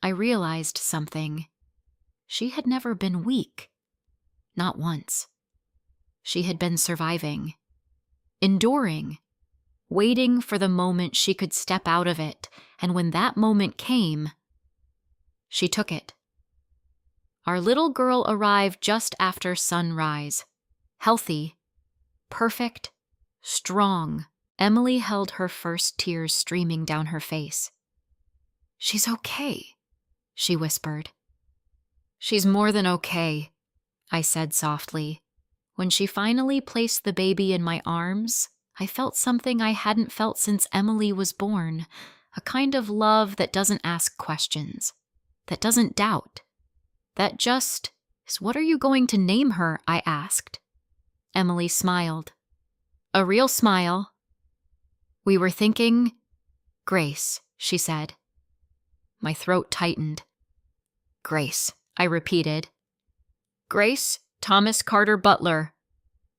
S1: I realized something. She had never been weak. Not once. She had been surviving, enduring, waiting for the moment she could step out of it, and when that moment came, she took it. Our little girl arrived just after sunrise, healthy, perfect, strong. Emily held her first tears streaming down her face. "She's okay," she whispered. "She's more than okay," I said softly. When she finally placed the baby in my arms, I felt something I hadn't felt since Emily was born, a kind of love that doesn't ask questions, that doesn't doubt, that just is. "What are you going to name her?" I asked. Emily smiled. A real smile. "We were thinking Grace," she said. My throat tightened. "Grace," I repeated. "Grace Thomas Carter Butler,"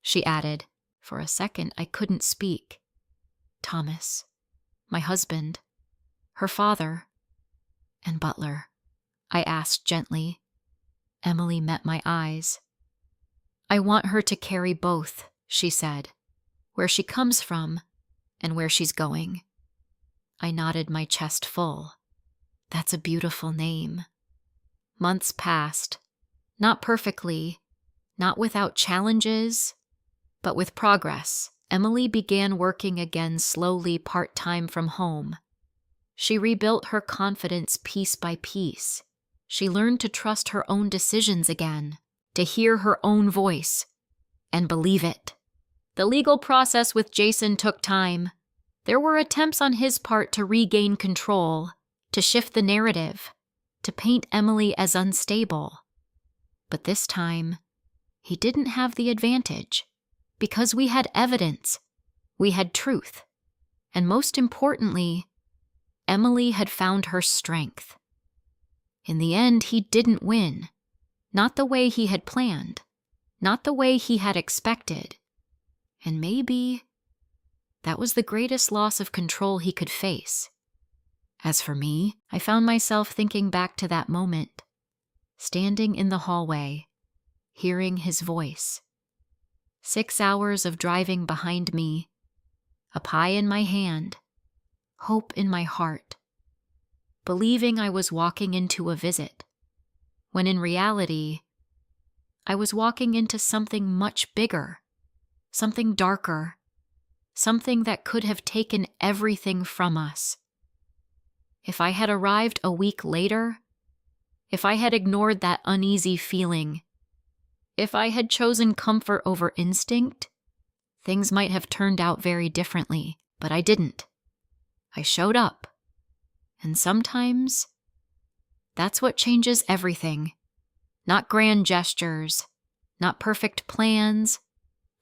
S1: she added. For a second, I couldn't speak. Thomas, my husband, her father, and Butler, I asked gently. Emily met my eyes. "I want her to carry both," she said, "where she comes from and where she's going." I nodded, my chest full. That's a beautiful name. Months passed, not perfectly, not without challenges, but with progress. Emily began working again slowly part-time from home. She rebuilt her confidence piece by piece. She learned to trust her own decisions again, to hear her own voice, and believe it. The legal process with Jason took time. There were attempts on his part to regain control, to shift the narrative, to paint Emily as unstable. But this time, he didn't have the advantage, because we had evidence, we had truth, and most importantly, Emily had found her strength. In the end, he didn't win, not the way he had planned, not the way he had expected, and maybe that was the greatest loss of control he could face. As for me, I found myself thinking back to that moment, standing in the hallway, hearing his voice. 6 hours of driving behind me, a pie in my hand, hope in my heart, believing I was walking into a visit, when in reality, I was walking into something much bigger, something darker, something that could have taken everything from us. If I had arrived a week later, if I had ignored that uneasy feeling, if I had chosen comfort over instinct, things might have turned out very differently, but I didn't. I showed up. And sometimes, that's what changes everything. Not grand gestures, not perfect plans,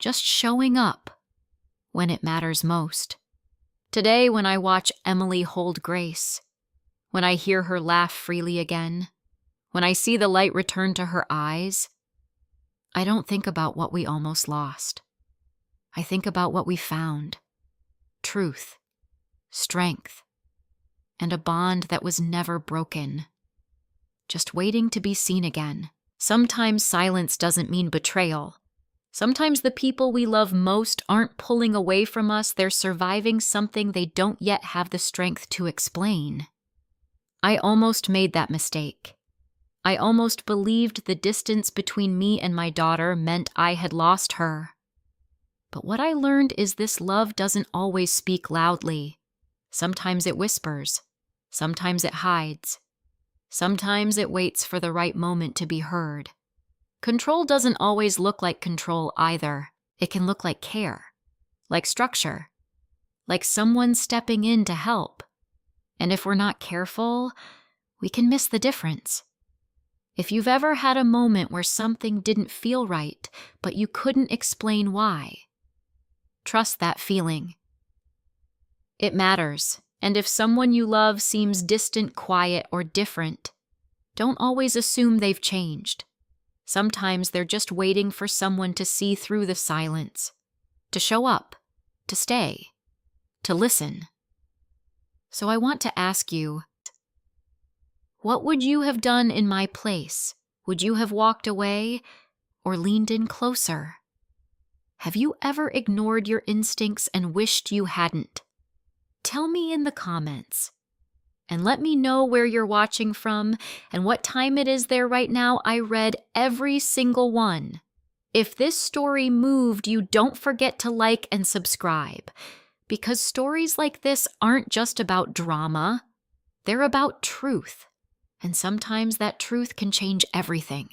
S1: just showing up when it matters most. Today, when I watch Emily hold Grace, when I hear her laugh freely again, when I see the light return to her eyes, I don't think about what we almost lost. I think about what we found. Truth, strength, and a bond that was never broken. Just waiting to be seen again. Sometimes silence doesn't mean betrayal. Sometimes the people we love most aren't pulling away from us, they're surviving something they don't yet have the strength to explain. I almost made that mistake. I almost believed the distance between me and my daughter meant I had lost her. But what I learned is this love doesn't always speak loudly. Sometimes it whispers. Sometimes it hides. Sometimes it waits for the right moment to be heard. Control doesn't always look like control either. It can look like care, like structure, like someone stepping in to help. And if we're not careful, we can miss the difference. If you've ever had a moment where something didn't feel right, but you couldn't explain why, trust that feeling. It matters, and if someone you love seems distant, quiet, or different, don't always assume they've changed. Sometimes they're just waiting for someone to see through the silence, to show up, to stay, to listen. So I want to ask you, what would you have done in my place? Would you have walked away or leaned in closer? Have you ever ignored your instincts and wished you hadn't? Tell me in the comments. And let me know where you're watching from and what time it is there right now. I read every single one. If this story moved you, don't forget to like and subscribe, because stories like this aren't just about drama. They're about truth. And sometimes that truth can change everything.